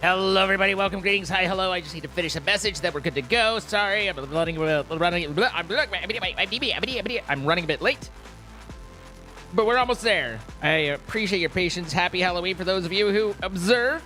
Hello, everybody. Welcome, greetings, hi, hello. I just need to finish a message that we're good to go. Sorry, I'm running a bit late, but we're almost there. I appreciate your patience. Happy Halloween for those of you who observe.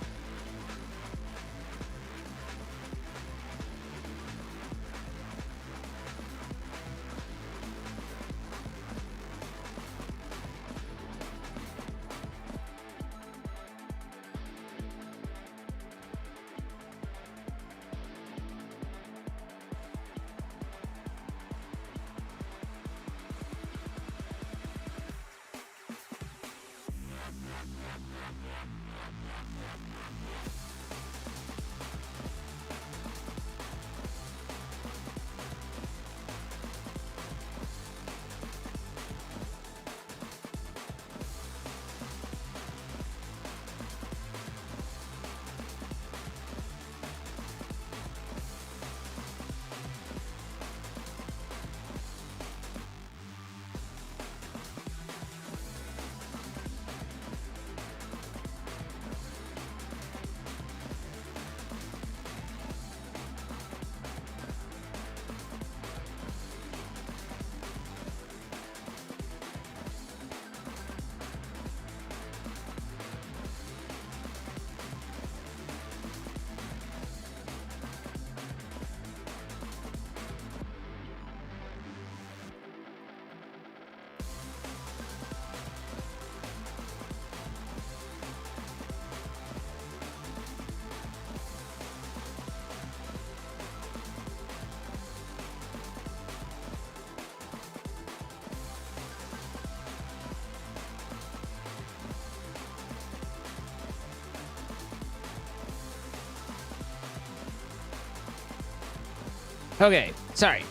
Okay, sorry.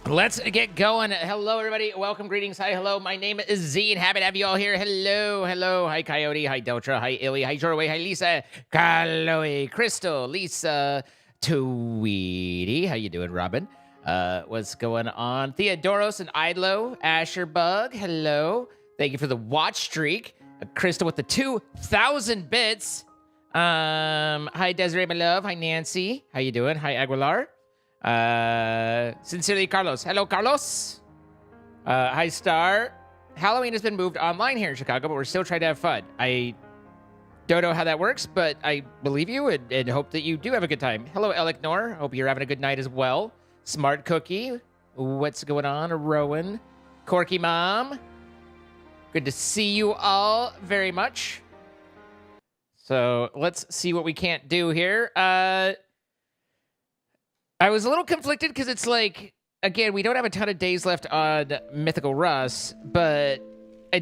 Let's get going. Hello, everybody. Welcome, greetings, hi, hello. My name is Z, and happy to have you all here. Hello, hello. Hi, Coyote. Hi, Deltra. Hi, Illy. Hi, Jorway. Hi, Lisa. Chloe. Crystal. Lisa. Tweety. How you doing, Robin? What's going on? Theodoros and Idlo. Asher Bug. Hello. Thank you for the watch streak. Crystal with the 2,000 bits. Hi, Desiree, my love. Hi, Nancy. How you doing? Hi, Aguilar. Sincerely, Carlos. Hello, Carlos. Hi, Star. Halloween has been moved online here in Chicago, but we're still trying to have fun. I don't know how that works, but I believe you and hope that you do have a good time. Hello, Alec Nor. Hope you're having a good night as well. Smart Cookie. What's going on? Rowan. Corky Mom. Good to see you all very much. So let's see what we can't do here. I was a little conflicted because it's like, again, we don't have a ton of days left on Mythical Rust, but I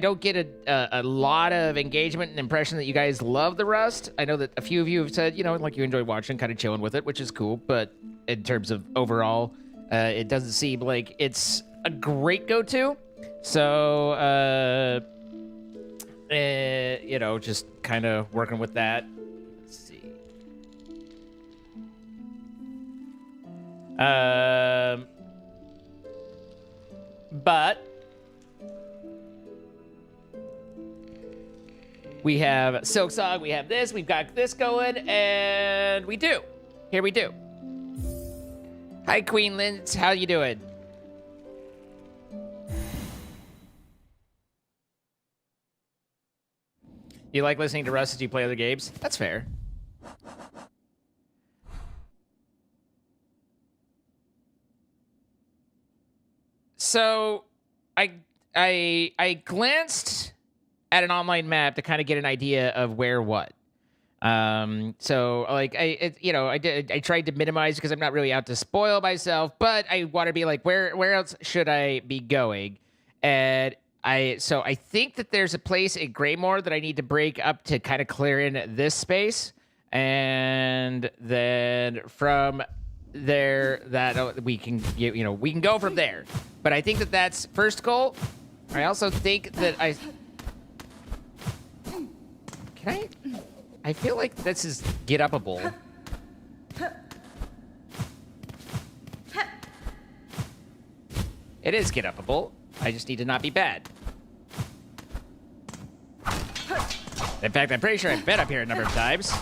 don't get a lot of engagement and impression that you guys love the Rust. I know that a few of you have said, you know, like you enjoy watching, kind of chilling with it, which is cool, but in terms of overall, it doesn't seem like it's a great go-to. So, you know, just kind of working with that. Let's see. But we have Silksong, we have this, we've got this going, and we do. Here we do. Hi, Queen Lynch, how you doing? You like listening to Russ as you play other games? That's fair. So, I glanced at an online map to kind of get an idea of where what. So like I tried to minimize because I'm not really out to spoil myself, but I want to be like, where else should I be going? And I think that there's a place in Greymore that I need to break up to kind of clear in this space, and then from there that we can we can go from there. But I think that that's first goal. I also think that I feel like this is get-upable. It is get-upable. I just need to not be bad. In fact, I'm pretty sure I've been up here a number of times.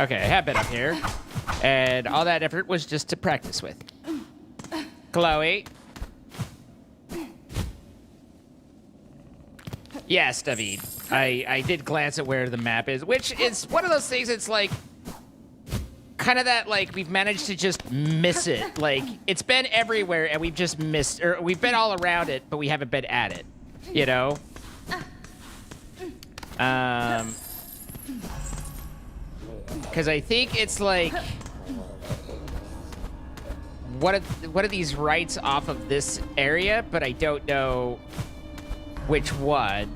Okay, I have been up here. And all that effort was just to practice with. Chloe. Yes, David. I did glance at where the map is, which is one of those things. It's like kind of that, like, we've managed to just miss it. Like, it's been everywhere and we've just missed, or we've been all around it, but we haven't been at it, you know? Because I think it's like one of these rights off of this area, but I don't know which one.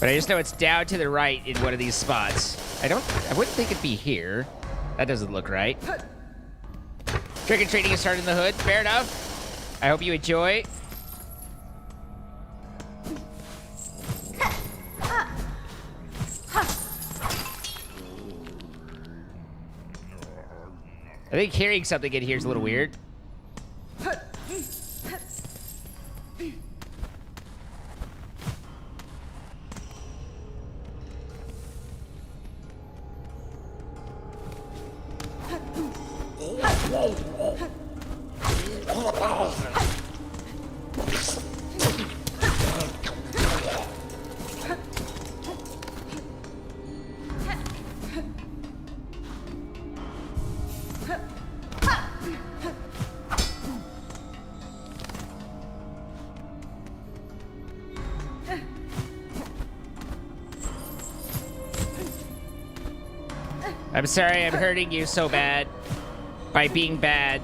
But I just know it's down to the right in one of these spots. I wouldn't think it'd be here. That doesn't look right. Trick-or-treating is starting in the hood. Fair enough. I hope you enjoy. I think hearing something in here is a little weird. I'm sorry I'm hurting you so bad by being bad.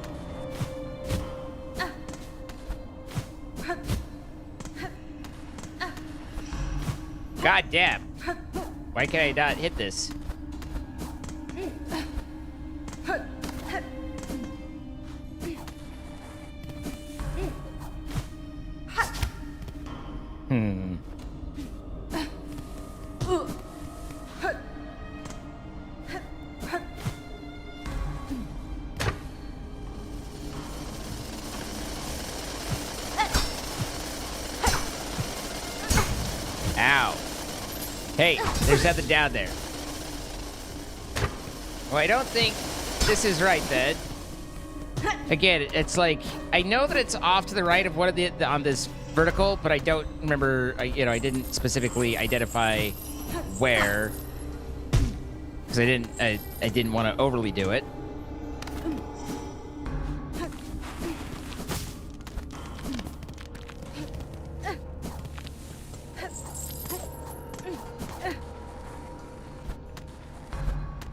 God damn. Why can I not hit this? Ow. Hey, there's something down there. Well, I don't think this is right, then. Again, it's like, I know that it's off to the right of one of the on this vertical, but I don't remember, I didn't specifically identify where. Because I didn't want to overly do it.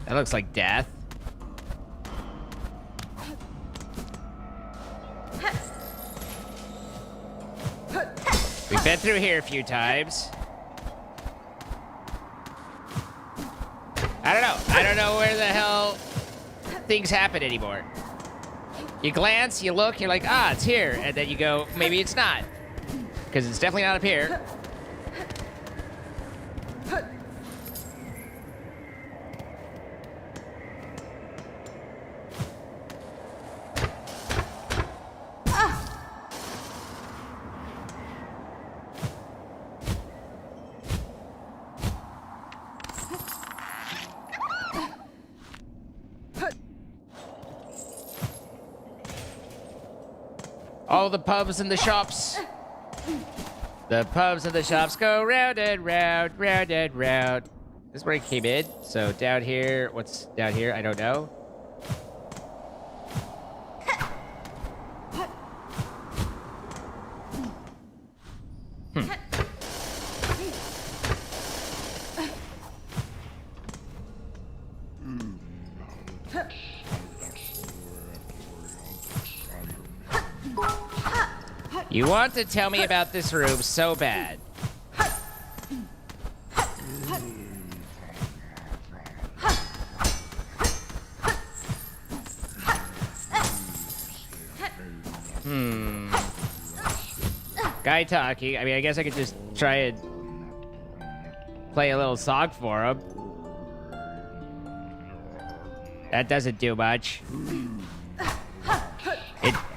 That looks like death. We've been through here a few times. I don't know. I don't know where the hell things happen anymore. You glance, you look, you're like, ah, it's here. And then you go, maybe it's not. Because it's definitely not up here. All the pubs and the shops. The pubs and the shops go round and round, round and round. This is where I came in. So down here, what's down here? I don't know. You want to tell me about this room so bad. Guy talking. I mean, I guess I could just try and play a little song for him. That doesn't do much.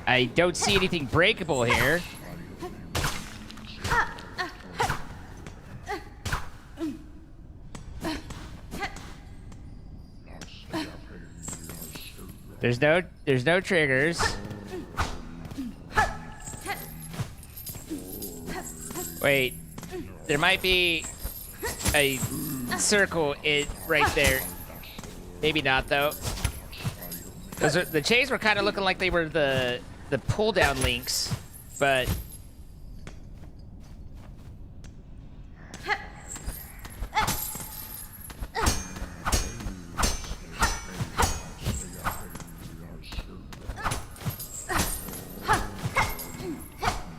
I don't see anything breakable here. There's no triggers. Wait, there might be a circle right there. Maybe not though. The chains were kind of looking like they were the pull down links, but.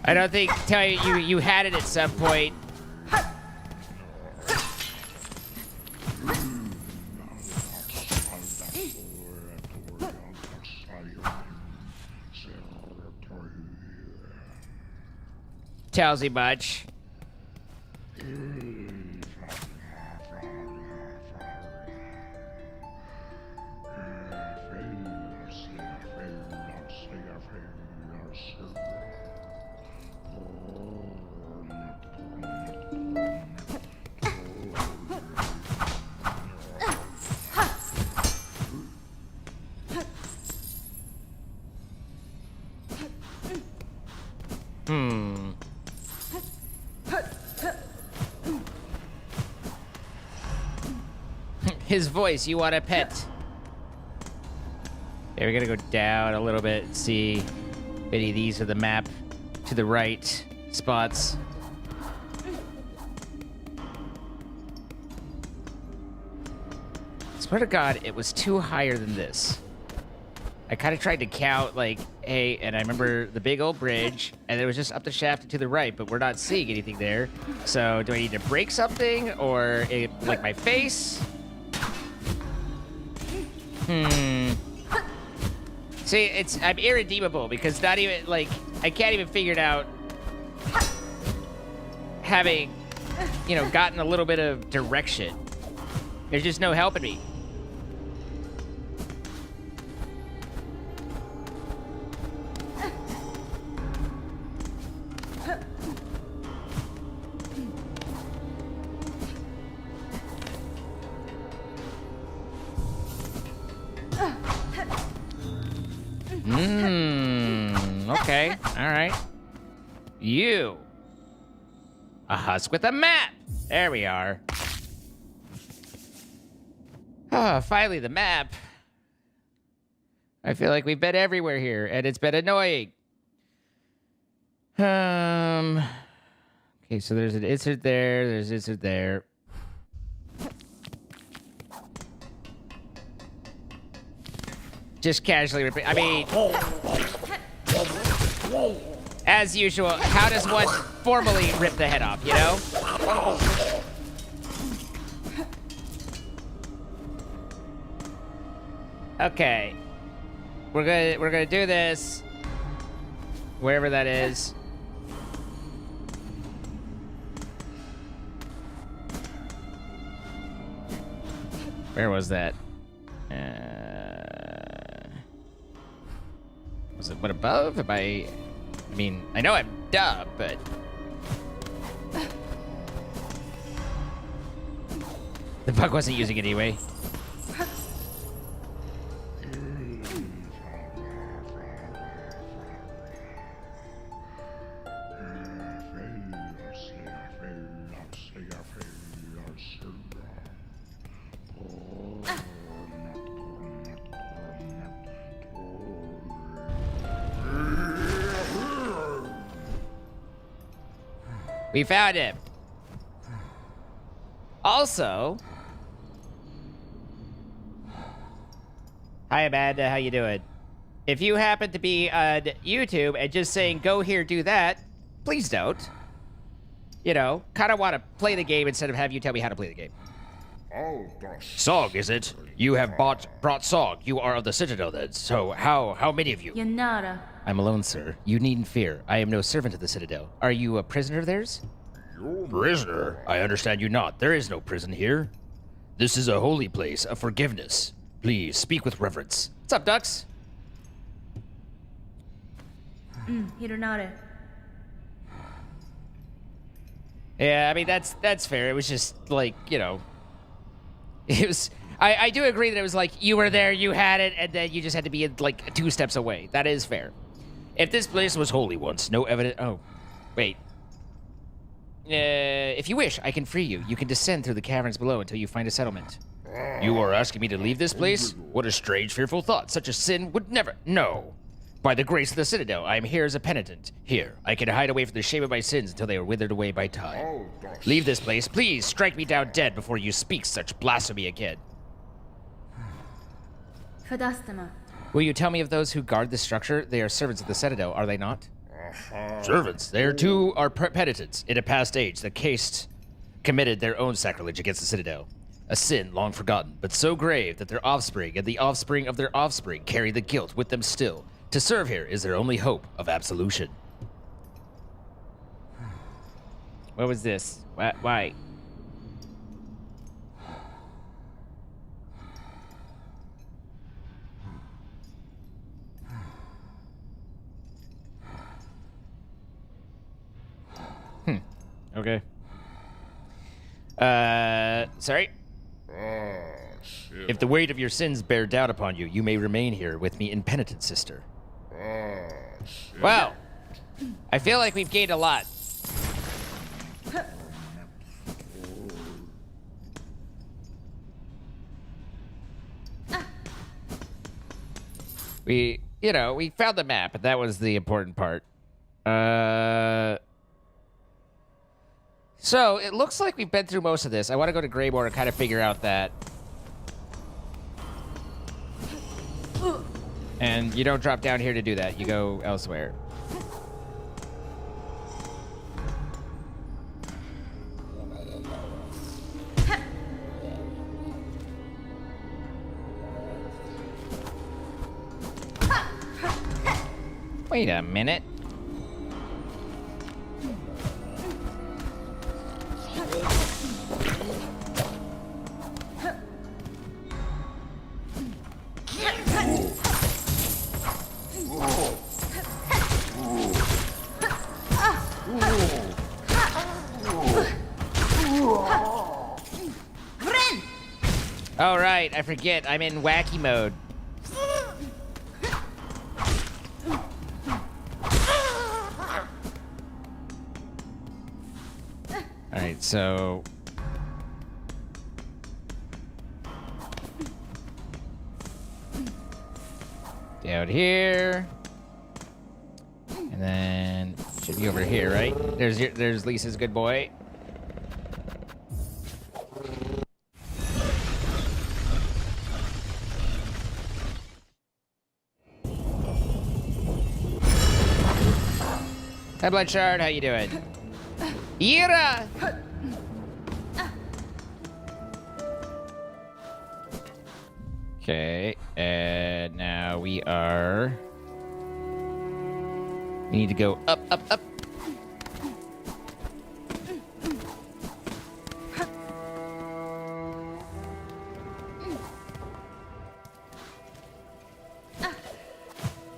I don't think you had it at some point. Tells you much. His voice, you want a pet. Okay, we're gonna go down a little bit and see if any of these are the map to the right spots. Swear to God, it was two higher than this. I kind of tried to count, like, hey, and I remember the big old bridge, and it was just up the shaft and to the right, but we're not seeing anything there. So do I need to break something, or like my face? See, I'm irredeemable because not even, like, I can't even figure it out having, you know, gotten a little bit of direction. There's just no helping me. Okay, all right. You. A husk with a map. There we are. Oh, finally the map. I feel like we've been everywhere here, and it's been annoying. Okay, so there's an insert there, there's an insert there. Just casually ripping. I mean, as usual, how does one formally rip the head off, you know? Okay. We're gonna do this. Wherever that is. Where was that? Was it what above? I mean, I know I'm dumb, but the bug wasn't using it anyway. We found him. Also, hi Amanda, how you doing? If you happen to be on YouTube and just saying go here, do that, please don't. You know, kind of want to play the game instead of have you tell me how to play the game. Song, is it? You have brought Song. You are of the Citadel then. So how many of you? Yanara. I'm alone, sir. You needn't fear. I am no servant of the Citadel. Are you a prisoner of theirs? Prisoner? I understand you not. There is no prison here. This is a holy place of forgiveness. Please, speak with reverence. What's up, ducks? Hironare. Yeah, I mean, that's fair. It was just, like, you know... It was... I do agree that it was like you were there, you had it, and then you just had to be like 2 steps away. That is fair. If this place was holy once, no evidence. Oh, wait. If you wish, I can free you. You can descend through the caverns below until you find a settlement. You are asking me to leave this place? What a strange, fearful thought. Such a sin would never. No. By the grace of the Citadel, I am here as a penitent. Here, I can hide away from the shame of my sins until they are withered away by time. Leave this place. Please strike me down dead before you speak such blasphemy again. Fadastama. Will you tell me of those who guard this structure? They are servants of the Citadel, are they not? Servants. There too are penitents in a past age. The caste committed their own sacrilege against the Citadel. A sin long forgotten, but so grave that their offspring and the offspring of their offspring carry the guilt with them still. To serve here is their only hope of absolution. What was this? Why? Okay. Sorry? If the weight of your sins bear down upon you, you may remain here with me in penitence, sister. Well, I feel like we've gained a lot. We found the map, but that was the important part. So, it looks like we've been through most of this. I want to go to Greymore and kind of figure out that. And you don't drop down here to do that. You go elsewhere. Wait a minute. Oh, right. I forget. I'm in wacky mode. All right, so... down here. And then... should be over here, right? There's Lisa's good boy. Hi, Bloodshard. How you doing? Ira! Okay, and now we are... we need to go up, up, up.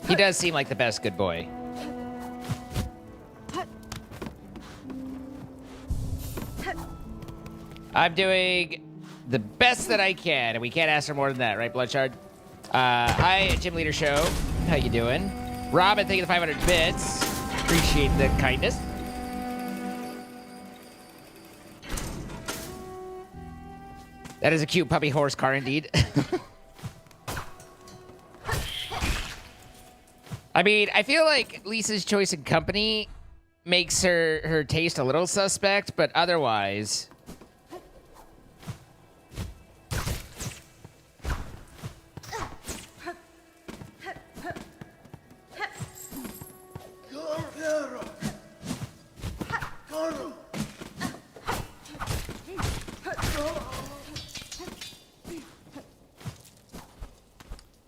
He does seem like the best good boy. I'm doing the best that I can, and we can't ask for more than that, right, Bloodshard? Hi, Gym Leader Show. How you doing? Robin, thank you for the 500 bits. Appreciate the kindness. That is a cute puppy horse car, indeed. I mean, I feel like Lisa's choice in company makes her taste a little suspect, but otherwise...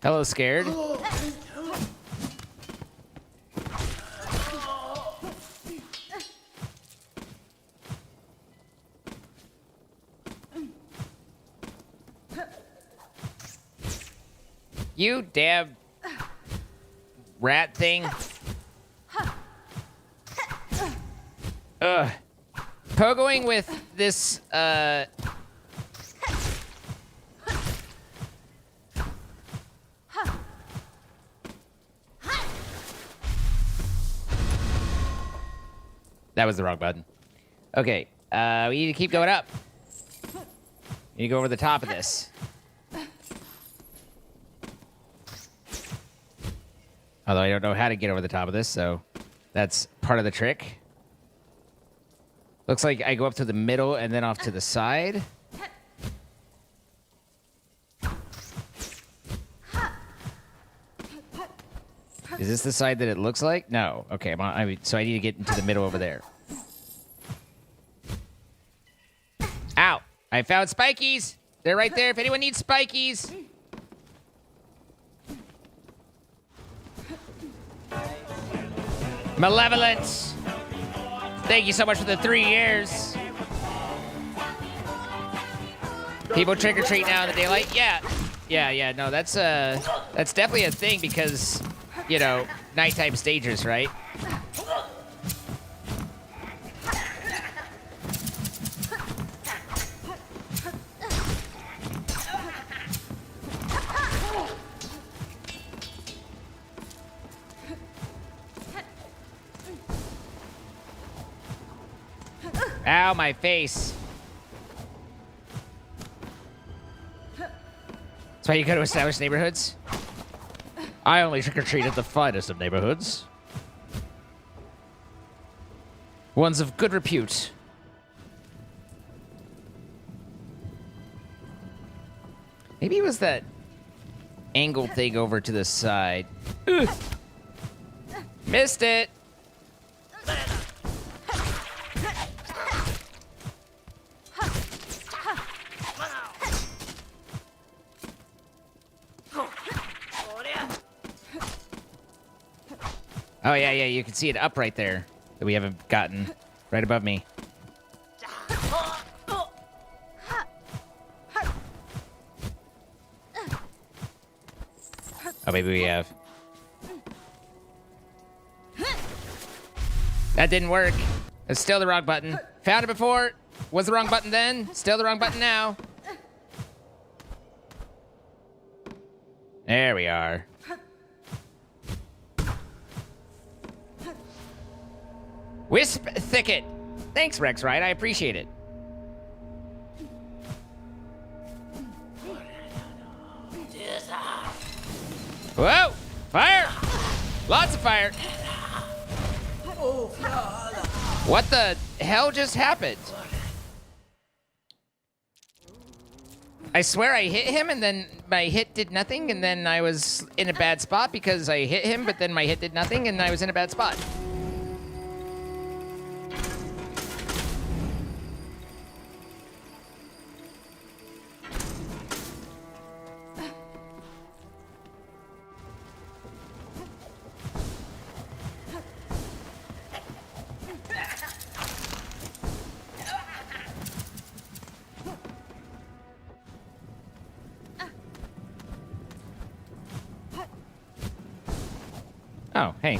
Hello, scared. You damn rat thing. Ugh. Pogoing with this, That was the wrong button. Okay, we need to keep going up. We need to go over the top of this. Although I don't know how to get over the top of this, so that's part of the trick. Looks like I go up to the middle and then off to the side. Is this the side that it looks like? No. Okay, so I need to get into the middle over there. Ow! I found spikies! They're right there if anyone needs spikies. Malevolence! Thank you so much for the 3 years. People trick-or-treat now in the daylight? Yeah. Yeah, no, that's definitely a thing because, you know, nighttime stagers, right? Ow, my face. That's why you go to established neighborhoods? I only trick-or-treat at the finest of neighborhoods. Ones of good repute. Maybe it was that angled thing over to the side. Ugh. Missed it. Oh, yeah, you can see it up right there that we haven't gotten. Right above me. Oh, maybe we have. That didn't work. It's still the wrong button. Found it before. Was the wrong button then. Still the wrong button now. There we are. Wisp Thicket. Thanks, Rex Wright. I appreciate it. Whoa! Fire! Lots of fire. What the hell just happened? I swear I hit him and then my hit did nothing and then I was in a bad spot because I hit him, but then my hit did nothing and I was in a bad spot. Oh, hey.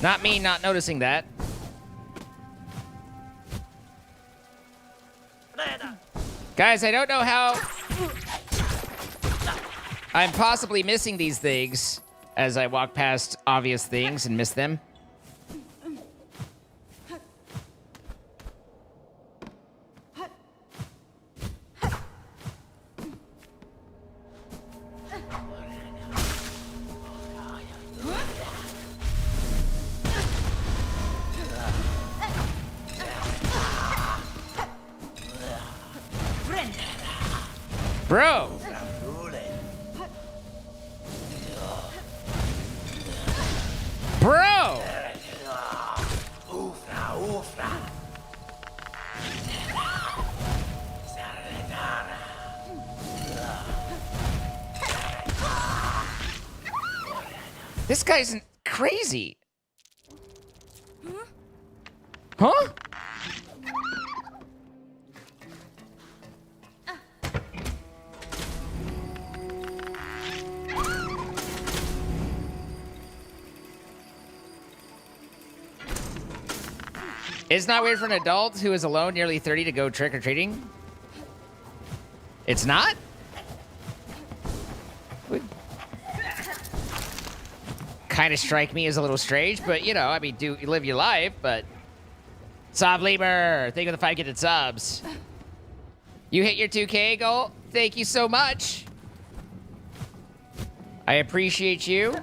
Not me not noticing that. Guys, I don't know how I'm possibly missing these things as I walk past obvious things and miss them. Bro! Bro! This guy's crazy. Huh? It's not weird for an adult who is alone, nearly 30, to go trick-or-treating? It's not? kind of strike me as a little strange, but you know, I mean, do you live your life, but Sob Lemur, thank you for the 5 gifted subs. You hit your 2K goal. Thank you so much. I appreciate you.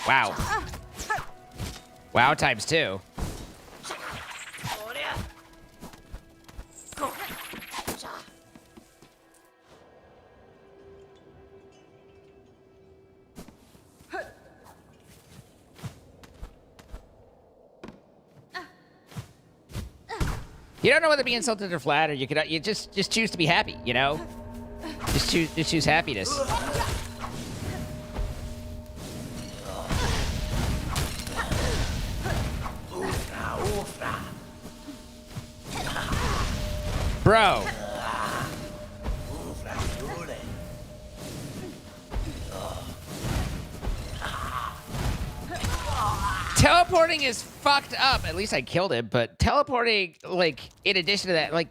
Wow. Wow times 2. You don't know whether to be insulted or flattered. You just choose to be happy, you know? Just choose happiness. Bro. Teleporting is fucked up. At least I killed him, but teleporting, like, in addition to that, like...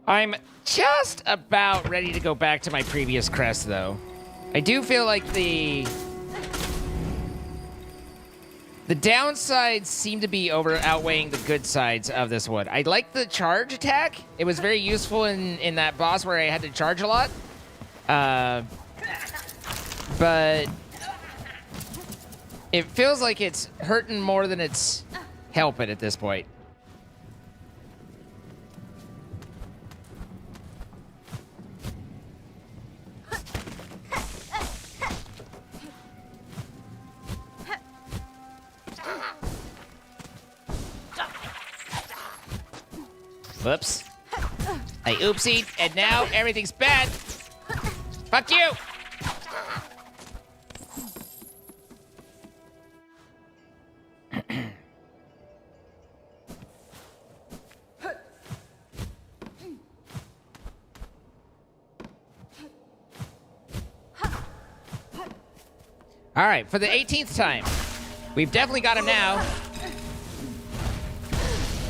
I'm just about ready to go back to my previous crest, though. I do feel like the downsides seem to be outweighing the good sides of this one. I like the charge attack. It was very useful in that boss where I had to charge a lot. But it feels like it's hurting more than it's helping at this point. Whoops. I oopsied, and now everything's bad. Fuck you! All right, for the 18th time. We've definitely got him now.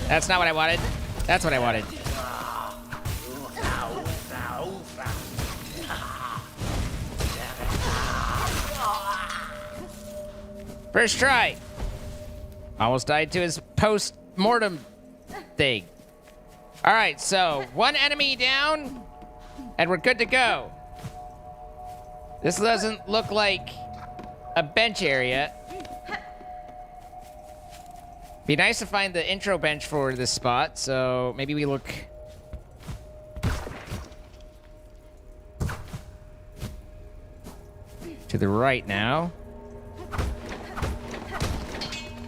That's not what I wanted. That's what I wanted. First try. Almost died to his post-mortem thing. All right, so 1 enemy down, and we're good to go. This doesn't look like a bench area. Be nice to find the intro bench for this spot, so maybe we look... to the right now.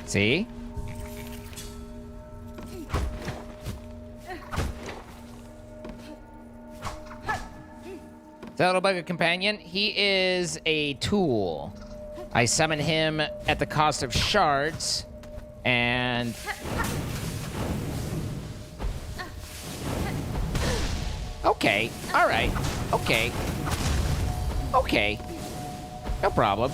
See? The little bugger companion, he is a tool. I summon him at the cost of shards. And okay, all right, okay, no problem.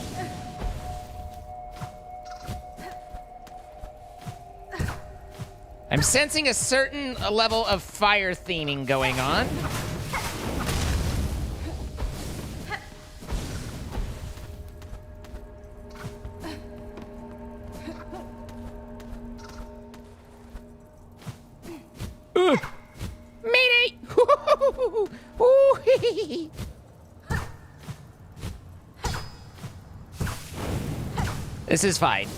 I'm sensing a certain level of fire theming going on. Mayday! This is fine.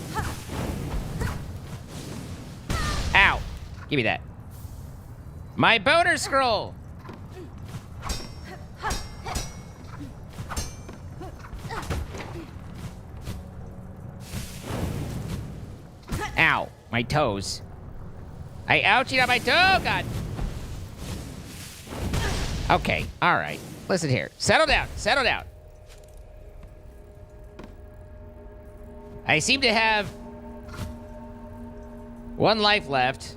Ow! Give me that. My boner scroll! Ow! My toes. I ouchied on my toe, God! Okay, all right. Listen here. Settle down, settle down. I seem to have 1 life left,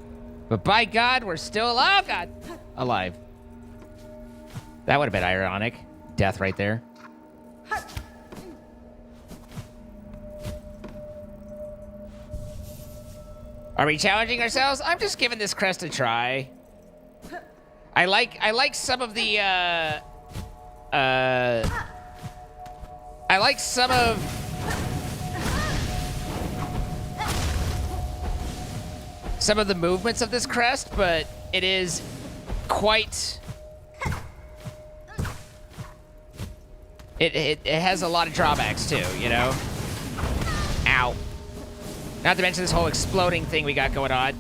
but by God, we're still alive. Oh, God. Alive. That would have been ironic. Death right there. Are we challenging ourselves? I'm just giving this crest a try. I like some of the I like some of the movements of this crest, but it is quite it has a lot of drawbacks too, you know? Ow. Not to mention this whole exploding thing we got going on.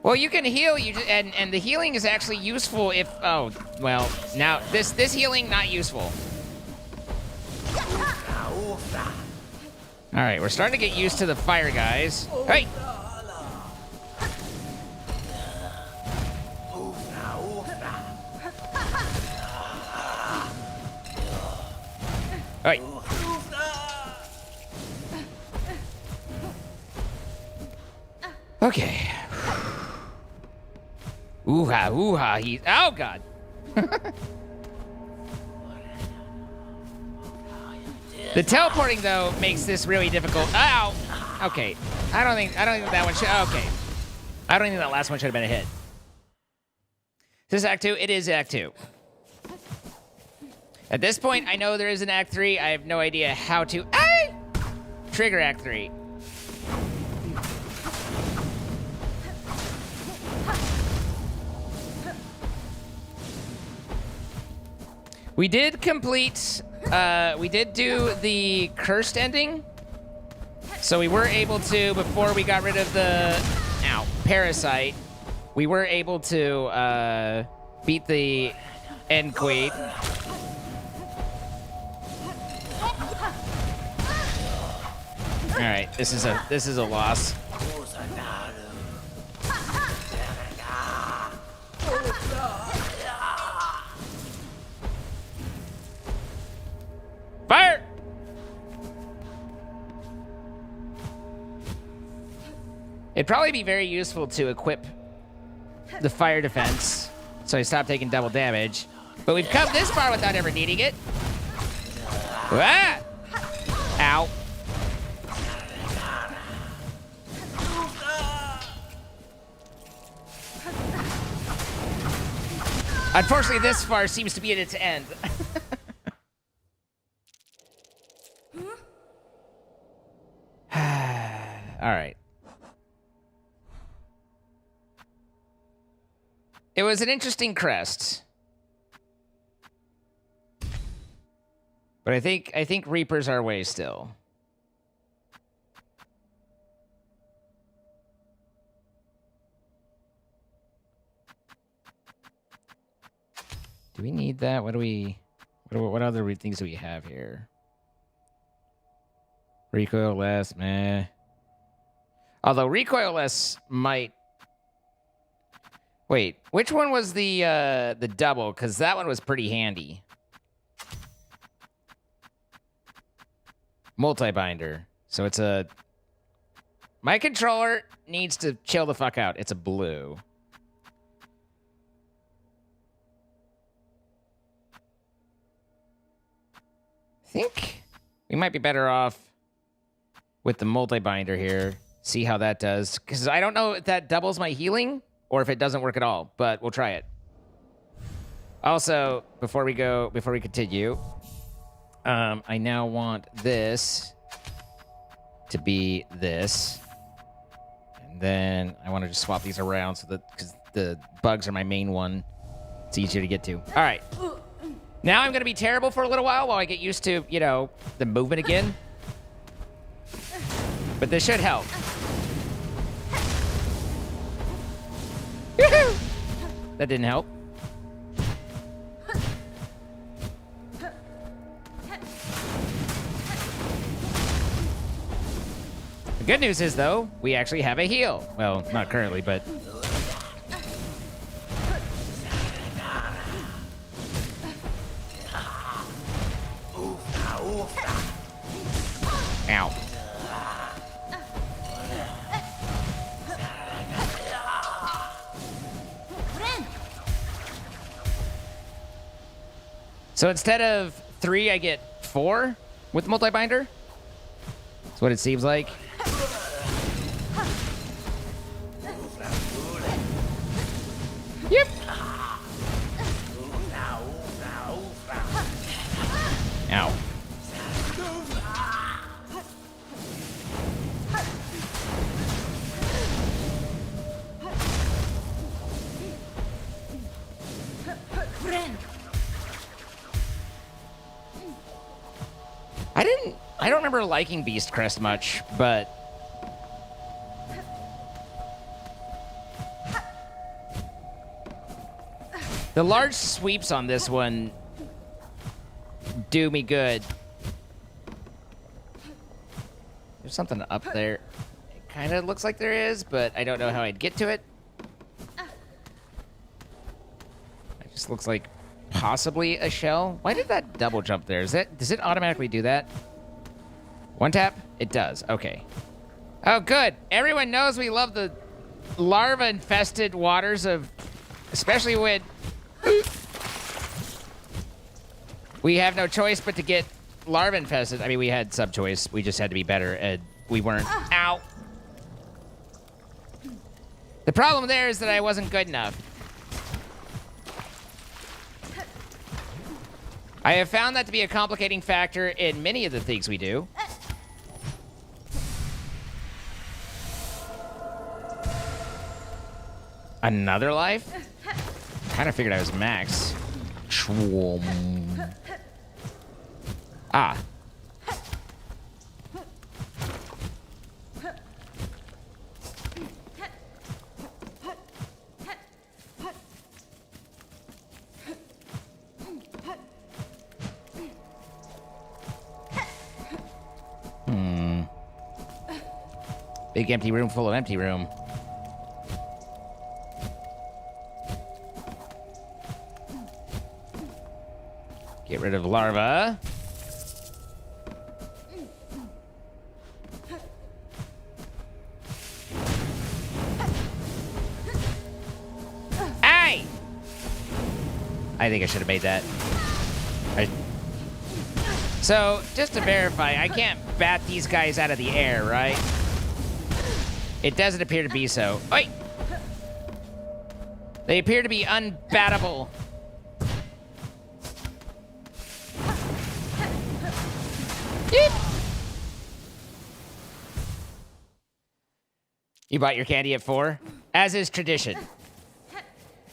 Well, you can heal, and the healing is actually useful if, oh, well, now, this healing, not useful. All right, we're starting to get used to the fire guys. Hey! All right. Okay. Ooh-ha, ooh-ha, oh, God. The teleporting, though, makes this really difficult. Ow! Okay. I don't think that one should, okay. I don't think that last one should have been a hit. Is this Act 2? It is Act 2. At this point, I know there is an Act 3. I have no idea how to, trigger Act 3. We did complete, we did do the cursed ending. So we were able to, before we got rid of the, parasite, we were able to beat the end queen. All right, this is a loss. Fire! It'd probably be very useful to equip the fire defense so I stop taking double damage. But we've come this far without ever needing it. Ah! Ow. Unfortunately, this far seems to be at its end. All right. It was an interesting crest. But I think Reaper's our way still. Do we need that? What other things do we have here? Recoil less, meh. Although recoil less might. Wait, which one was the double? Because that one was pretty handy. Multi-binder. So it's a. My controller needs to chill the fuck out. It's a blue. I think we might be better off with the multi-binder here. See how that does. Because I don't know if that doubles my healing or if it doesn't work at all, but we'll try it. Also, before we continue, I now want this to be this. And then I want to just swap these around so that, because the bugs are my main one, it's easier to get to. All right. Now I'm going to be terrible for a little while I get used to, you know, the movement again. But this should help. Woohoo! That didn't help. The good news is, though, we actually have a heal. Well, not currently, but... Ow. So instead of 3, I get 4 with multi-binder? That's what it seems like. Yep. Ow. I don't remember liking Beast Crest much, but the large sweeps on this one do me good. There's something up there. It kind of looks like there is, but I don't know how I'd get to it. It just looks like possibly a shell. Why did that double jump there? Does it automatically do that? One tap? It does. Okay. Oh, good. Everyone knows we love the larva-infested waters of... Especially when... we have no choice but to get larva-infested. I mean, we had sub-choice. We just had to be better, and we weren't. Ow! The problem there is that I wasn't good enough. I have found that to be a complicating factor in many of the things we do. Another life? Kind of figured I was max. Schwom. Ah. Big empty room full of empty room. Get rid of larva. Aye! I think I should have made that. So, just to verify, I can't bat these guys out of the air, right? It doesn't appear to be so. Oi! They appear to be unbattable. Yeep. You bought your candy at 4, as is tradition.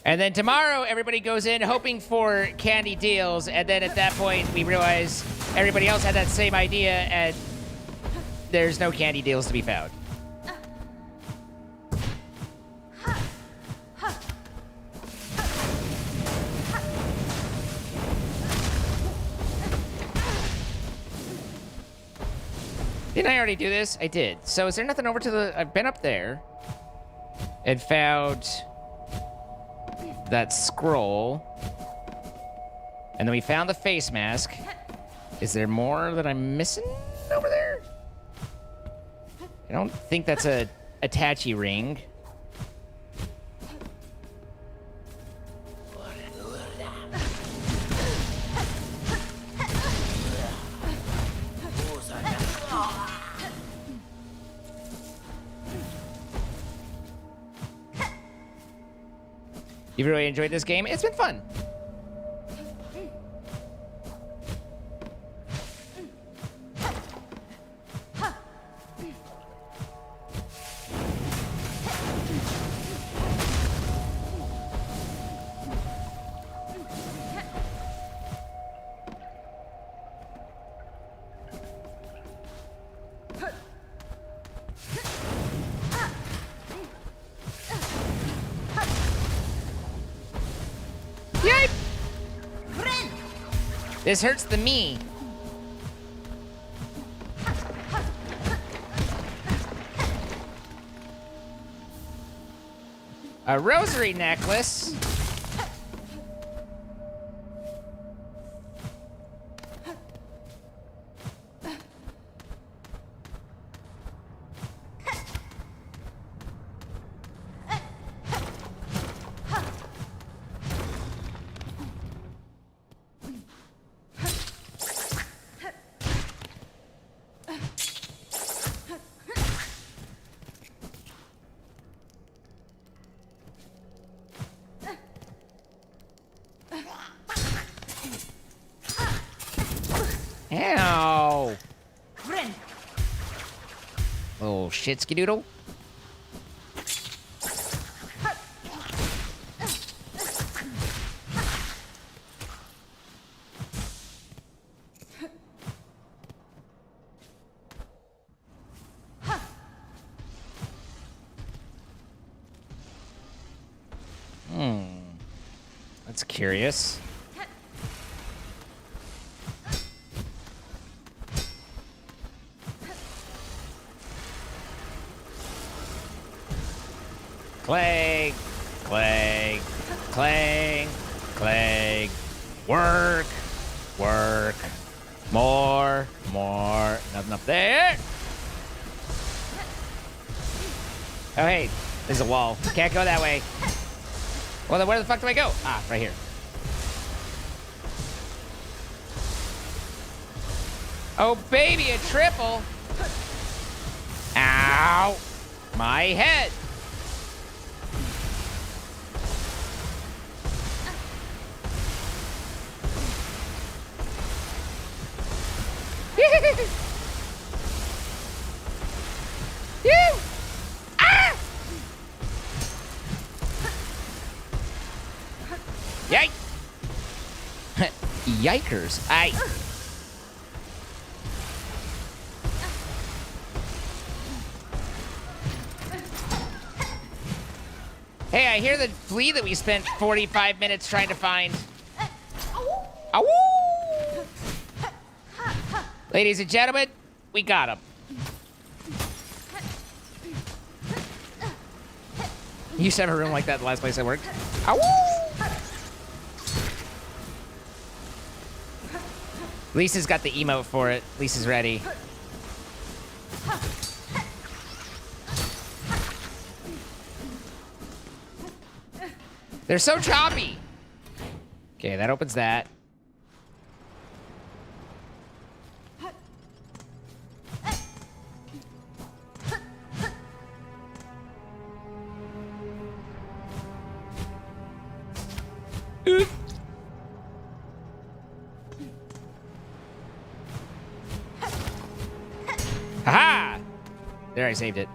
And then tomorrow, everybody goes in hoping for candy deals, and then at that point, we realize everybody else had that same idea, and there's no candy deals to be found. Didn't I already do this? I did. So is there nothing over to the... I've been up there and found that scroll. And then we found the face mask. Is there more that I'm missing over there? I don't think that's a Itachi ring. You've really enjoyed this game? It's been fun. This hurts the me. A rosary necklace. Ow! Ren. Little shitsky doodle. That's curious. Clang, clang, clang, clang. Work, work. More, more. Nothing up there. Oh, hey, there's a wall. Can't go that way. Well, then where the fuck do I go? Ah, right here. Oh, baby, a triple. Ow. My head. Phew! Ah! Yike! Yikers! Hey, I hear the flea that we spent 45 minutes trying to find. Ow! Ladies and gentlemen, we got him. You used to have a room like that the last place I worked. Ow! Lisa's got the emote for it. Lisa's ready. They're so choppy. Okay, that opens that. Haha! There, I saved it.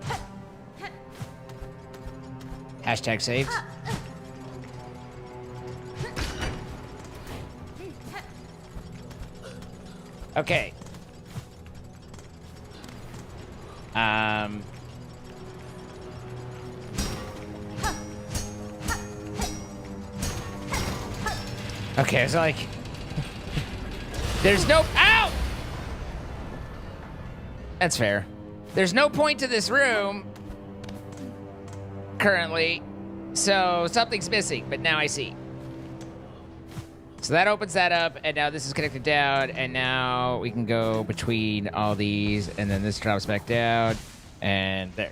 Hashtag saved. Okay. Okay, it's like... There's no... Ow! That's fair. There's no point to this room currently, so something's missing, but now I see. So that opens that up, and now this is connected down, and now we can go between all these, and then this drops back down, and there.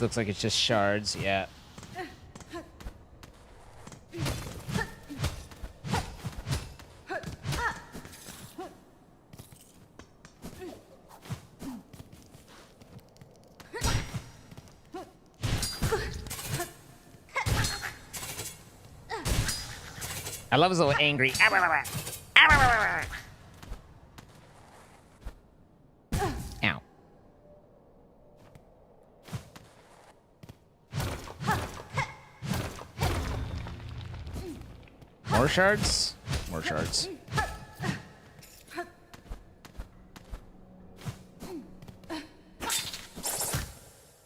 Looks like it's just shards, yeah. I love his little angry. Ow. More shards? More shards.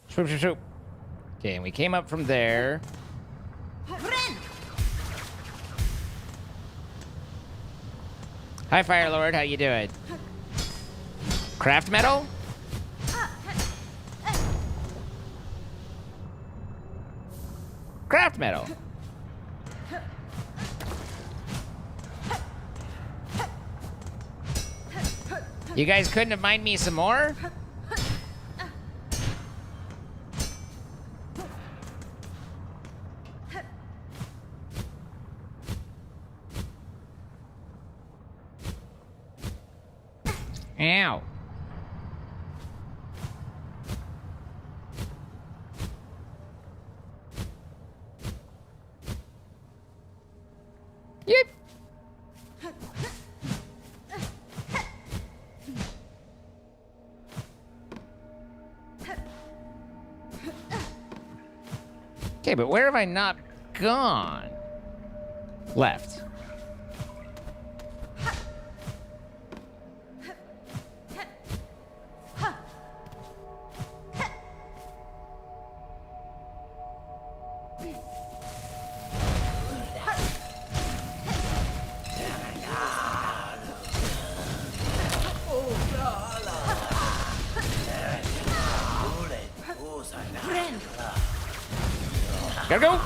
Swoop, swoop, swoop. Okay, and we came up from there. Hi, Fire Lord. How you doing? Craft metal? Craft metal. You guys couldn't have mined me some more? Ow. Yep. Okay, but where have I not gone? Left. Gotta go.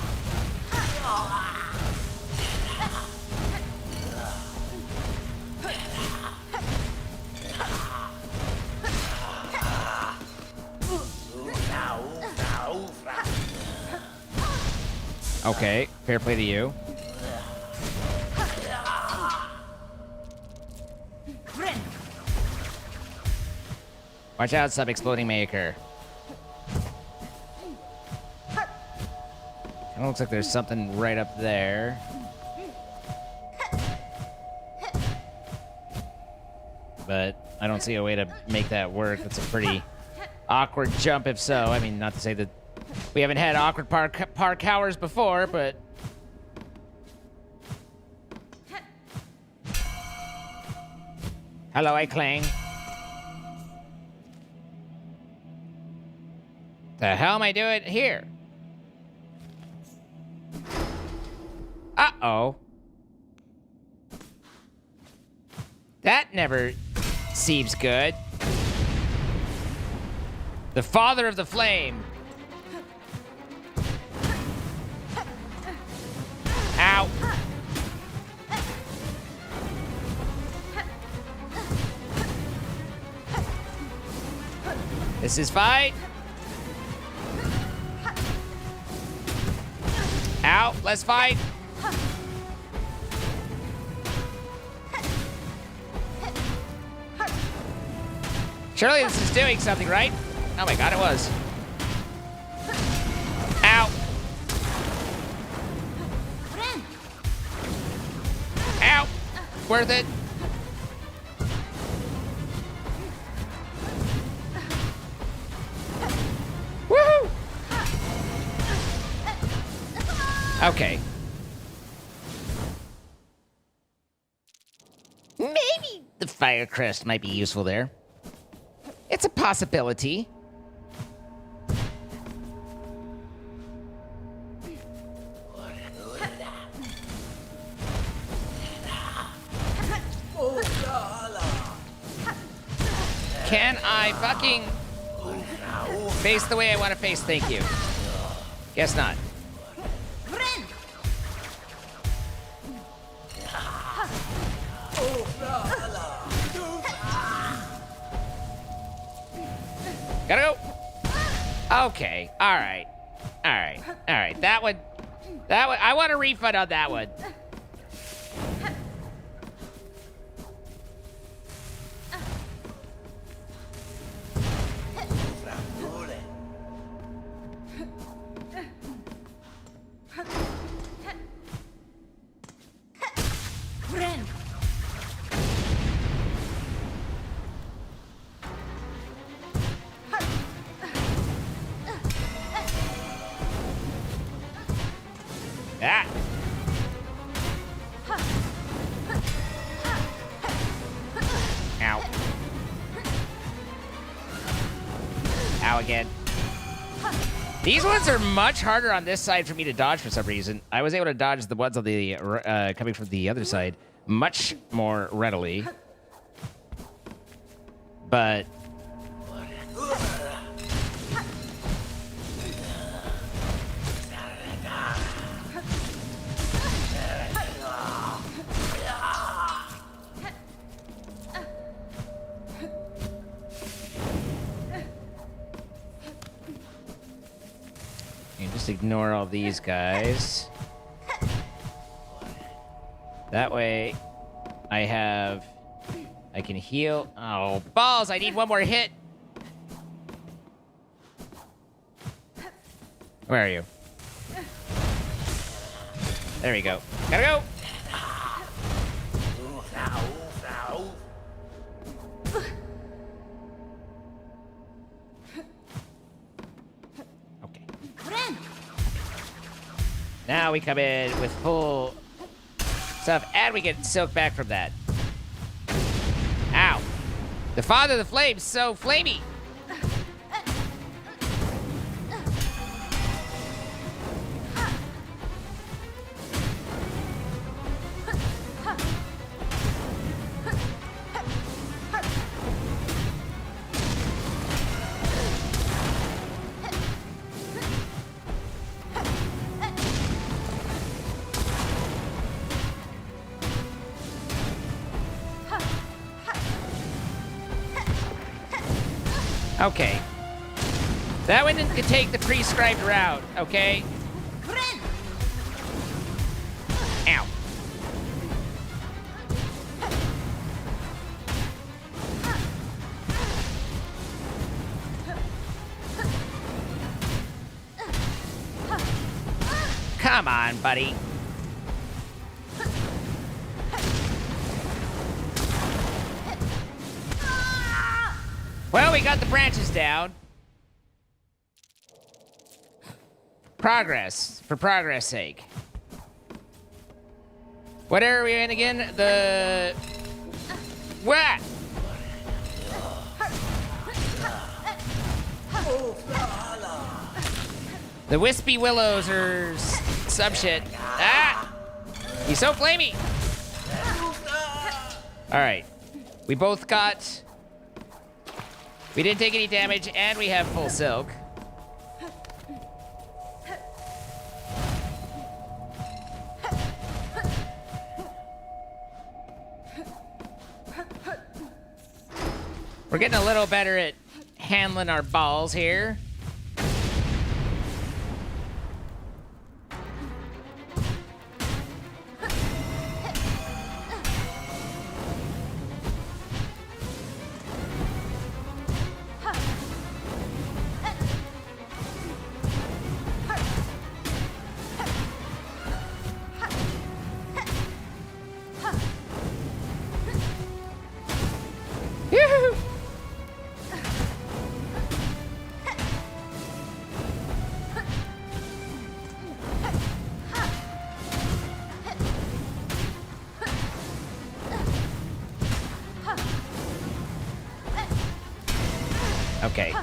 Okay, fair play to you. Watch out, sub-exploding maker. It looks like there's something right up there. But I don't see a way to make that work. That's a pretty awkward jump if so. I mean, not to say that we haven't had awkward park hours before, but... Hello, I clang. The hell am I doing here? Uh-oh. That never seems good. The father of the flame. Ow. This is fine. Ow, let's fight. Surely this is doing something, right? Oh my god, it was. Ow. Ow. Worth it. Woohoo! Okay. Maybe the fire crest might be useful there. It's a possibility. Can I fucking face the way I want to face? Thank you. Guess not. Gotta go. Okay. All right. All right. All right. That one. I want a refund on that one. Ah. Ow. Ow again. These ones are much harder on this side for me to dodge for some reason. I was able to dodge the ones on the coming from the other side much more readily. But just ignore all these guys. That way, I have I can heal. Oh, balls! I need one more hit. Where are you? There we go. Gotta go! Okay. Now we come in with full stuff, and we get silk back from that. Ow. The father of the flames, so flamey. Okay. That one could take the prescribed route, okay? Ow. Come on, buddy. Well, we got the branches down. Progress, for progress' sake. What area are we in again? The... What? The wispy willows or some shit. Ah! He's so flamey. All right. We both got... We didn't take any damage, and we have full silk. We're getting a little better at handling our balls here. Yoo-hoo! Okay.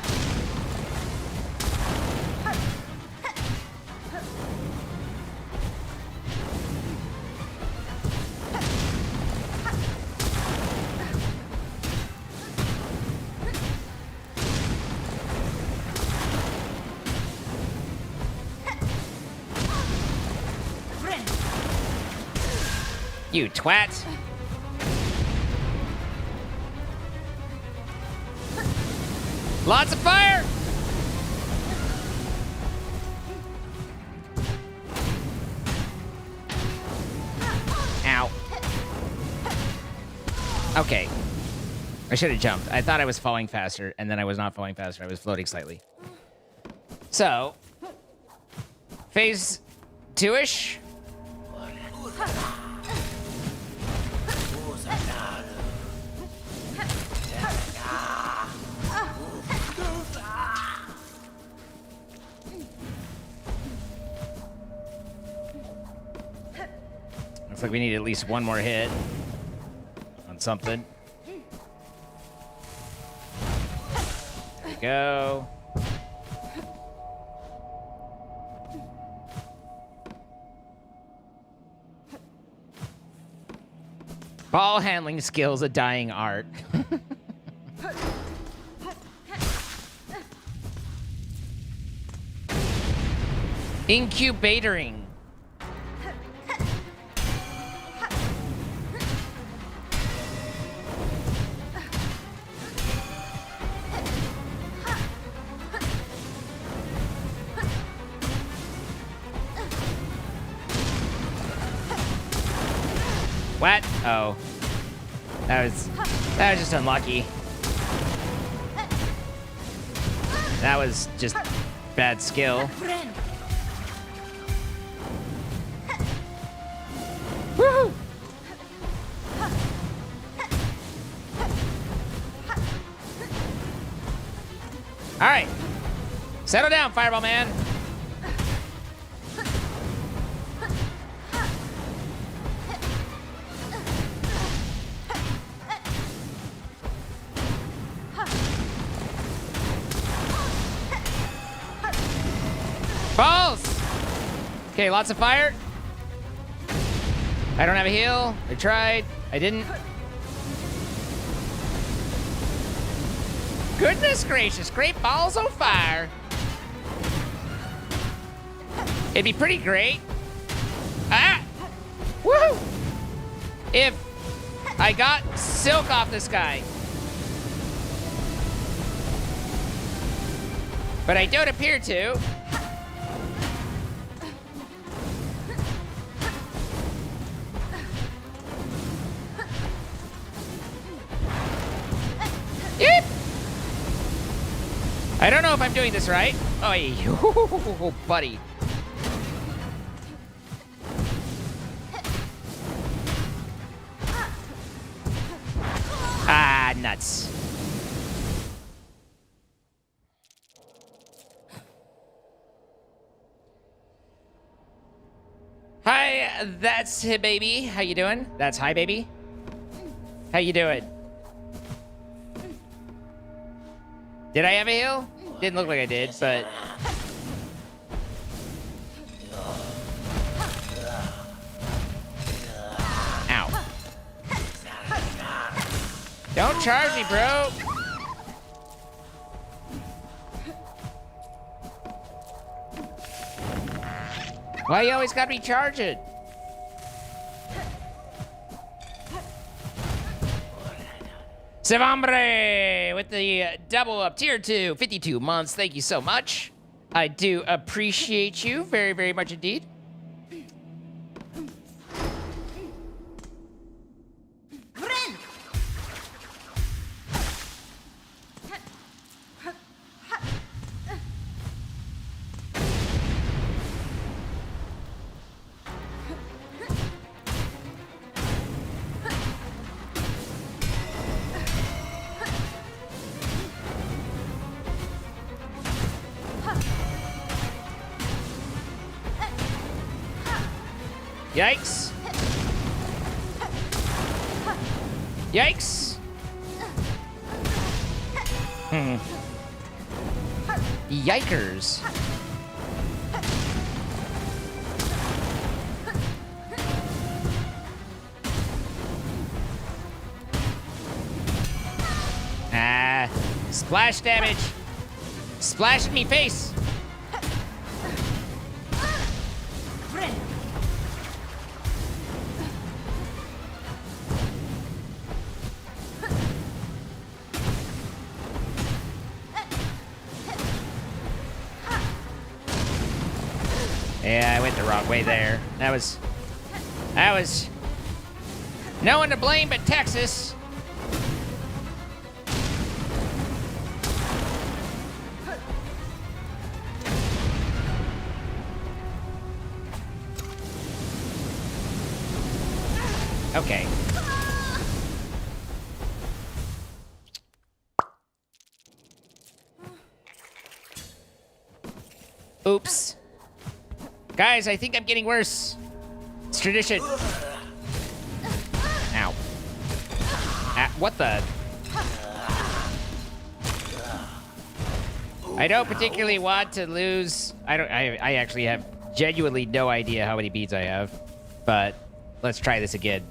You twat. Lots of fire! Ow. Okay. I should have jumped. I thought I was falling faster, and then I was not falling faster. I was floating slightly. So, phase 2-ish. Looks like we need at least one more hit on something. There we go. Ball handling skills, a dying art. Incubatoring. What? Oh. That was just unlucky. That was just bad skill. Woohoo! All right. Settle down, Fireball Man. Balls! Okay, lots of fire. I don't have a heal. I tried. I didn't. Goodness gracious, great balls on fire. It'd be pretty great. Ah! Woohoo! If I got Silk off this guy. But I don't appear to. Yep. I don't know if I'm doing this right. Oh, buddy. Ah, nuts. Hi, that's hey, baby. How you doing? That's hi, baby. How you doing? Did I have a heal? Didn't look like I did, but... Ow. Don't charge me, bro. Why you always gotta be charging? Sevambre with the double up tier 2, 52 months. Thank you so much. I do appreciate you very, very much indeed. Yikes. Yikes. Yikers. Ah, splash damage. Splash in me face. Yeah, I went the wrong way there. That was no one to blame but Texas. Okay. Oops. Guys, I think I'm getting worse. It's tradition. Ow. Ah, what the? I don't particularly want to lose. I actually have genuinely no idea how many beads I have. But let's try this again.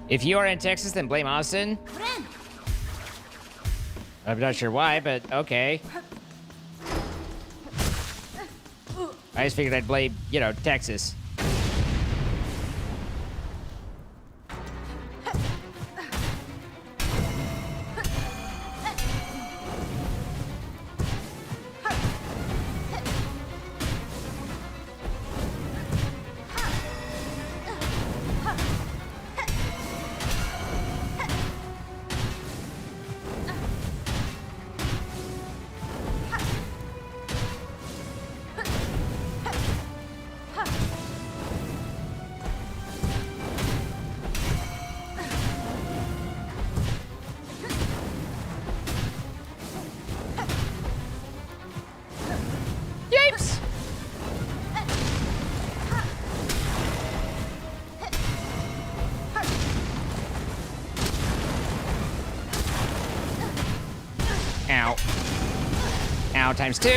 If you are in Texas, then blame Austin. I'm not sure why, but okay. I just figured I'd blame, you know, Texas. Yipes! Ow. Ow, times 2.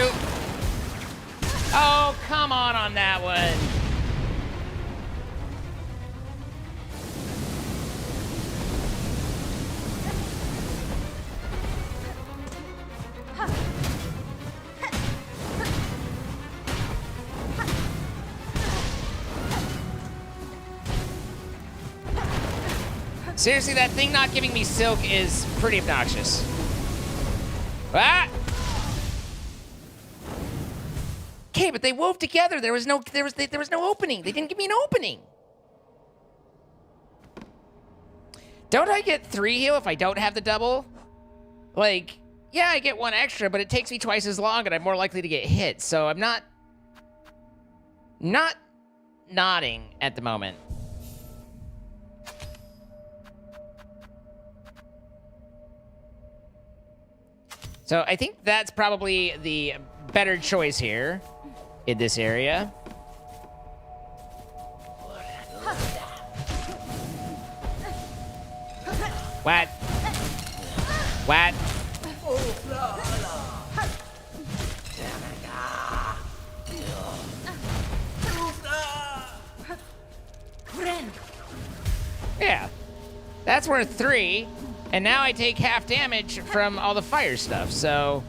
Oh, come on that one. Seriously, that thing not giving me silk is pretty obnoxious. Ah! Okay, but they wove together. There was no opening. They didn't give me an opening. Don't I get 3 heal if I don't have the double? Like, yeah, I get 1 extra, but it takes me twice as long and I'm more likely to get hit. So I'm not nodding at the moment. So I think that's probably the better choice here in this area. What? What? Yeah. That's worth 3. And now I take half damage from all the fire stuff, so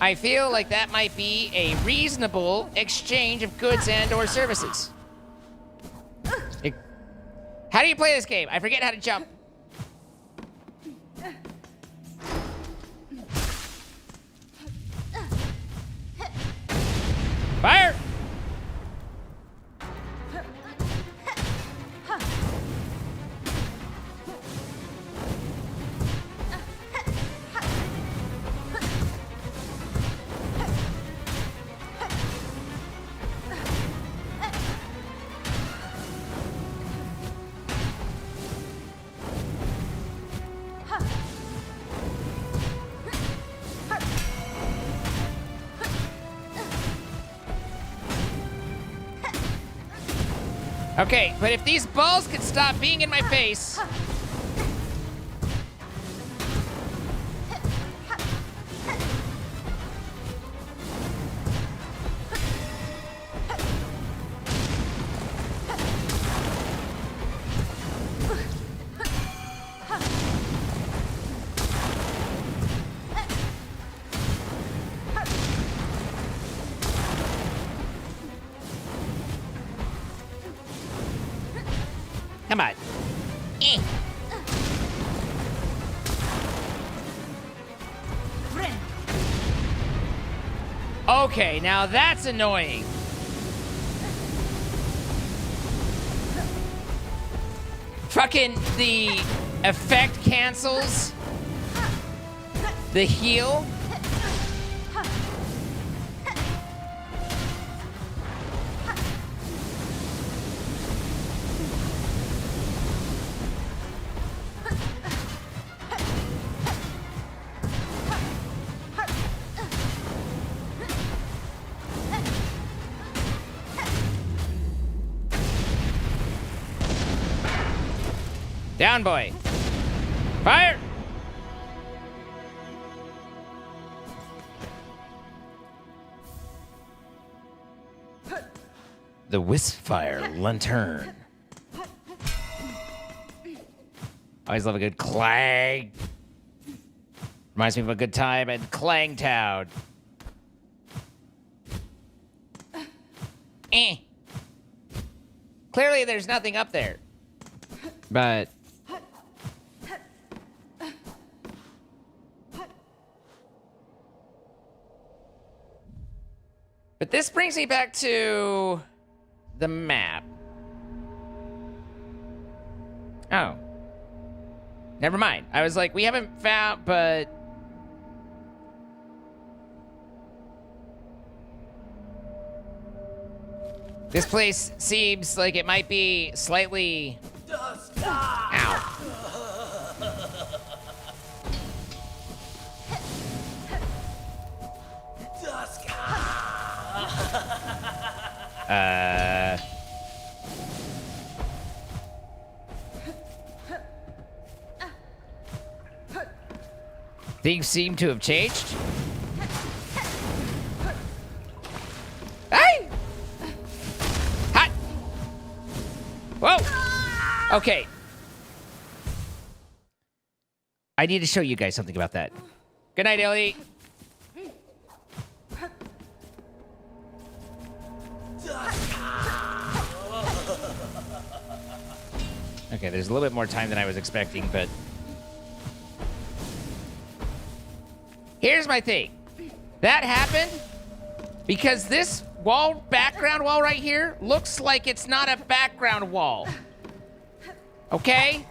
I feel like that might be a reasonable exchange of goods and or services. How do you play this game? I forget how to jump. Fire! Okay, but if these balls could stop being in my face. Come on. Eh. Okay, now that's annoying. Fucking the effect cancels the heal. Down, boy. Fire! The Wisp-Fire Lantern. Always love a good clang. Reminds me of a good time in Clangtown. Eh. Clearly, there's nothing up there. But... But this brings me back to the map. Oh. Never mind. I was like, we haven't found, but... This place seems like it might be slightly... Ow. Things seem to have changed. Hey! Hot! Whoa! Okay. I need to show you guys something about that. Good night, Ellie. Okay, there's a little bit more time than I was expecting, but... Here's my thing. That happened because this wall, background wall right here, looks like it's not a background wall. Okay?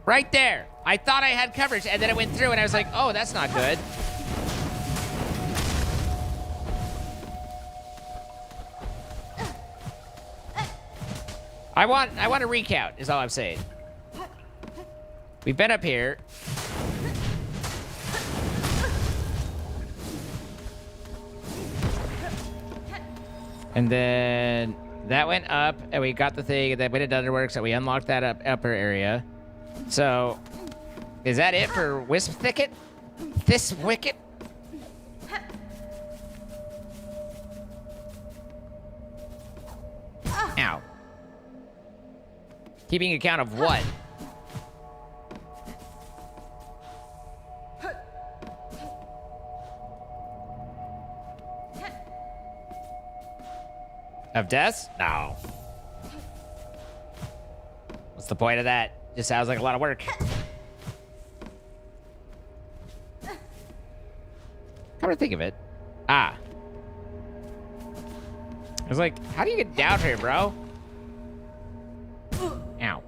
Right there. I thought I had coverage, and then it went through, and I was like, oh, that's not good. I want a recount, is all I'm saying. We've been up here. And then that went up, and we got the thing, and then went into Underworks, and we unlocked that upper area. So, is that it for Wisp Thicket? This Wicket? Ow. Keeping account of what? Of deaths? No. What's the point of that? Just sounds like a lot of work. Come to think of it. Ah. I was like, how do you get down here, bro? Ow.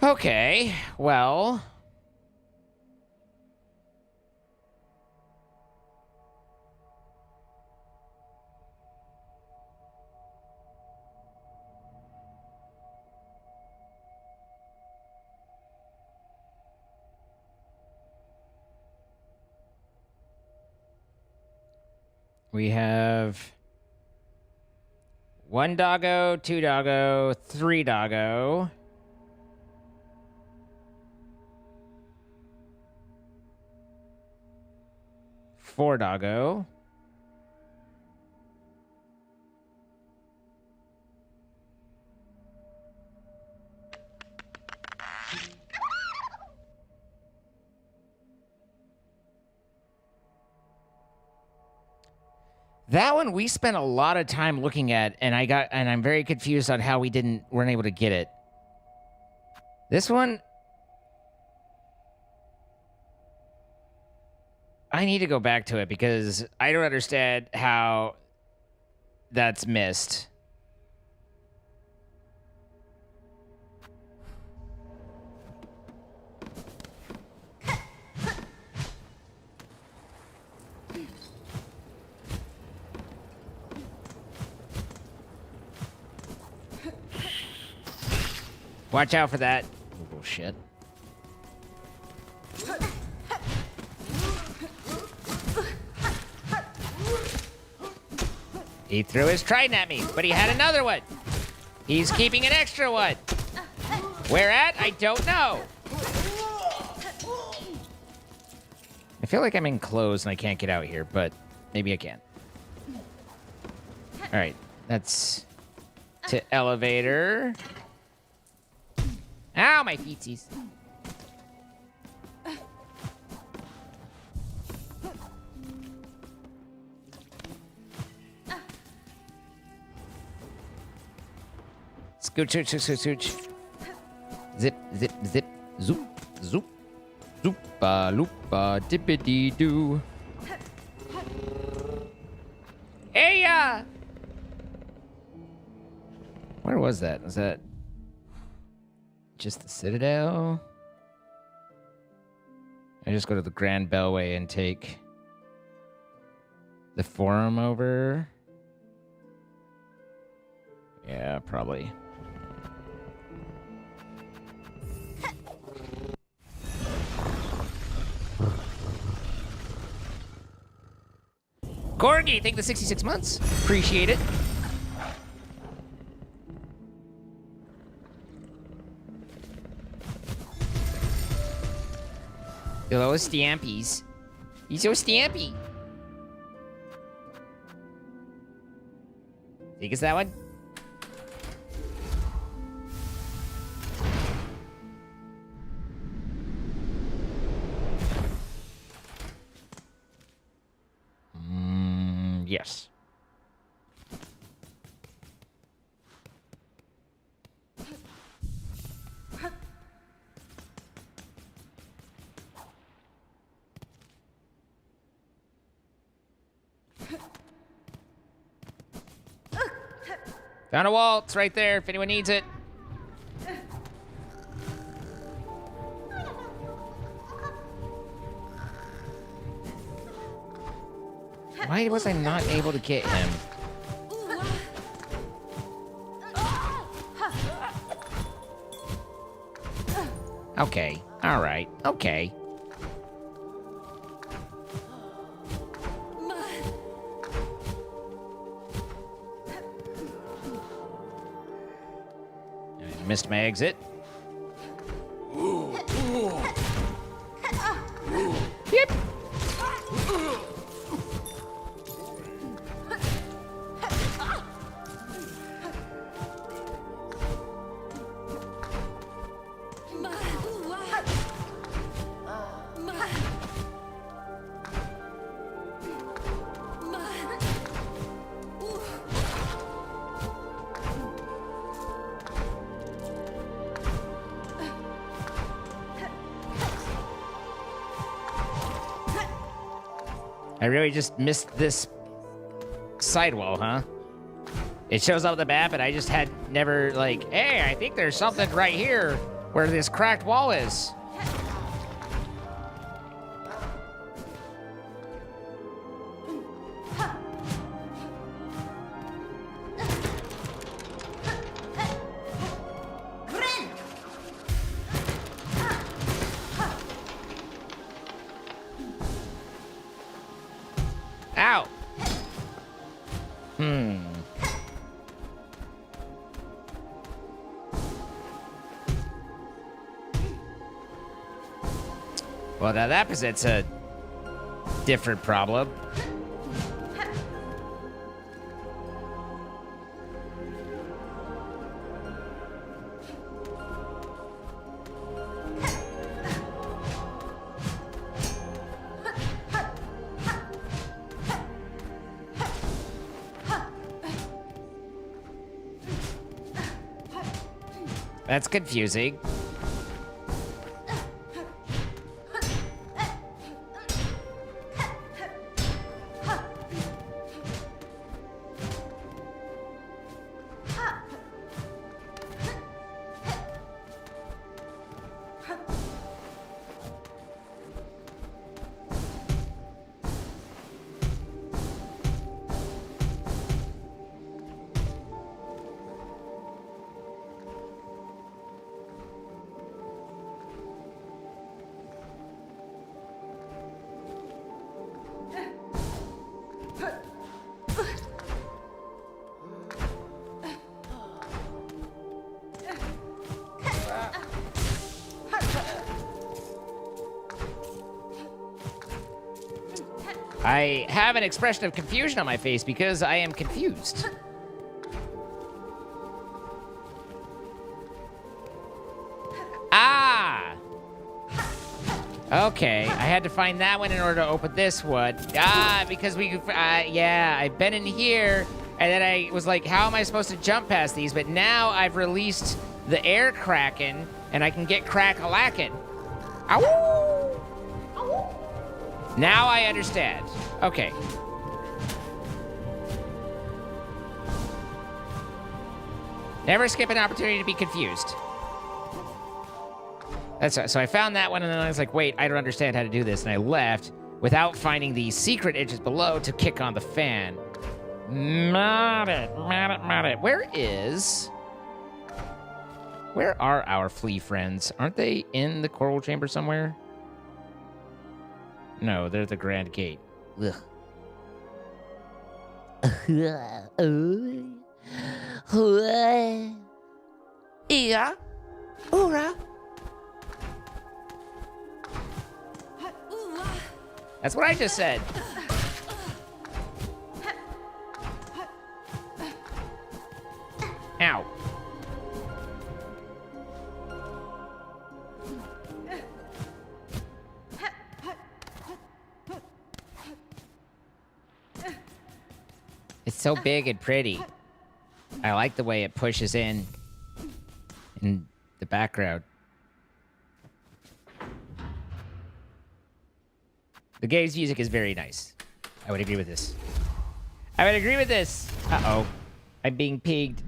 Okay, well... We have 1 doggo, 2 doggo, 3 doggo. 4 doggo. That one we spent a lot of time looking at, and I'm very confused on how weren't able to get it. This one, I need to go back to it because I don't understand how that's missed. Watch out for that. Oh, shit. He threw his trident at me, but he had another one. He's keeping an extra one. Where at? I don't know. I feel like I'm enclosed and I can't get out here, but maybe I can. All right, that's to elevator. Ow, my feetsies. Scooch, scooch, scooch, scooch. Zip, zip, zip. Zoop, zoop. Zoopa, loopa, dippity doo. Hey, where was that? Was that just the Citadel? I just go to the Grand Bellway and take the Forum over. Yeah, probably. Corgi, thank the 66 months. Appreciate it. Hello, Stampies. He's so stampy. Think it's that one? Yes. Found a wall. It's right there if anyone needs it. Why was I not able to get him? Okay. All right. Okay. I missed my exit. Yep. I really just missed this sidewall, huh? It shows up on the map, and I just had never, like, hey, I think there's something right here where this cracked wall is. Ow! Well, now that presents a different problem. That's confusing. I have an expression of confusion on my face because I am confused. Ah! Okay, I had to find that one in order to open this one. Ah, because yeah, I've been in here, and then I was like, how am I supposed to jump past these? But now I've released the air kraken, and I can get crack-a-lackin'. Ow! Now I understand. Okay. Never skip an opportunity to be confused. That's right. So I found that one, and then I was like, wait, I don't understand how to do this. And I left without finding the secret edges below to kick on the fan. Mad it. Where are our flea friends? Aren't they in the coral chamber somewhere? No, they're at the Grand Gate. Ugh. Yeah. Ura. That's what I just said. Ow. It's so big and pretty. I like the way it pushes in the background. The game's music is very nice. I would agree with this. Uh-oh. I'm being pinged.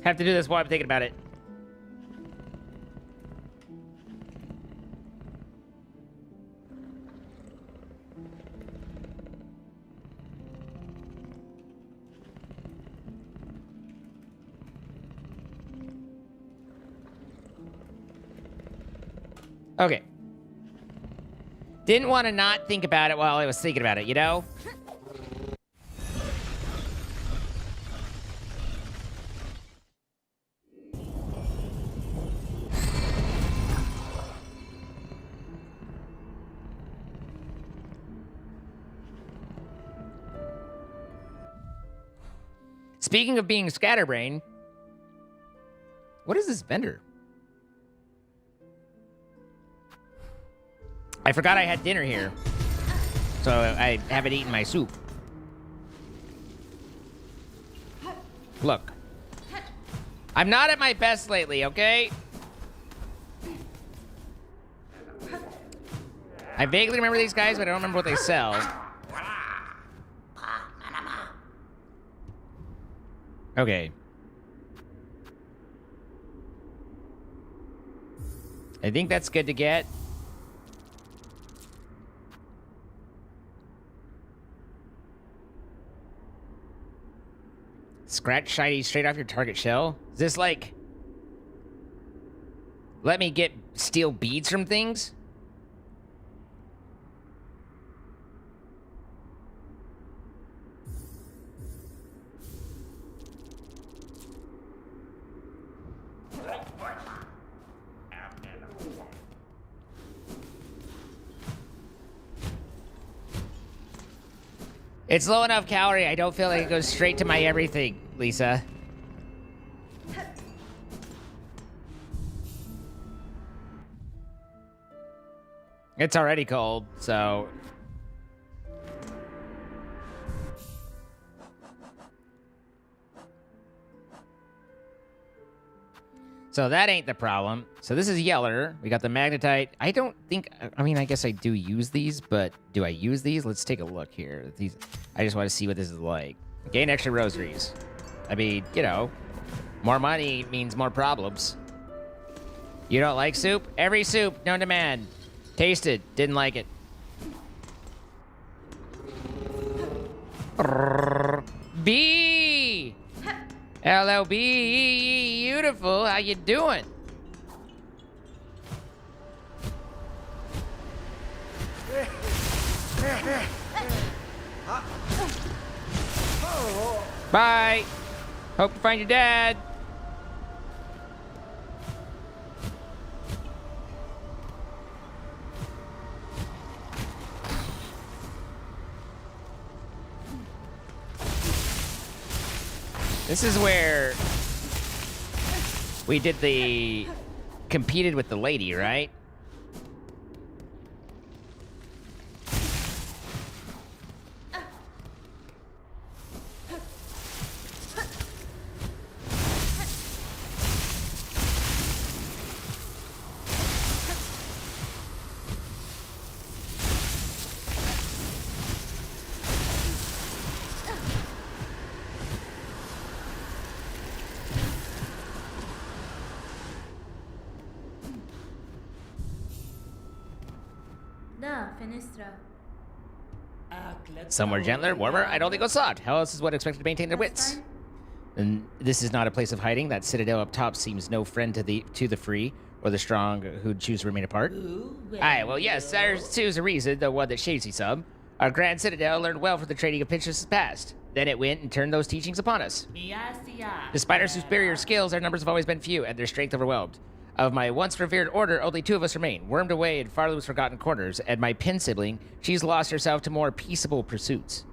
Have to do this while I'm thinking about it. Okay. Didn't want to not think about it while I was thinking about it, you know? Speaking of being scatterbrained, what is this vendor? I forgot I had dinner here, so I haven't eaten my soup. Look. I'm not at my best lately, okay? I vaguely remember these guys, but I don't remember what they sell. Okay. I think that's good to get. Scratch shiny straight off your target shell? Is this like... let me get steal beads from things? It's low enough calorie, I don't feel like it goes straight to my everything, Lisa. It's already cold, so... So that ain't the problem. So this is Yeller. We got the magnetite. I don't think... I mean, I guess I do use these, but do I use these? Let's take a look here. These. I just want to see what this is like. Gain extra rosaries. I mean, you know, more money means more problems. You don't like soup? Every soup, no demand. Tasted, didn't like it. B! Hello, B. Beautiful. How you doing? Bye. Hope you find your dad. This is where we did the competed with the lady, right? Da, fenestra. Somewhere gentler, warmer. I don't think it's soft. How else is one expected to maintain their wits? And this is not a place of hiding. That citadel up top seems no friend to the free or the strong who choose to remain apart. Aye, well, yes, there's two's a reason, the one that shades you some. Our grand citadel learned well from the training of Pinterest's past. Then it went and turned those teachings upon us. Despite our superior skills, our numbers have always been few and their strength overwhelmed. Of my once revered order, only 2 of us remain, wormed away in Farlow's forgotten corners, and my pin sibling, she's lost herself to more peaceable pursuits.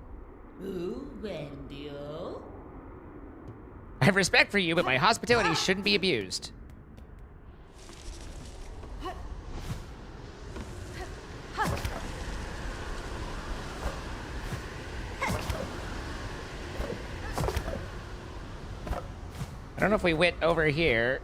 I have respect for you, but my hospitality shouldn't be abused. I don't know if we went over here.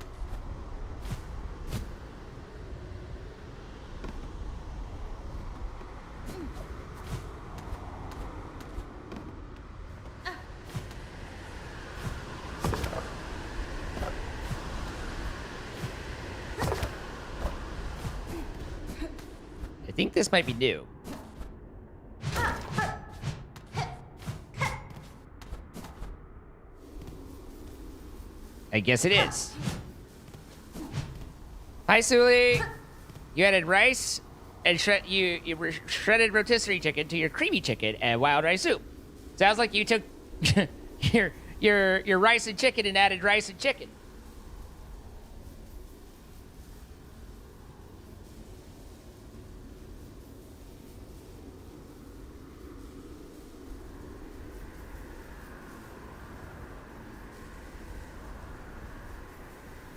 I think this might be new. I guess it is. Hi, Suli. You added rice and shredded rotisserie chicken to your creamy chicken and wild rice soup. Sounds like you took your rice and chicken and added rice and chicken.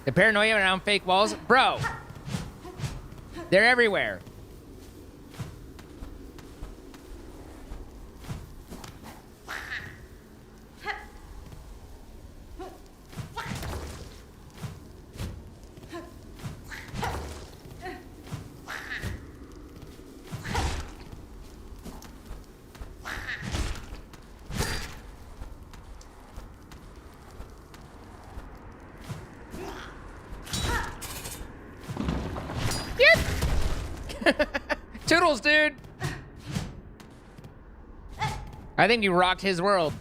The paranoia around fake walls? Bro! They're everywhere. Toodles, dude! I think you rocked his world.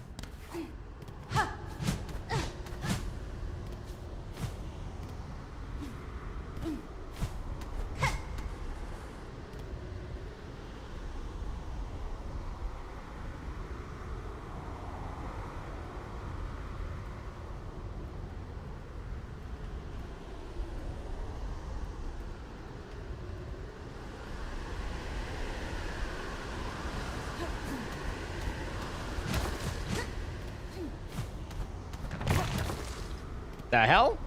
The hell?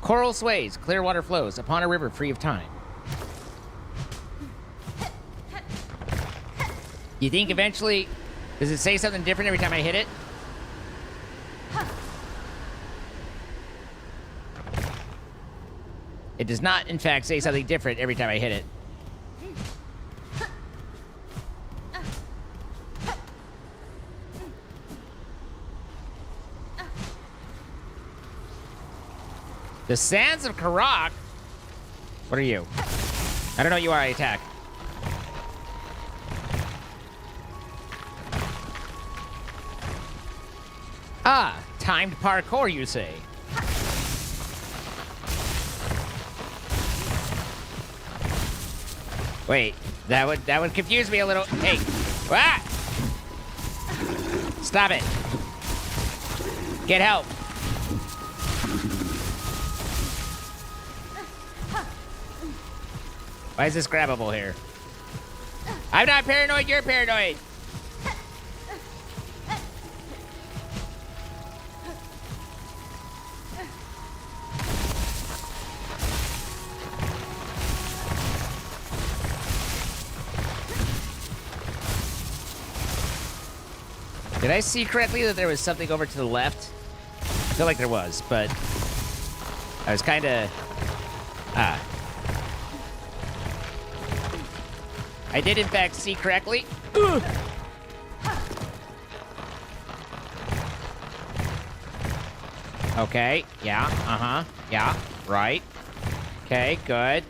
Coral sways, clear water flows upon a river free of time. You think eventually, does it say something different every time I hit it? It does not, in fact, say something different every time I hit it. The Sands of Karak? What are you? I don't know what you are, I attack. Ah, timed parkour, you say? Wait, that would confuse me a little. Hey, ah! Stop it! Get help! Why is this grabbable here? I'm not paranoid, you're paranoid! Did I see correctly that there was something over to the left? I feel like there was, but I was kind of... I did, in fact, see correctly. Ugh. Okay, yeah, yeah, right. Okay, good.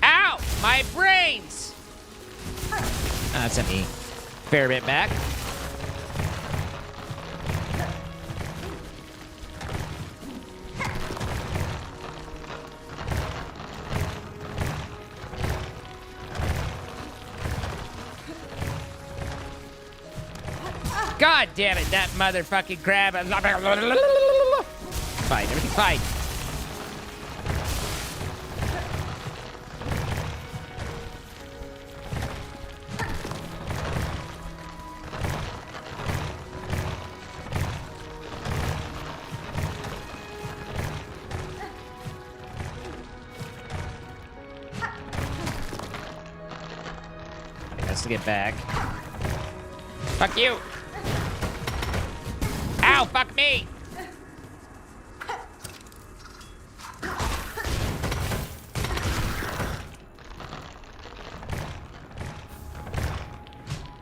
Ow! My brains! That sent me a fair bit back. God damn it, that motherfucking crab. Fine, everything's fine. He has to get back. Fuck you! Ow, fuck me!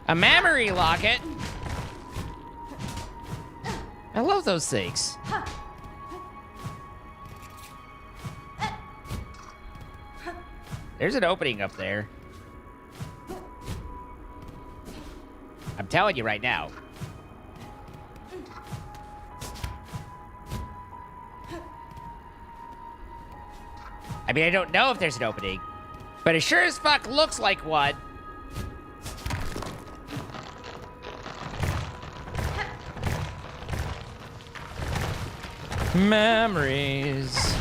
A memory locket? I love those things. There's an opening up there. I'm telling you right now. I mean, I don't know if there's an opening, but it sure as fuck looks like one. Memories.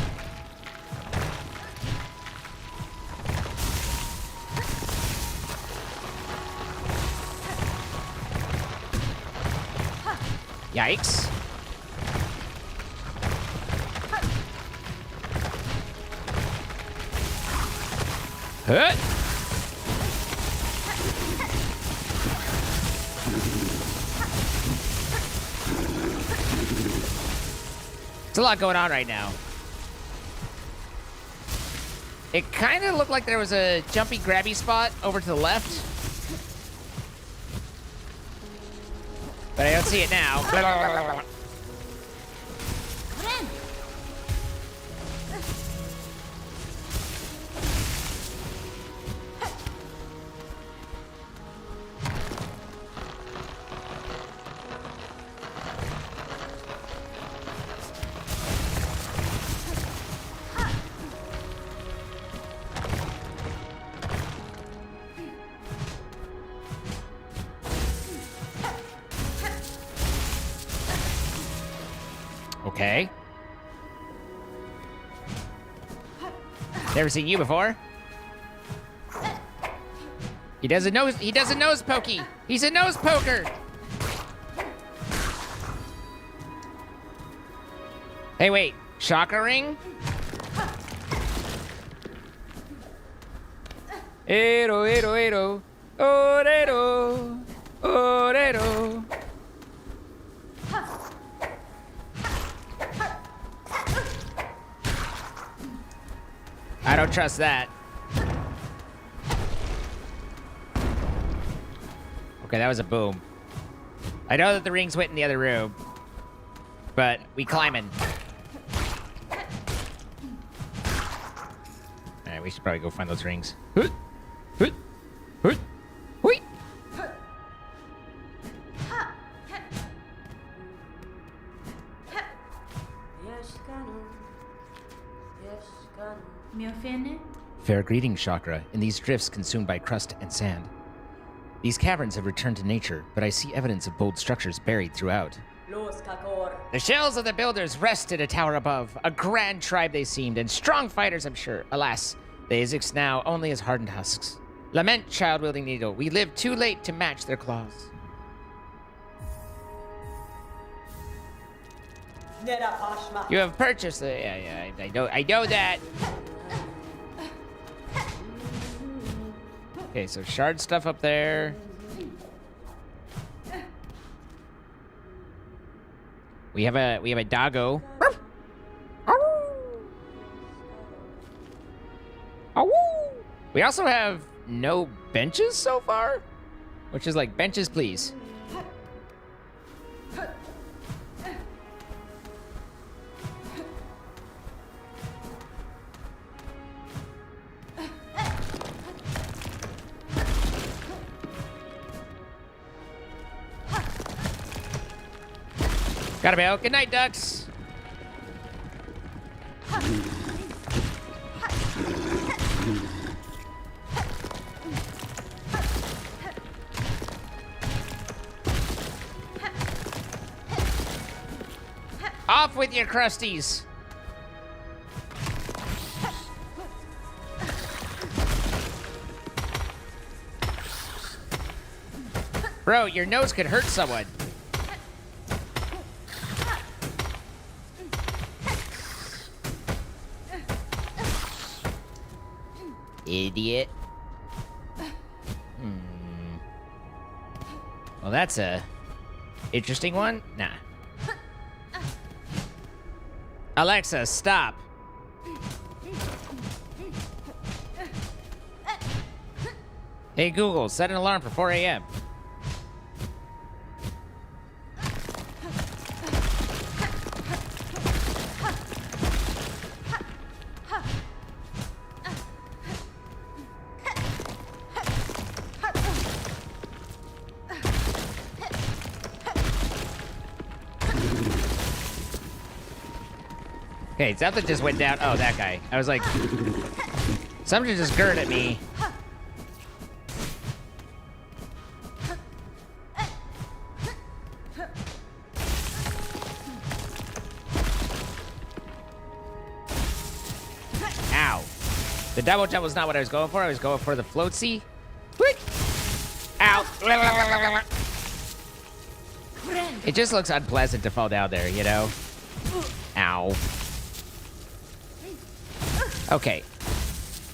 Yikes. Huh? There's a lot going on right now. It kind of looked like there was a jumpy grabby spot over to the left. But I don't see it now. Okay. Never seen you before. He does a nose pokey. He's a nose poker. Hey, wait. Chakra ring? Ero, ero, ero. Orero. Orero. I don't trust that. Okay, that was a boom. I know that the rings went in the other room, but we climbing. we should probably go find those rings. Hoot, hoot, hoot, hoot. Miofene? Fair greetings, Chakra, in these drifts consumed by crust and sand. These caverns have returned to nature, but I see evidence of bold structures buried throughout. The shells of the builders rest in a tower above. A grand tribe they seemed, and strong fighters, I'm sure. Alas, the Iziks now only as hardened husks. Lament, child-wielding needle. We lived too late to match their claws. You have purchased the... Yeah, I know that. Okay, so shard stuff up there. We have a doggo. We also have no benches so far, which is like benches, please. Gotta bail. Good night, ducks. Off with your crusties. Bro, your nose could hurt someone. Idiot. Well, that's a interesting one. Nah. Alexa, stop. Hey, Google, set an alarm for 4 a.m. Okay, something just went down. Oh, that guy. I was like, something just gurred at me. Ow. The double jump was not what I was going for. I was going for the floatsy. Quick. Ow. It just looks unpleasant to fall down there, you know? Ow. Okay.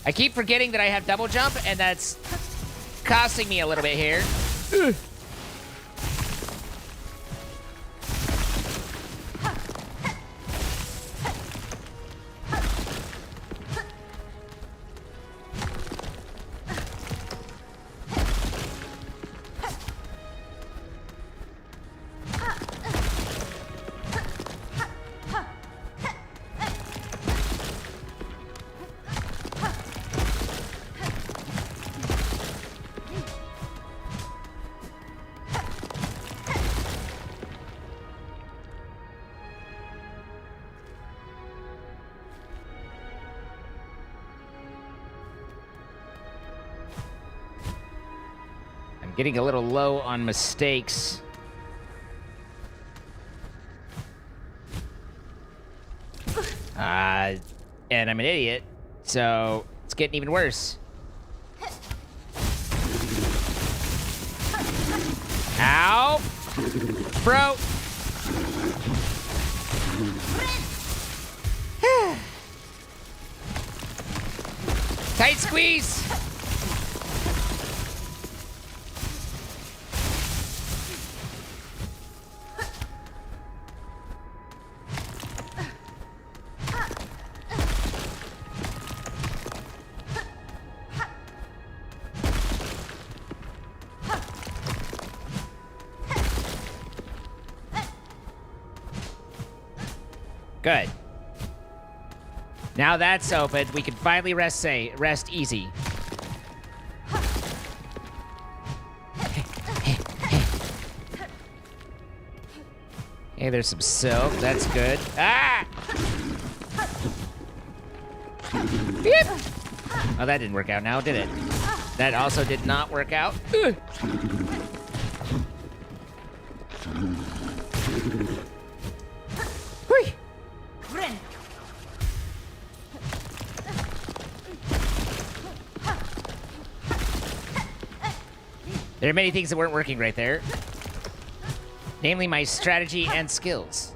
I keep forgetting that I have double jump, and that's costing me a little bit here. Getting a little low on mistakes. And I'm an idiot, so it's getting even worse. Ow! Bro! Tight squeeze! Good. Now that's open. We can finally rest easy. Hey, there's some silk. That's good. Ah! Beep. Oh, that didn't work out now, did it? That also did not work out. Ugh. Hui. There are many things that weren't working right there. Namely, my strategy and skills.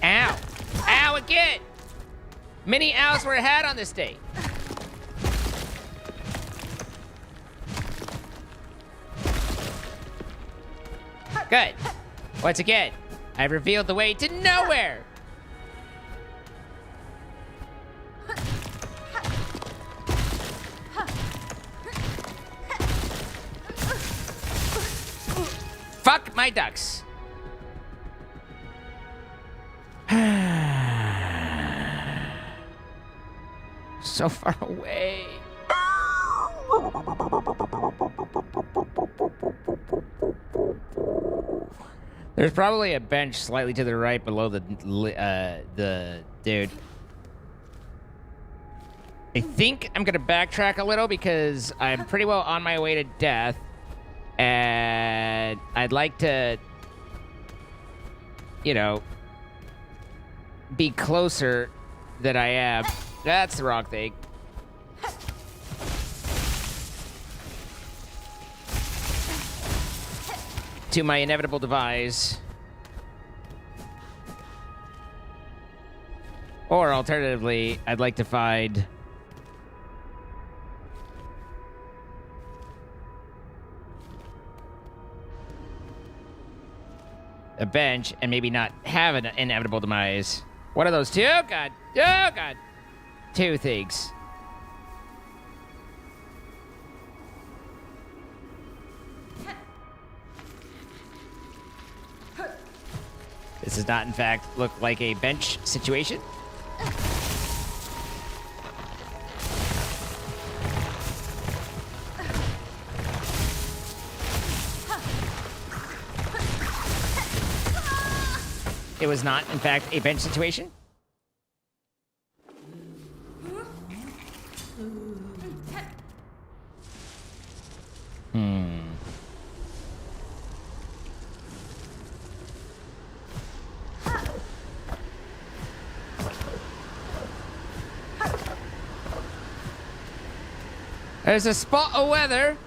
Ow! Ow again! Many ows were had on this day. Good. Once again, I've revealed the way to nowhere. Fuck my ducks. So far away. There's probably a bench slightly to the right below the dude. I think I'm gonna backtrack a little because I'm pretty well on my way to death. And I'd like to, you know, be closer than I am. That's the wrong thing. To my inevitable demise. Or alternatively, I'd like to find a bench and maybe not have an inevitable demise. What are those two? Oh, God. Oh, God. Two things. This does not, in fact, look like a bench situation. It was not, in fact, a bench situation. There's a spot of weather.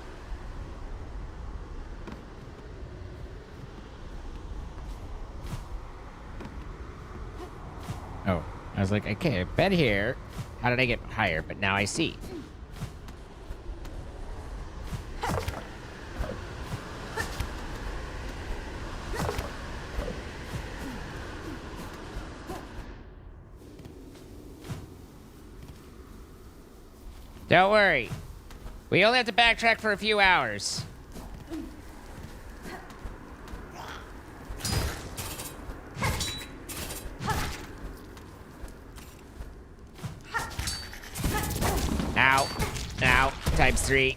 Oh, I was like, okay, bed here. How did I get higher? But now I see. Don't worry. We only have to backtrack for a few hours. Ow. Ow. Times 3.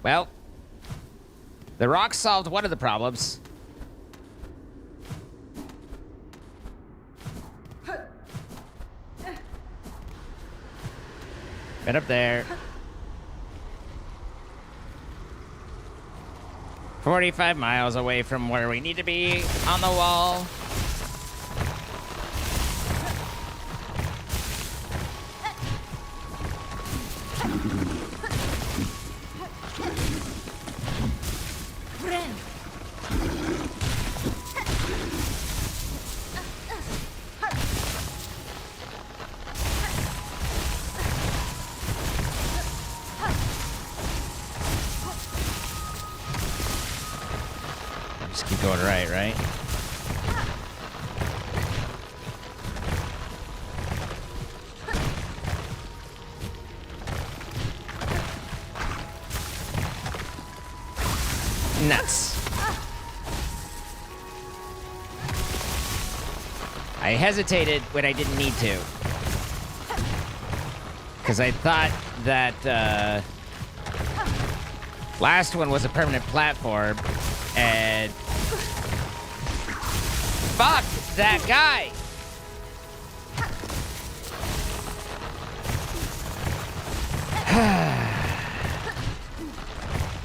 Well, the rock solved one of the problems. Right up there. 45 miles away from where we need to be on the wall. Just keep going right? Nuts. I hesitated when I didn't need to. Because I thought that last one was a permanent platform, and fuck that guy.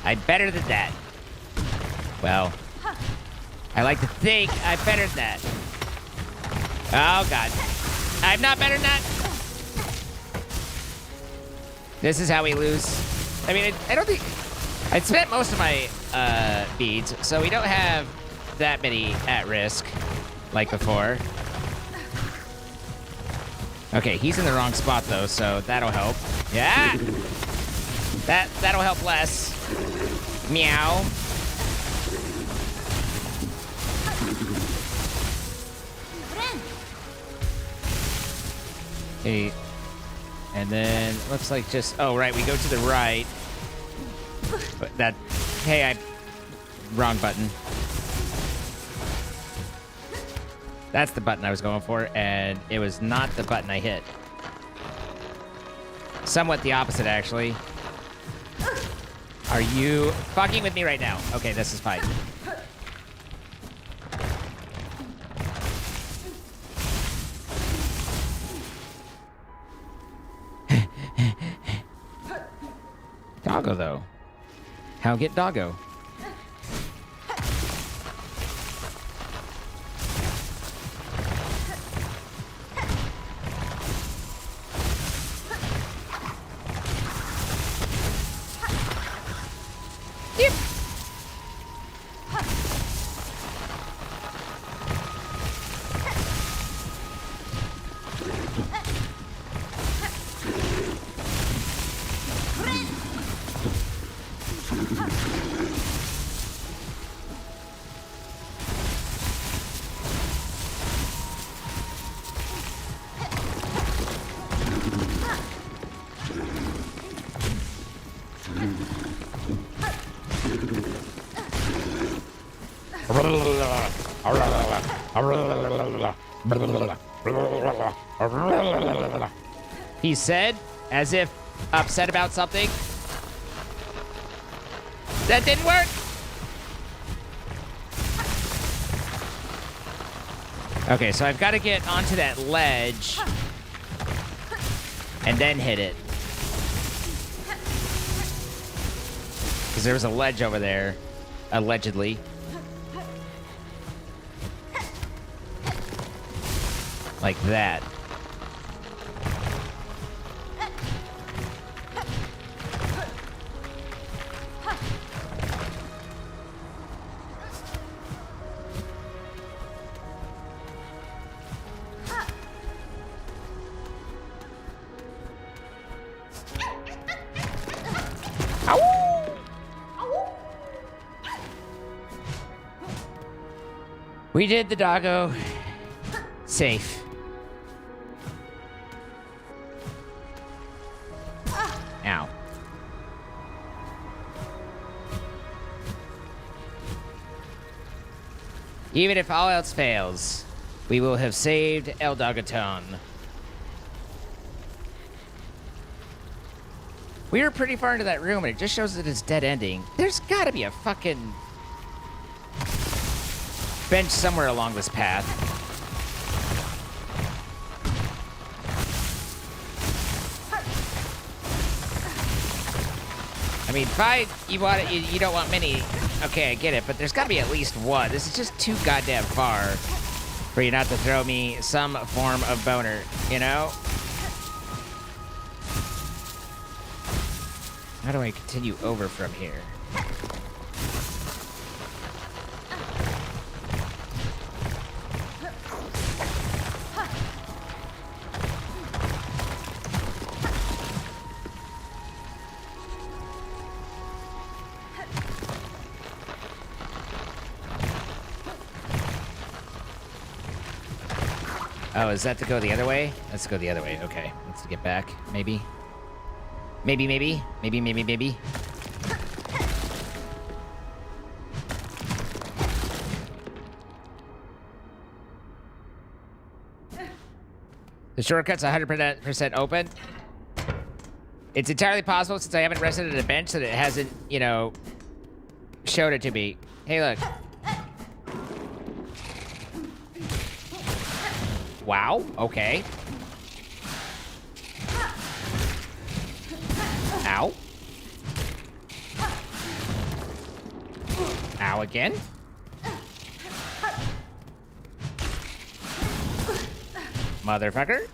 I'm better than that. Well, I like to think I'm better than that. Oh, God. I'm not better than that. This is how we lose. I mean, I don't think... I spent most of my beads, so we don't have that many at risk like before. Okay, he's in the wrong spot, though, so that'll help. Yeah! That'll help less. Meow. Okay. And then looks like just oh right, we go to the right. But that hey, wrong button. That's the button I was going for, and it was not the button I hit. Somewhat the opposite, actually. Are you fucking with me right now? Okay, this is fine. Doggo, though. How get Doggo? Yep. He said, as if upset about something. That didn't work. Okay, so I've got to get onto that ledge and then hit it. Because there was a ledge over there, allegedly. Like that. We did the doggo safe. Ow. Even if all else fails, we will have saved El Dogaton. We were pretty far into that room, and it just shows that it's dead ending. There's gotta be a fucking bench somewhere along this path. I mean, you don't want many. Okay, I get it, but there's got to be at least one. This is just too goddamn far for you not to throw me some form of boner, you know? How do I continue over from here? Oh, is that to go the other way? Let's go the other way. Okay, let's get back. Maybe. Maybe. The shortcut's 100% open. It's entirely possible since I haven't rested at a bench that it hasn't, you know, showed it to me. Hey, look. Wow, okay. Ow. Ow again? Motherfucker.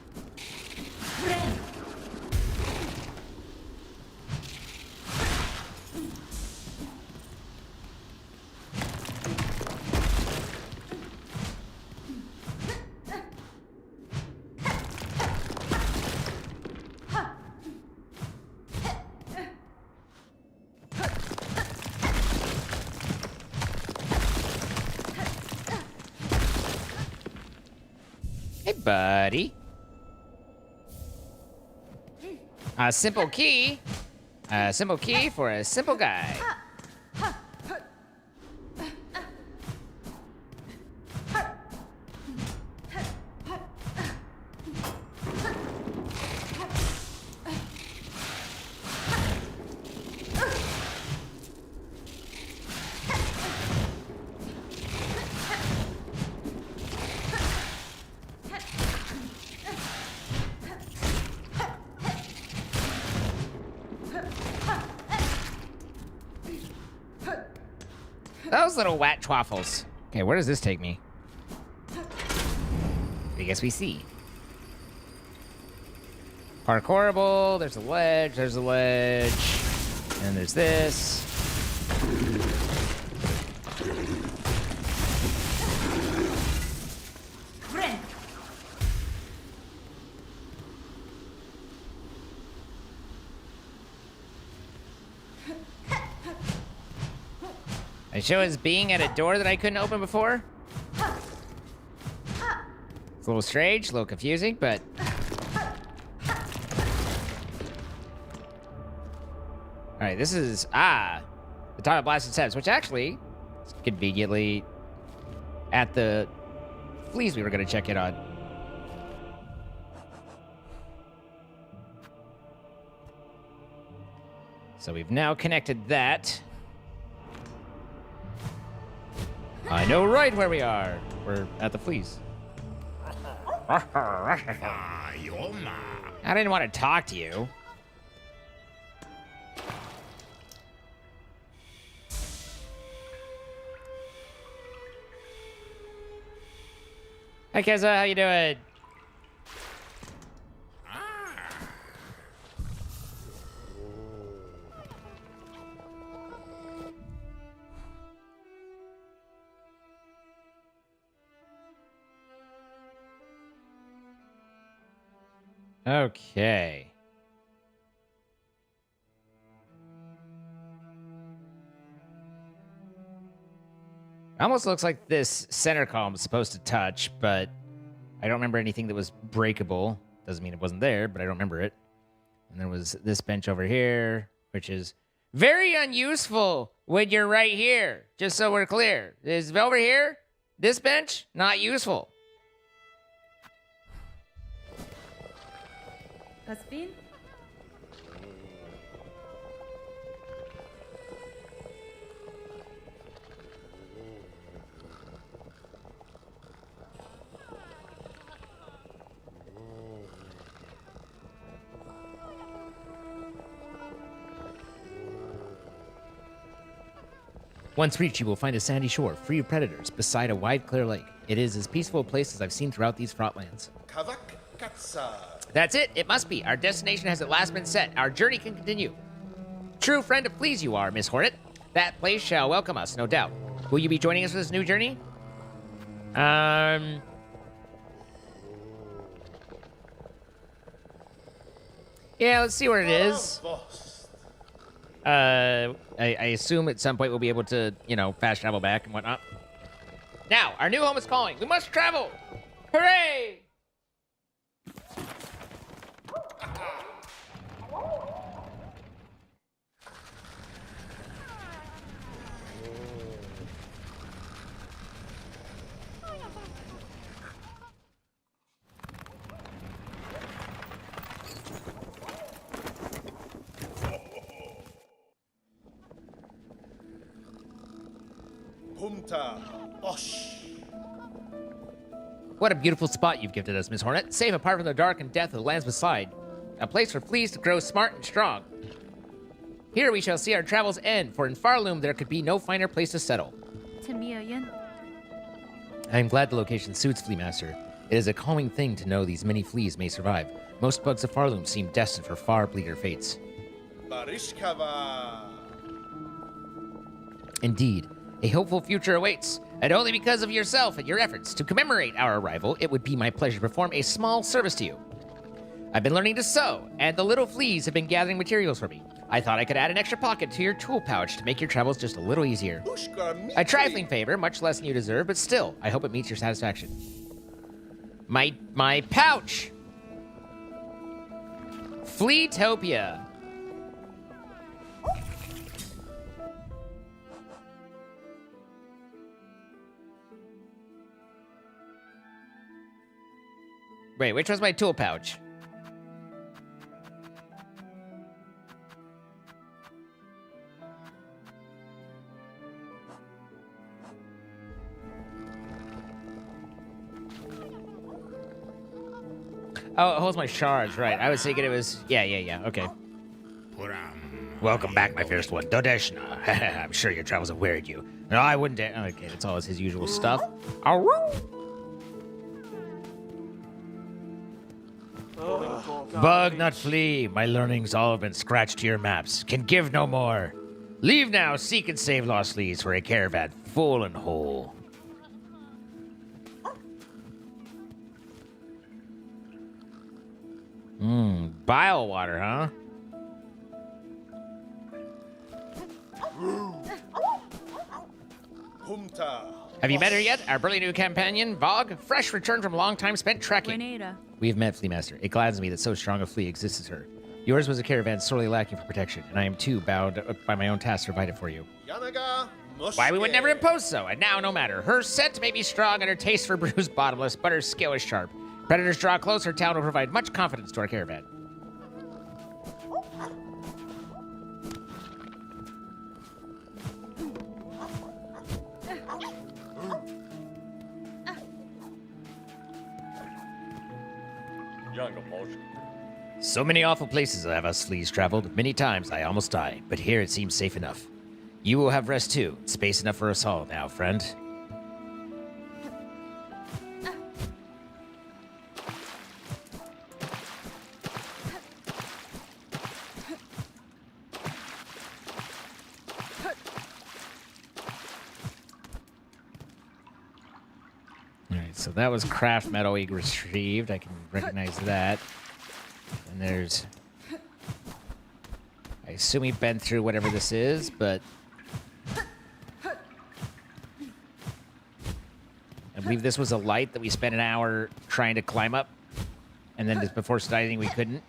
Hey, buddy. A simple key. A simple key for a simple guy. Those little wet twaffles. Okay, where does this take me? I guess we see. Parkourable, there's a ledge, and there's this. Friend. I show as being at a door that I couldn't open before. It's a little strange, a little confusing, but... Alright, this is... the top of Blasted Steps, which actually is conveniently at the fleas we were going to check in on. So we've now connected that. I know right where we are. We're at the fleas. I didn't want to talk to you. Hi, Keza. How you doing? Okay. Almost looks like this center column is supposed to touch, but I don't remember anything that was breakable. Doesn't mean it wasn't there, but I don't remember it. And there was this bench over here, which is very unuseful when you're right here, just so we're clear. Is over here, this bench, not useful. Caspin? Once reached, you will find a sandy shore, free of predators, beside a wide, clear lake. It is as peaceful a place as I've seen throughout these fraught lands. That's it. It must be. Our destination has at last been set. Our journey can continue. True friend of Fleas you are, Miss Hornet. That place shall welcome us, no doubt. Will you be joining us for this new journey? Yeah, let's see where it is. I assume at some point we'll be able to, you know, fast travel back and whatnot. Now, our new home is calling. We must travel. Hooray! Humta. Osh. What a beautiful spot you've gifted us, Miss Hornet. Safe apart from the dark and death of the lands beside. A place for fleas to grow smart and strong. Here we shall see our travels end, for in Farloom there could be no finer place to settle. I am glad the location suits Flea Master. It is a calming thing to know these many fleas may survive. Most bugs of Farloom seem destined for far bleaker fates. Barishkava. Indeed, a hopeful future awaits, and only because of yourself and your efforts to commemorate our arrival, it would be my pleasure to perform a small service to you. I've been learning to sew, and the little fleas have been gathering materials for me. I thought I could add an extra pocket to your tool pouch to make your travels just a little easier. A trifling favor, much less than you deserve, but still, I hope it meets your satisfaction. My pouch! Fleatopia. Wait, which was my tool pouch? Oh, it holds my shards, right. I was thinking it was... Yeah, okay. Welcome back, my first one. Dodeshna. I'm sure your travels have wearied you. No, I wouldn't dare... Okay, that's all his usual stuff. Aroo! Bug, not flea. My learnings all have been scratched to your maps. Can give no more. Leave now, seek and save lost fleas for a caravan full and whole. Bile water, huh? Humta. Have you met her yet? Our burly new companion, Vogue? Fresh returned from a long time spent trekking. Grenada. We have met, Flea Master. It gladdens me that so strong a flea exists as her. Yours was a caravan sorely lacking for protection, and I am too bound by my own task to provide it for you. Yanaga. Why, we would never impose so, and now no matter. Her scent may be strong and her taste for brew is bottomless, but her skill is sharp. Predators draw close, her town will provide much confidence to our caravan. So many awful places have us fleas traveled. Many times I almost die, but here it seems safe enough. You will have rest too. Space enough for us all now, friend. Alright, so that was craft metal we retrieved. I can recognize that. And there's... I assume we've been through whatever this is, but... I believe this was a light that we spent an hour trying to climb up. And then just before deciding we couldn't.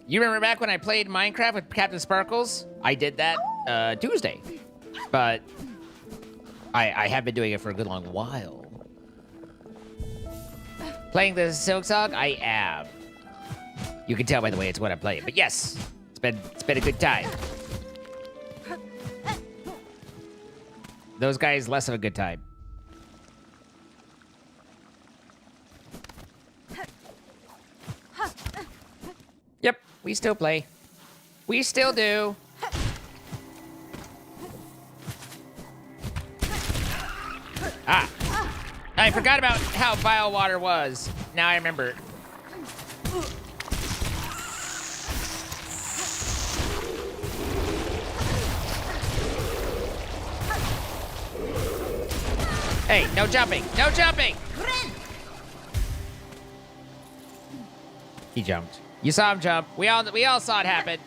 You remember back when I played Minecraft with Captain Sparkles? I did that Tuesday. But I have been doing it for a good long while. Playing the Silksong? I am. You can tell by the way it's what I'm playing. But yes, it's been a good time. Those guys, less of a good time. Yep, we still play. We still do. Ah, I forgot about how vile water was. Now I remember. Hey, no jumping! No jumping! He jumped. You saw him jump. We all saw it happen.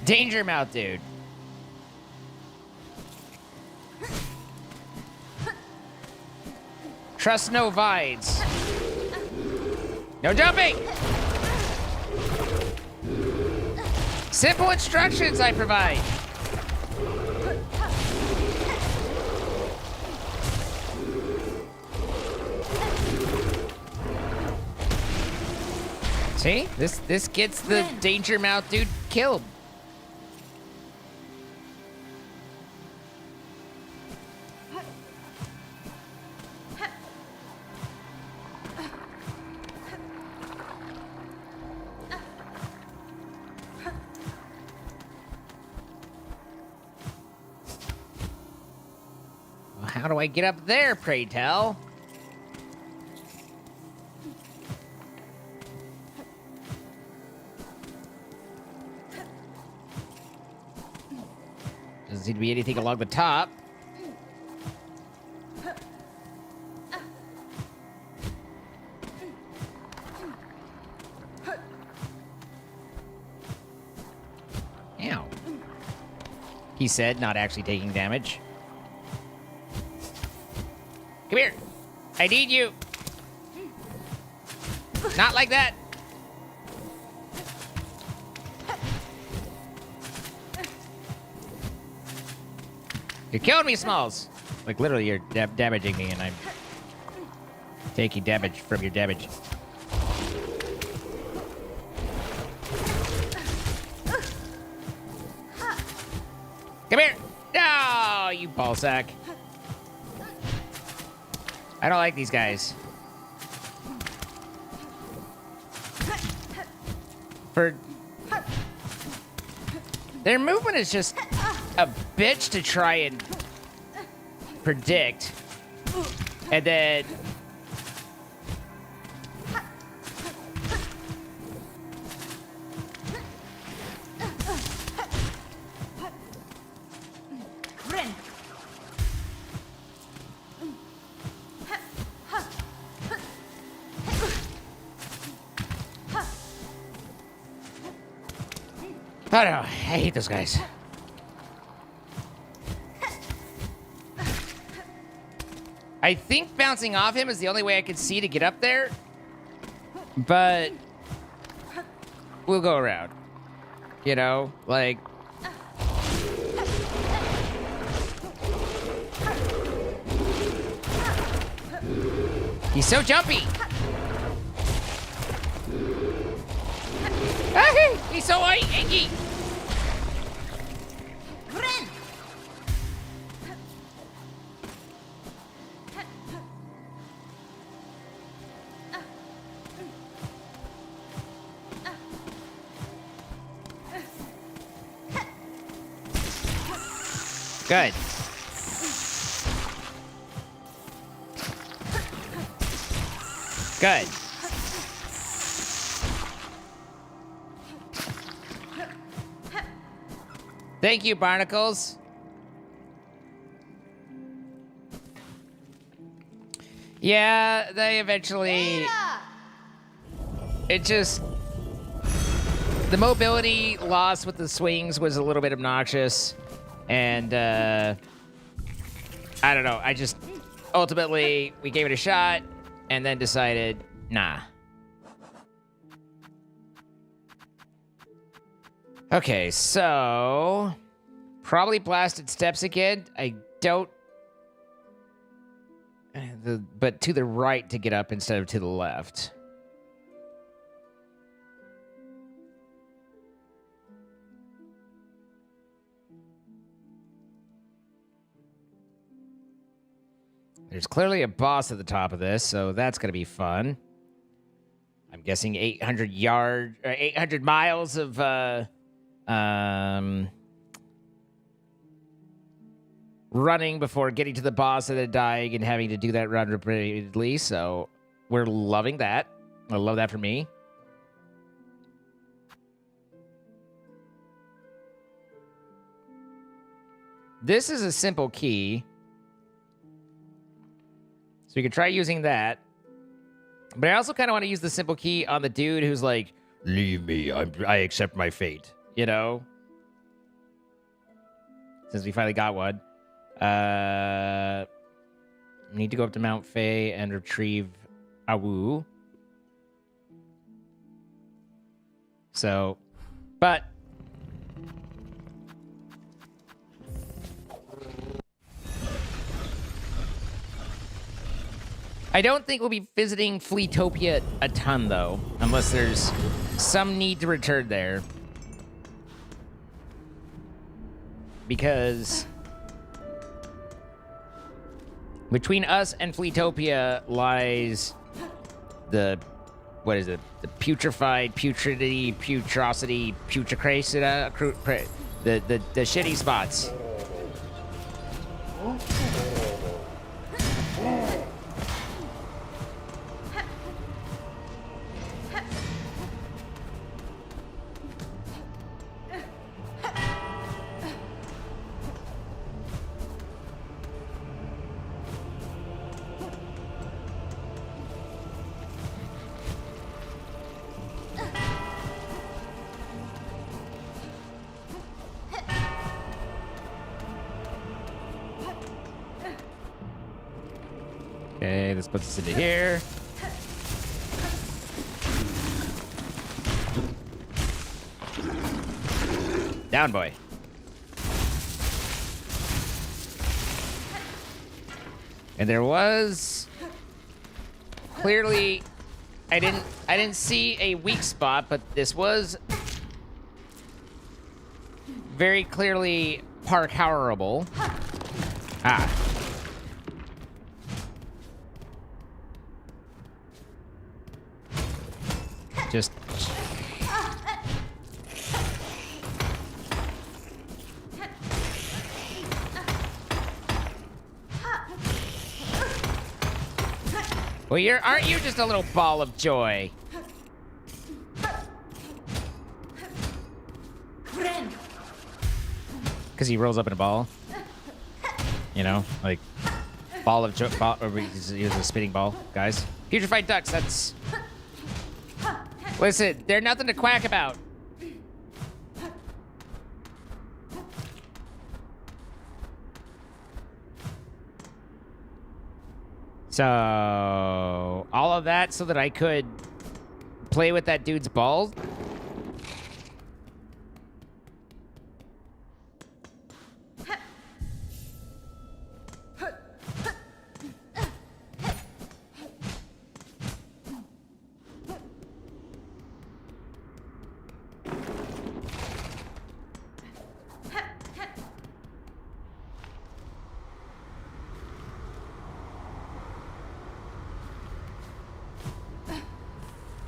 Danger mouth, dude. Trust no vines. No jumping! Simple instructions I provide. See? This gets the danger mouth dude killed. Well, how do I get up there, pray tell? Doesn't seem to be anything along the top. Ow. He said, not actually taking damage. Come here. I need you. Not like that. You're killing me, Smalls. Like, literally, you're damaging me, and I'm taking damage from your damage. Come here! No, you ballsack. I don't like these guys. Their movement is just a bitch to try and predict. And then Ren. I don't know. I hate those guys. I think bouncing off him is the only way I can see to get up there. But we'll go around. You know, like... He's so jumpy. He's so anky. Ren. Good. Good. Thank you, Barnacles. Yeah, they eventually... It just... The mobility loss with the swings was a little bit obnoxious. And, I don't know. I just... Ultimately, we gave it a shot and then decided, nah. Okay, so... Probably blasted steps again. I don't... But to the right to get up instead of to the left. There's clearly a boss at the top of this, so that's going to be fun. I'm guessing 800 miles of running before getting to the boss and then dying and having to do that run repeatedly. So we're loving that. I love that for me. This is a simple key. So we can try using that. But I also kind of want to use the simple key on the dude who's like, leave me, I accept my fate. You know? since we finally got one. Need to go up to Mount Fei and retrieve Awu. So, but I don't think we'll be visiting Fleetopia a ton, though, unless there's some need to return there. Because between us and Fleetopia lies the, what is it? The putrefied, putridity, putrosity, putricracida, the shitty spots. Okay, this puts us into here. Down, boy. And there was clearly I didn't see a weak spot, but this was very clearly parkourable. Ah. Just well, aren't you just a little ball of joy? Because he rolls up in a ball. You know, like ball of joy, or he's a spinning ball, guys. Putrefied ducks. That's. Listen, they're nothing to quack about. So, all of that so that I could play with that dude's balls?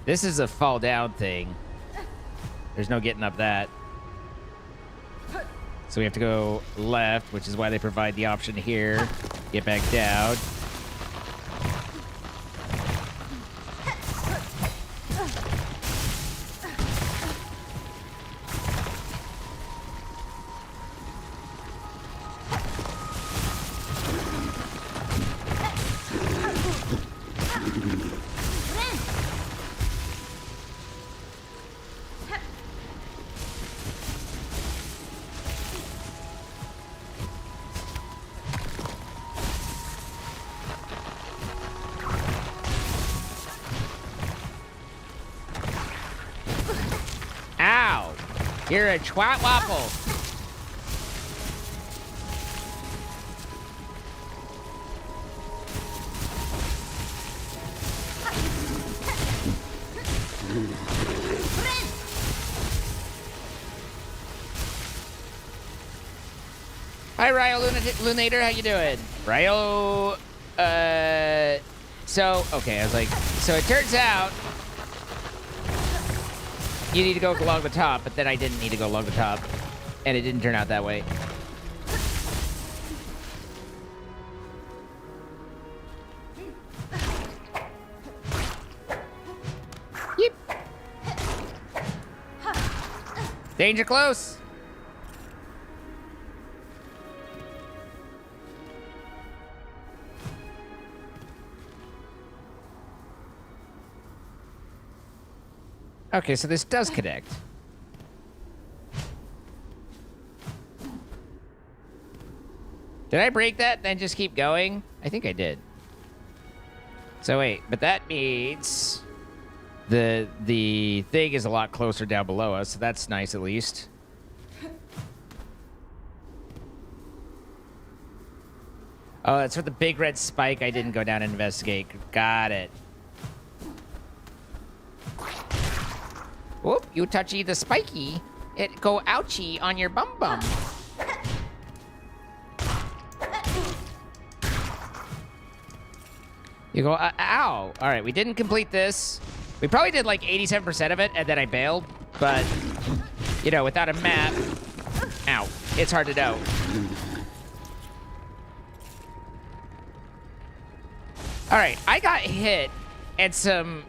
This is a fall down thing. There's no getting up that. So we have to go left, which is why they provide the option here. Get back down. Ow! You're a twat waffle. Hi, Ryo Lunator. How you doing? Ryo, so, okay, I was like, so it turns out you need to go along the top, but then I didn't need to go along the top, and it didn't turn out that way. Yep. Danger close. Okay, so this does connect. Did I break that, then just keep going? I think I did. So wait, but that means the thing is a lot closer down below us, so that's nice at least. Oh, that's for the big red spike I didn't go down and investigate. Got it. Whoop, you touchy the spiky. It go ouchie on your bum bum. You go, ow. All right, we didn't complete this. We probably did like 87% of it, and then I bailed. But, you know, without a map, ow, it's hard to know. All right, I got hit, and some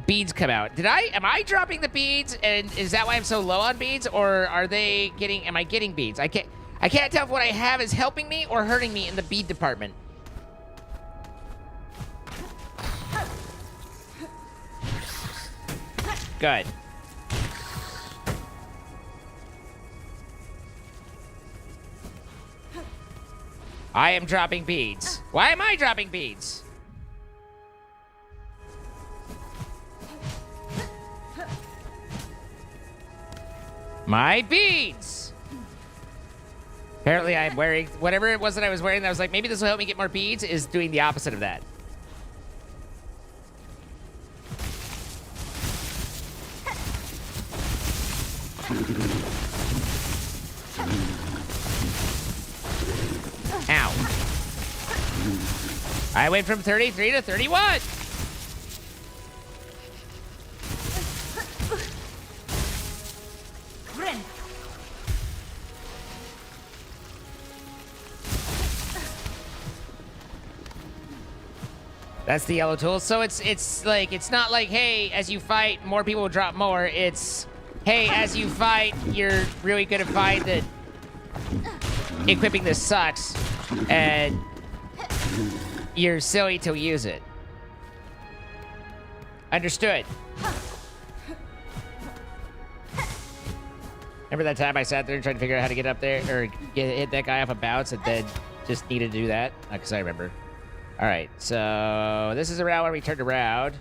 beads come out. Am I dropping the beads, and is that why I'm so low on beads, or am I getting beads? I can't tell if what I have is helping me or hurting me in the bead department. Good. I am dropping beads. Why am I dropping beads? My beads! Apparently I'm wearing, whatever it was that I was wearing that I was like, maybe this will help me get more beads, is doing the opposite of that. Ow. I went from 33 to 31. That's the yellow tool. So it's like, it's not like, hey, as you fight, more people will drop more. It's, hey, as you fight, you're really gonna find that equipping this sucks, and you're silly to use it. Understood. Remember that time I sat there trying to figure out how to get up there, or hit that guy off a bounce, and then just needed to do that? Because I remember. All right, so this is a round where we turned around.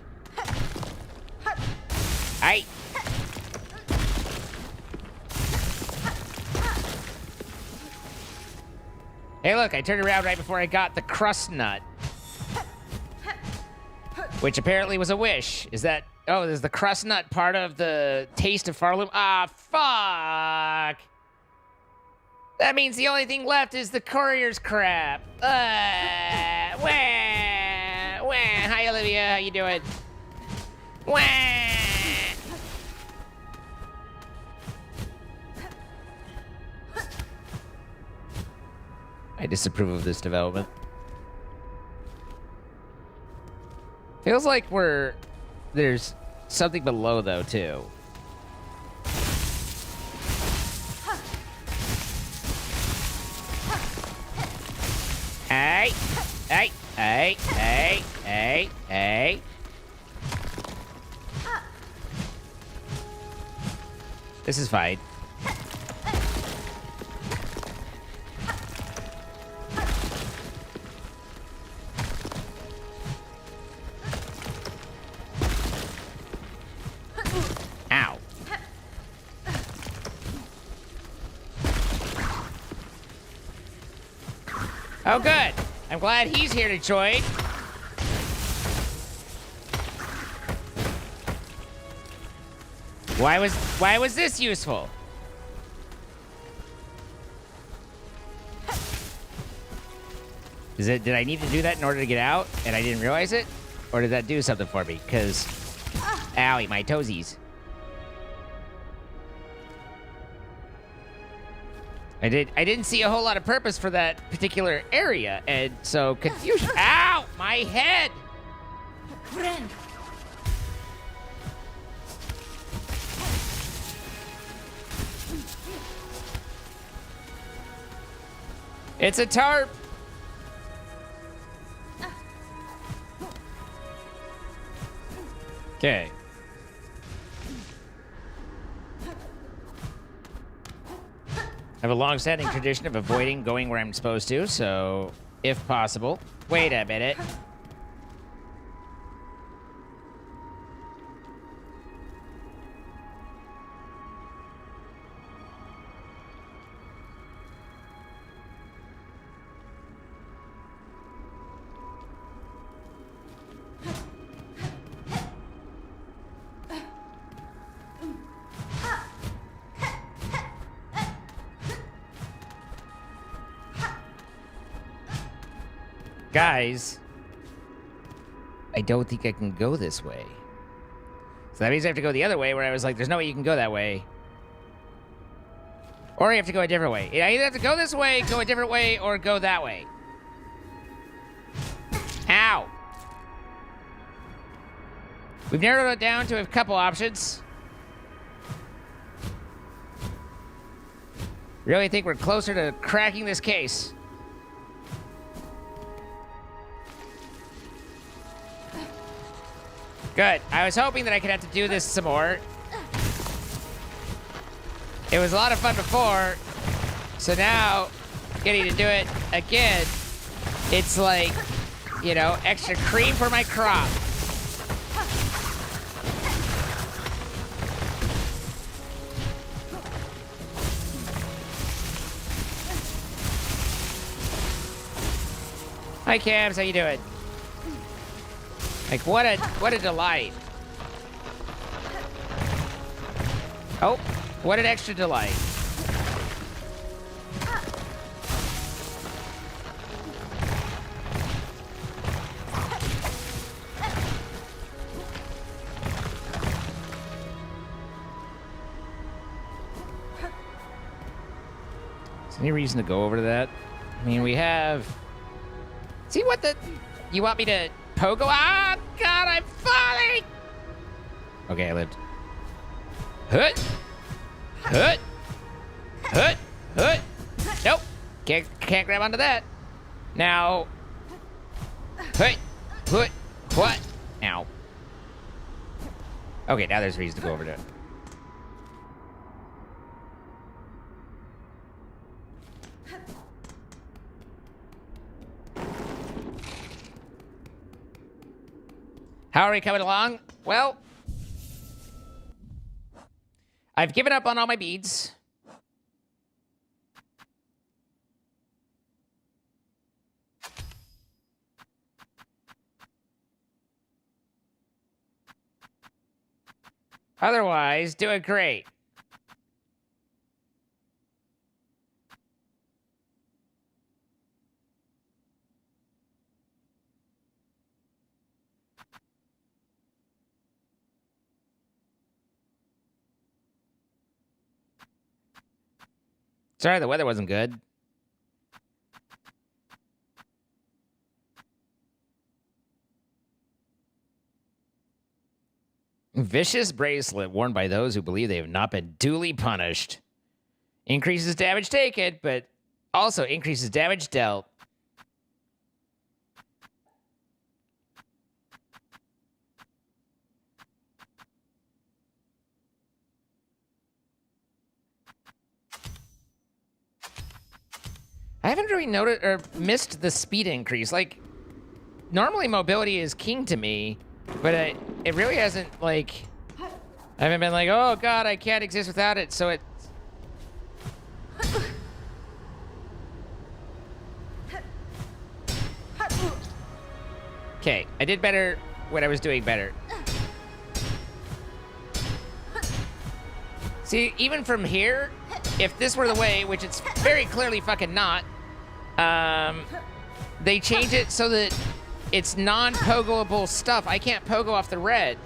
Aye. Hey, look, I turned around right before I got the crust nut. Which apparently was a wish. Is that... Oh, is the crust nut part of the taste of Farloom? Ah, fuck! That means the only thing left is the courier's crap. Wah, wah. Hi, Olivia. How you doing? Wah. I disapprove of this development. Feels like there's something below, though, too. Hey, hey, hey, hey, hey, hey. This is fine. Ow. Oh, good. I'm glad he's here to join. Why was this useful? Did I need to do that in order to get out and I didn't realize it? Or did that do something for me? Because, owie, my toesies. I didn't see a whole lot of purpose for that particular area, and so confusion. Ow! My head! Friend. It's a tarp! Okay. I have a long-standing tradition of avoiding going where I'm supposed to, so if possible. Wait a minute. Guys, I don't think I can go this way. So that means I have to go the other way, where I was like, there's no way you can go that way. Or you have to go a different way. I either have to go this way, go a different way, or go that way. Ow! We've narrowed it down to a couple options. Really think we're closer to cracking this case. Good. I was hoping that I could have to do this some more. It was a lot of fun before, so now getting to do it again, it's like, you know, extra cream for my crop. Hi, Cams. How you doing? Like, what a delight. Oh, what an extra delight. Is there any reason to go over to that? I mean, we have... See what the... You want me to pogo? Ah, God, I'm falling! Okay, I lived. Hut! Hut! Hut! Hut! Nope. Can't grab onto that. Now... Hut! Hut! What? Ow. Okay, now there's reason to go over to it. How are we coming along? Well, I've given up on all my beads. Otherwise, doing great. Sorry, the weather wasn't good. Vicious bracelet worn by those who believe they have not been duly punished. Increases damage taken, but also increases damage dealt. I haven't really noticed or missed the speed increase. Like, normally mobility is king to me, but it really hasn't, like... I haven't been like, oh god, I can't exist without it, so it... Okay, I did better when I was doing better. See, even from here, if this were the way, which it's very clearly fucking not, they change it so that it's non-pogoable stuff. I can't pogo off the red.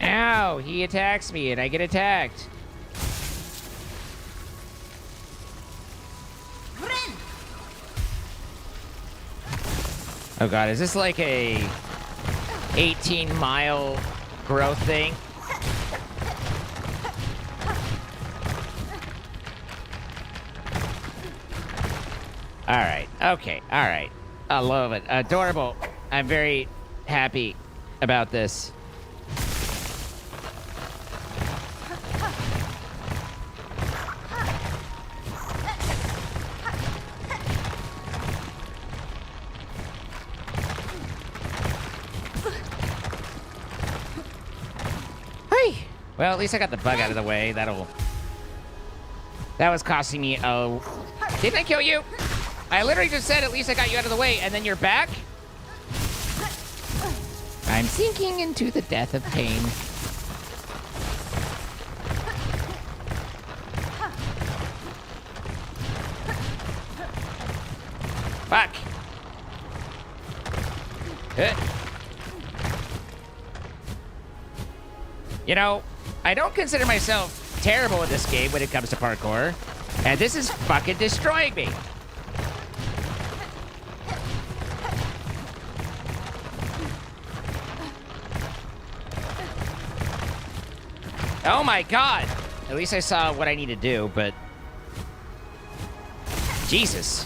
Ow, he attacks me and I get attacked. Oh god, is this like a 18-mile growth thing? Alright, okay, alright. I love it. Adorable. I'm very happy about this. Well, at least I got the bug out of the way. That was costing me. Oh, didn't I kill you? I literally just said at least I got you out of the way, and then you're back? I'm sinking into the death of pain. Fuck. You know, I don't consider myself terrible at this game when it comes to parkour, and this is fucking destroying me. Oh my god! At least I saw what I need to do, but... Jesus.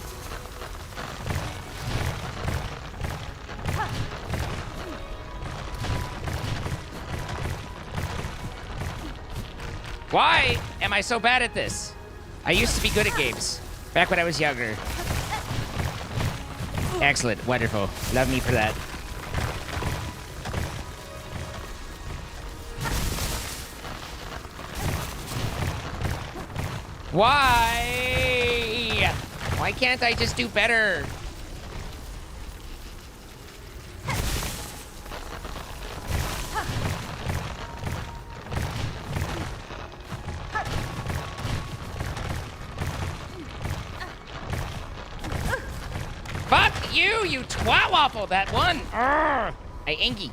Why am I so bad at this? I used to be good at games, back when I was younger. Excellent, wonderful. Love me for that. Why? Why can't I just do better? Fuck you, you twat waffle, that one. Urgh, I ingy.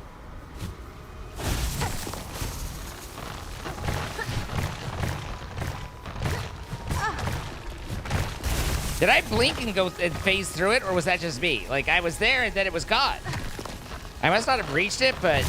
Did I blink and go and phase through it, or was that just me? Like, I was there and then it was gone. I must not have reached it, but...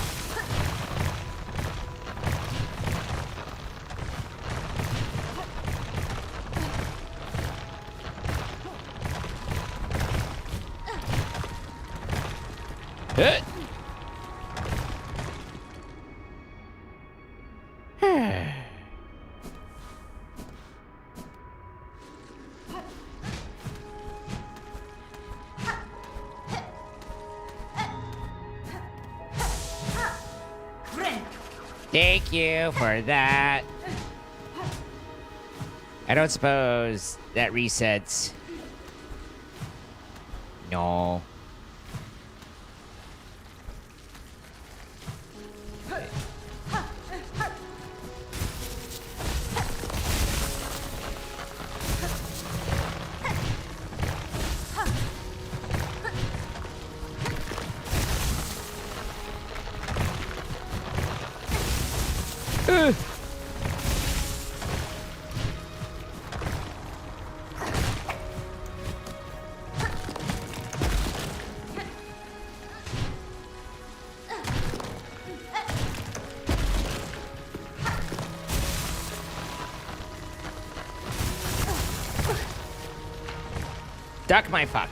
Thank you for that. I don't suppose that resets. No. Duck my fuck.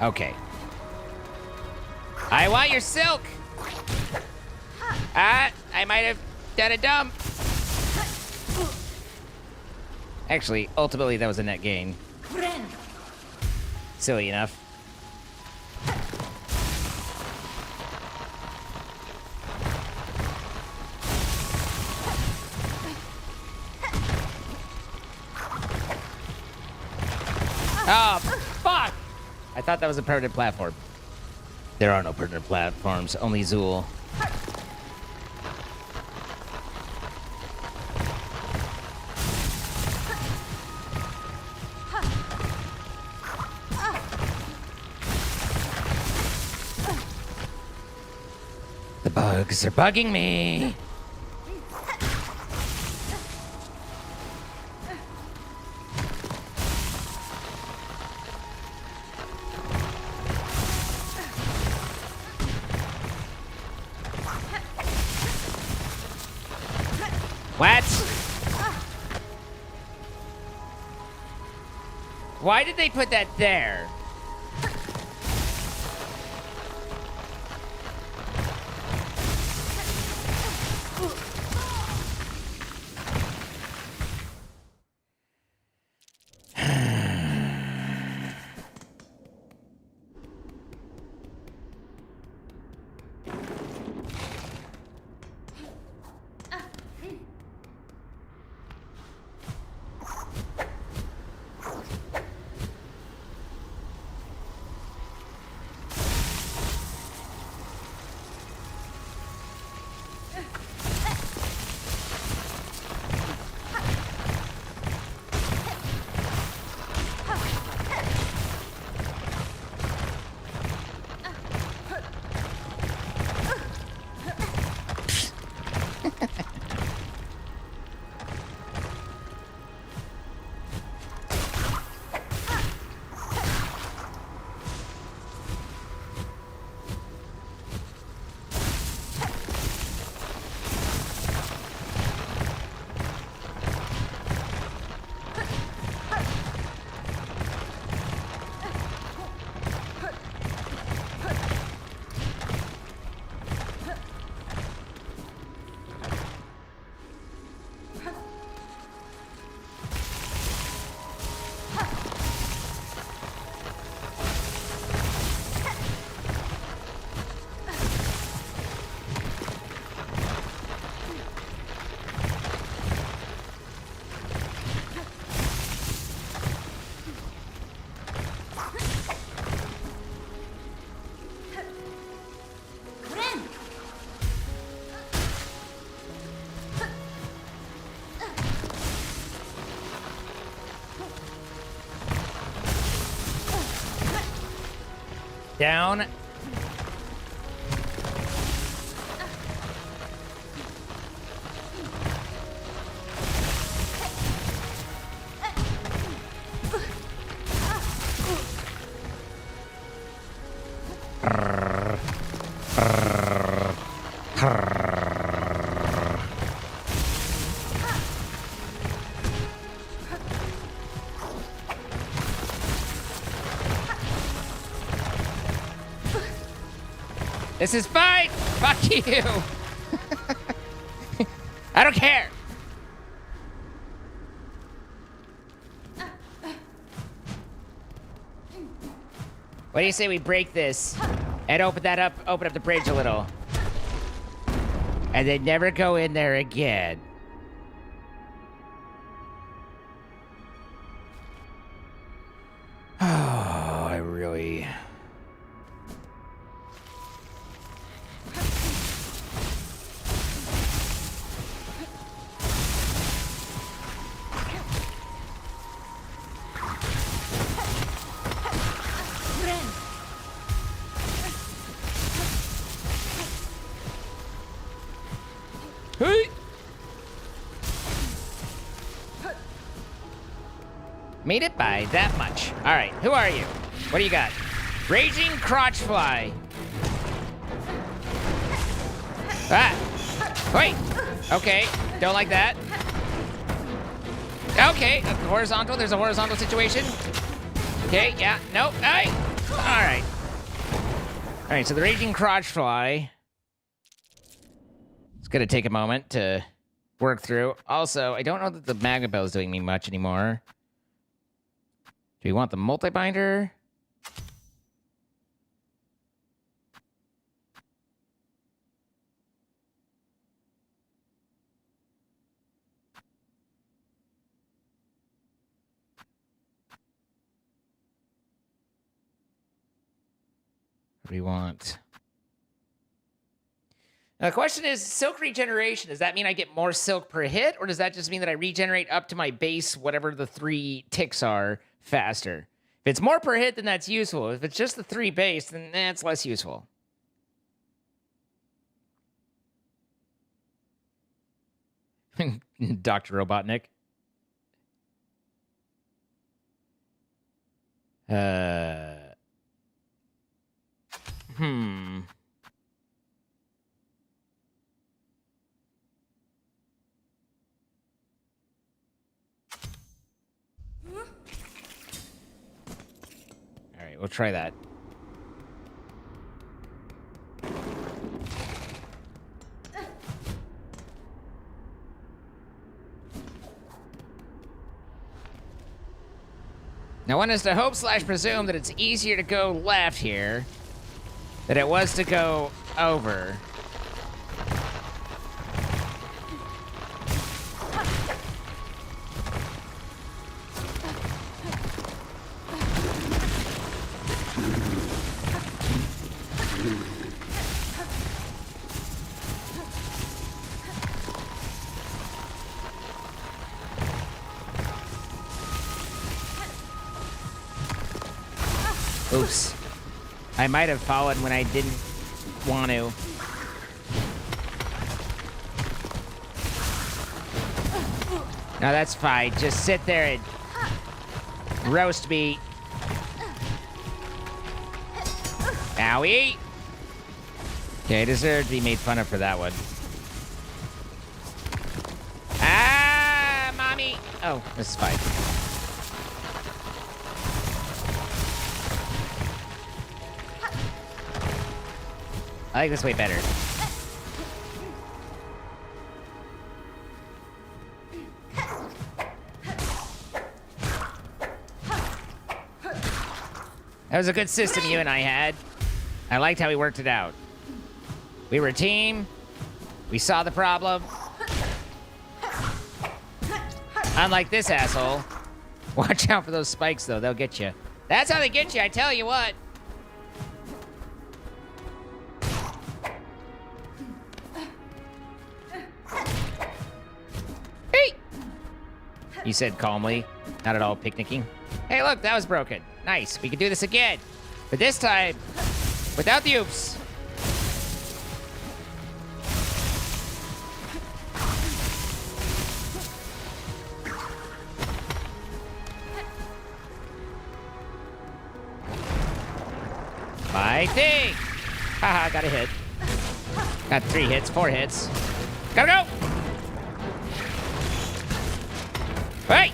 Okay. I want your silk. I might have done a dump. Actually, ultimately, that was a net gain. Silly enough. Oh, fuck! I thought that was a permanent platform. There are no permanent platforms, only Zool. The bugs are bugging me. What? Why did they put that there? Down. This is fine. Fuck you. I don't care. What do you say we break this and open up the bridge a little, and then never go in there again? Oh, I really. Hey. Made it by that much. All right, who are you? What do you got? Raging Crotchfly. Ah. Wait. Okay, don't like that. Okay, horizontal. There's a horizontal situation. Okay, yeah, nope. All right. All right. All right, so the Raging Crotchfly. It's gonna take a moment to work through. Also, I don't know that the Magma Bell is doing me much anymore. Do we want the multi-binder? What do we want? Now, the question is, silk regeneration, does that mean I get more silk per hit, or does that just mean that I regenerate up to my base, whatever the 3 ticks are, faster? If it's more per hit, then that's useful. If it's just the 3 base, then it's less useful. Dr. Robotnik. Hmm. we'll try that. Now, one is to hope / presume that it's easier to go left here than it was to go over. Oops. I might have fallen when I didn't want to. No, that's fine. Just sit there and roast me. Owie! Okay, I deserve to be made fun of for that one. Ah, mommy! Oh, this is fine. I like this way better. That was a good system you and I had. I liked how we worked it out. We were a team. We saw the problem. Unlike this asshole. Watch out for those spikes, though. They'll get you. That's how they get you, I tell you what. He said calmly, not at all picnicking. Hey, look, that was broken. Nice, we can do this again. But this time, without the oops. My thing. Haha, got a hit. Got 3 hits, 4 hits. Gotta go! Hey!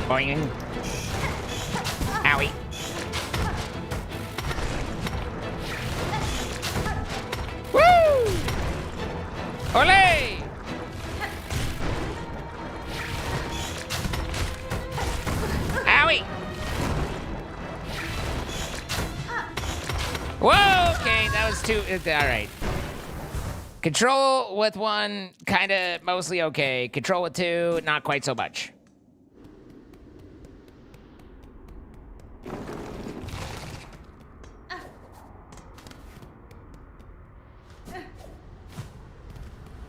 Boing. Owie. Woo! Ole! Owie! Whoa, okay, that was too... all right. Control with 1, kind of mostly okay. Control with 2, not quite so much.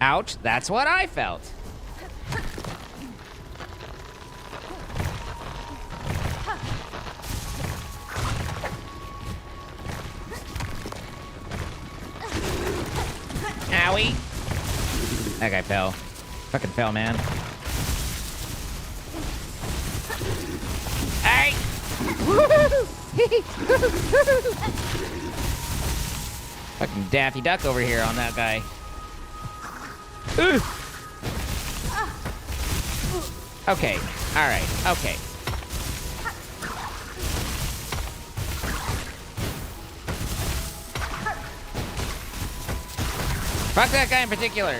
Ouch, that's what I felt. Owie. That guy fell. Fucking fell, man. Hey! Fucking Daffy Duck over here on that guy. Okay, alright, okay. Fuck that guy in particular.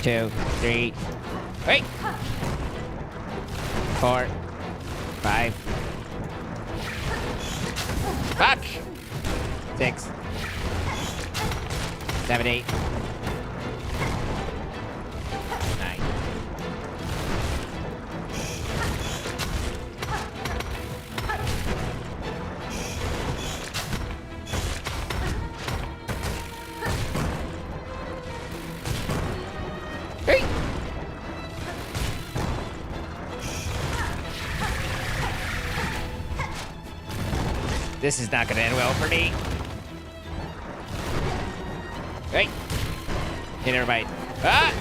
2, 3. Wait. 4, 5. Fuck. 6, 7, 8. 9. Hey. This is not gonna end well for me. Hey! Hit everybody. Ah!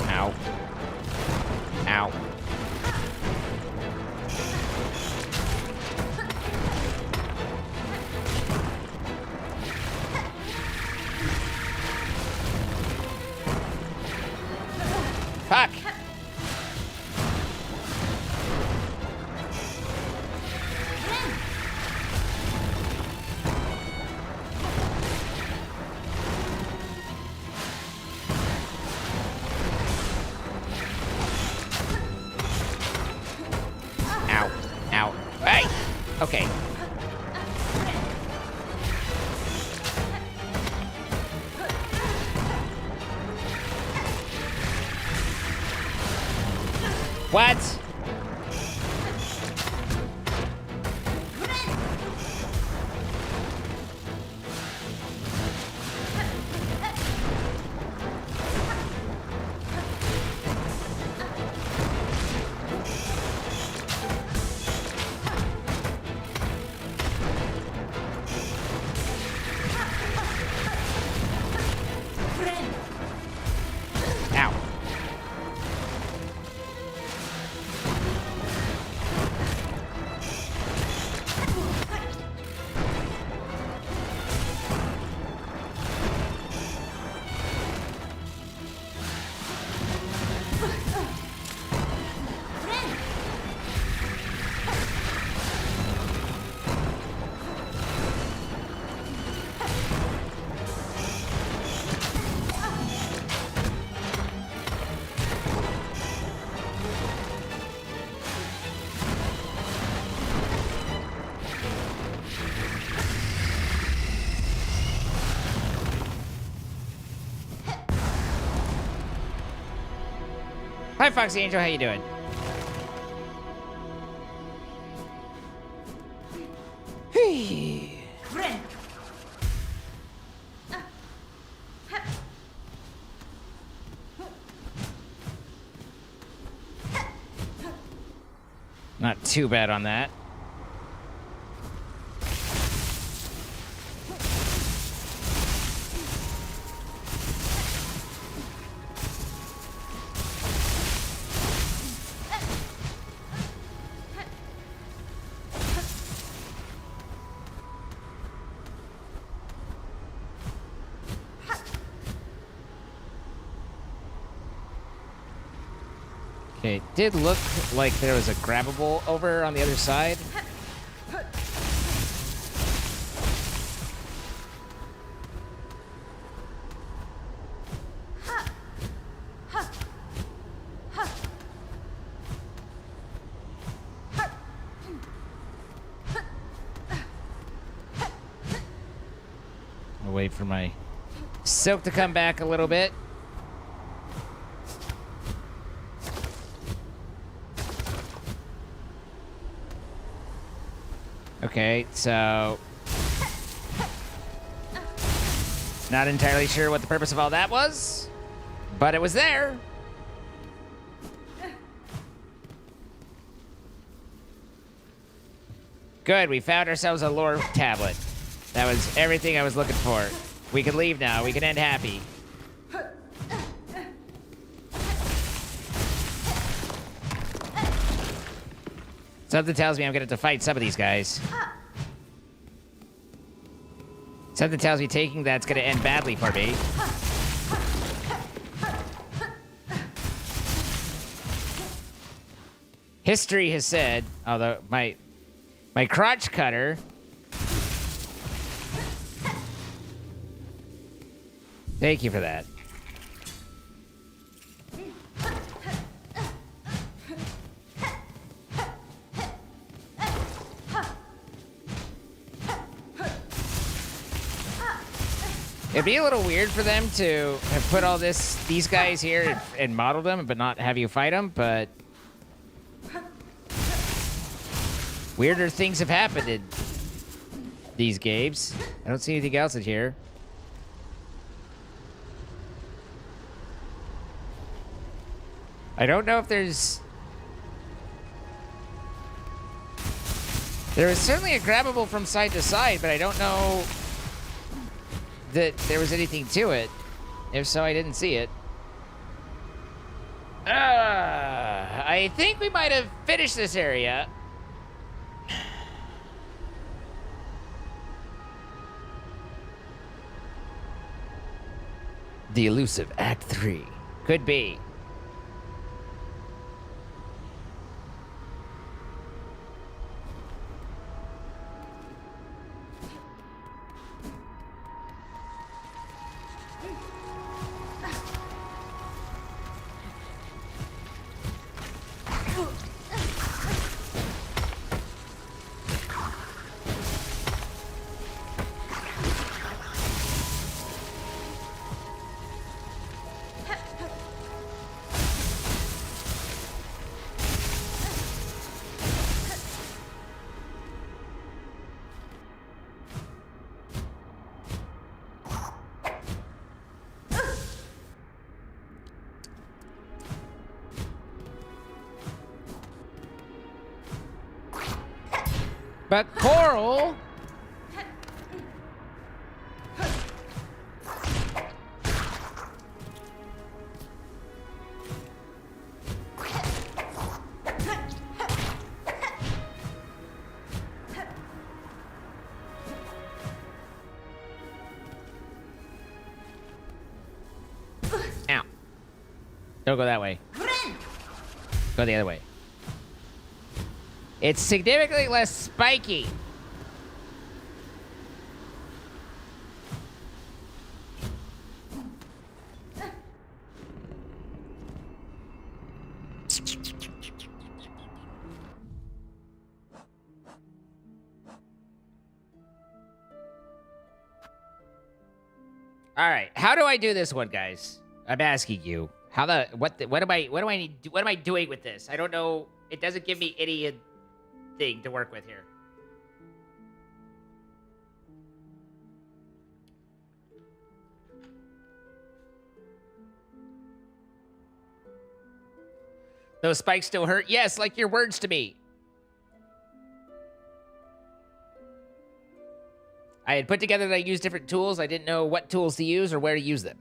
Ow. Ow. Fuck. Ow. Ow. Hey! Okay. What? Ow. Hi, Foxy Angel. How you doing? Friend. Not too bad on that. Okay, it did look like there was a grabbable over on the other side. I'll wait for my silk to come back a little bit. Okay, so not entirely sure what the purpose of all that was, but it was there. Good, we found ourselves a lore tablet. That was everything I was looking for. We can leave now. We can end happy. Something tells me I'm gonna have to fight some of these guys. Something tells me taking that's gonna end badly for me. History has said, although my crotch cutter. Thank you for that. It'd be a little weird for them to have put all these guys here and model them, but not have you fight them, but weirder things have happened in these games. I don't see anything else in here. I don't know if there's... There was certainly a grabbable from side to side, but I don't know that there was anything to it. If so, I didn't see it. I think we might have finished this area. The elusive Act 3. Could be. But Coral... Ow. Don't go that way. Go the other way. It's significantly less spiky. All right, how do I do this one, guys? I'm asking you. What am I doing with this? I don't know. It doesn't give me any thing to work with here. Those spikes still hurt? Yes, like your words to me. I had put together that I used different tools. I didn't know what tools to use or where to use them.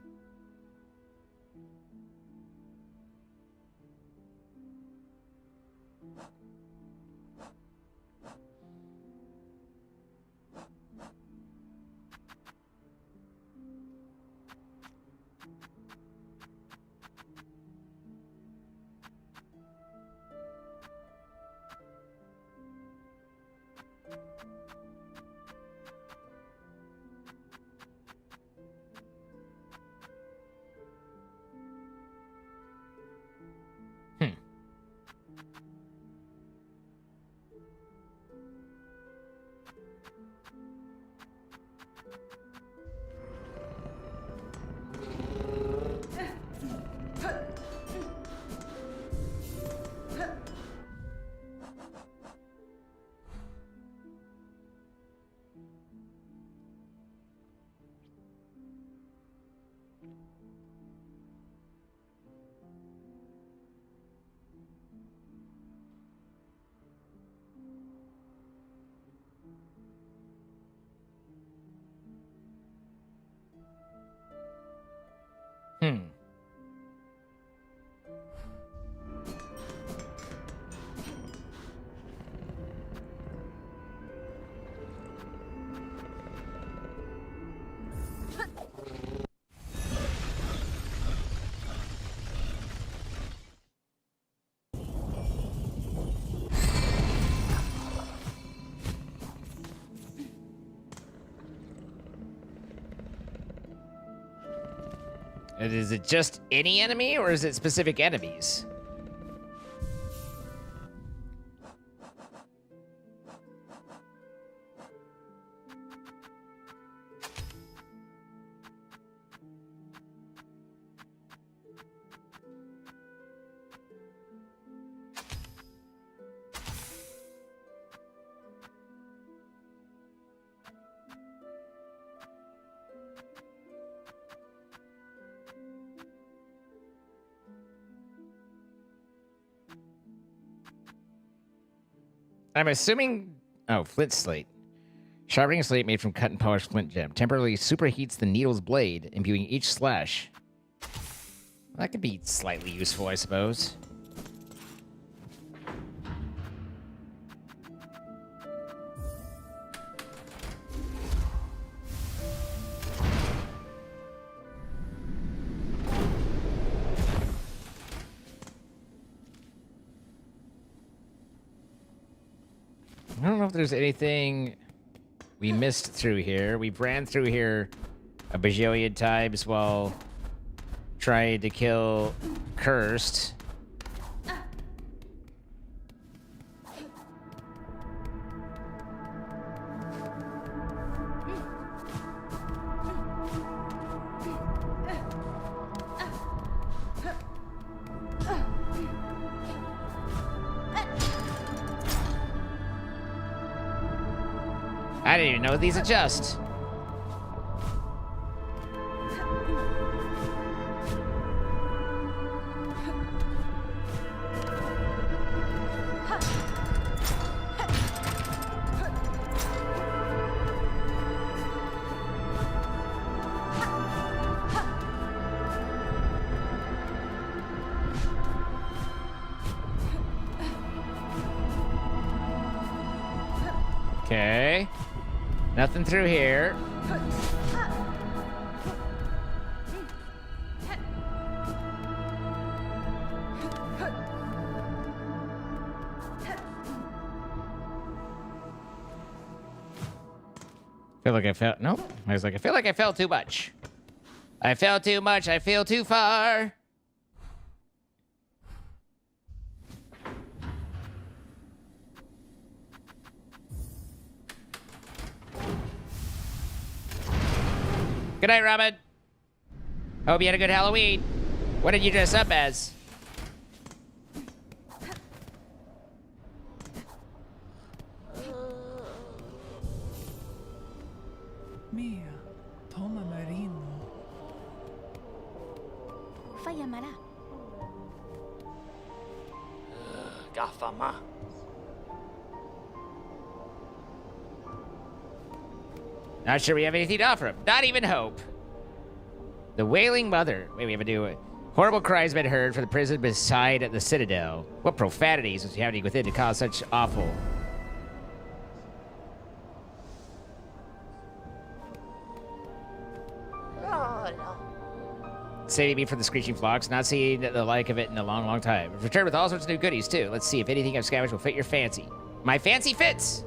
Hmm. And is it just any enemy, or is it specific enemies? I'm assuming... Oh, flint slate. Sharpening slate made from cut and polished flint gem. Temporarily superheats the needle's blade, imbuing each slash. That could be slightly useful, I suppose. I don't know if there's anything we missed through here. We ran through here a bajillion times while trying to kill Cursed. I didn't even know these adjust. Okay. Nothing through here. Feel like I fell. Nope. I was like, I feel like I fell too much. I fell too much. I feel too far. Good night, Robin. Hope you had a good Halloween. What did you dress up as? Mia, toma marino. Fa llamará. Gafama. Not sure we have anything to offer him. Not even hope. The Wailing Mother. Wait, we have to do it. Horrible cries been heard from the prison beside the Citadel. What profanities was happening within to cause such awful... Saving me from the screeching flocks, not seeing the like of it in a long, long time. I've returned with all sorts of new goodies, too. Let's see if anything I've scavenged will fit your fancy. My fancy fits!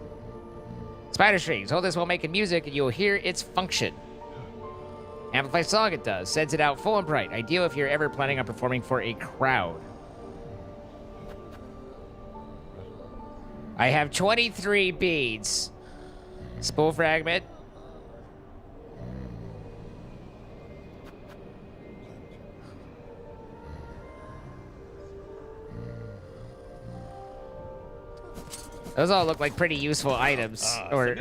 Spider strings. Hold this while making music, and you'll hear its function. Amplify song it does. Sends it out full and bright. Ideal if you're ever planning on performing for a crowd. I have 23 beads. Spool fragment. Those all look like pretty useful items, or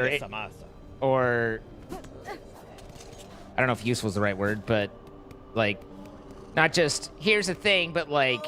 I don't know if useful is the right word, but like, not just here's a thing, but like,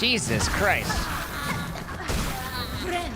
Jesus Christ. Friend. Friend.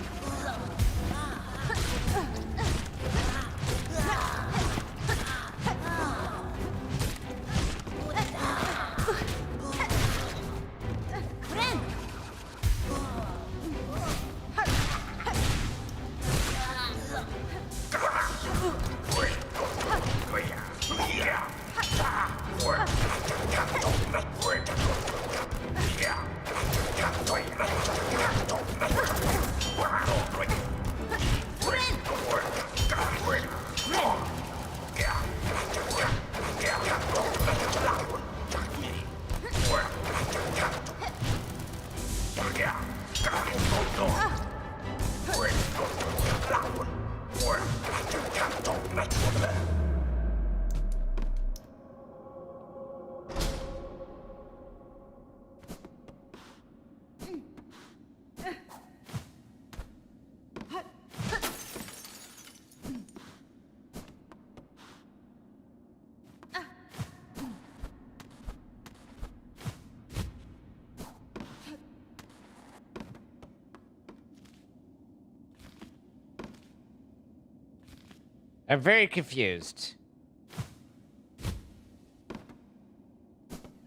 I'm very confused.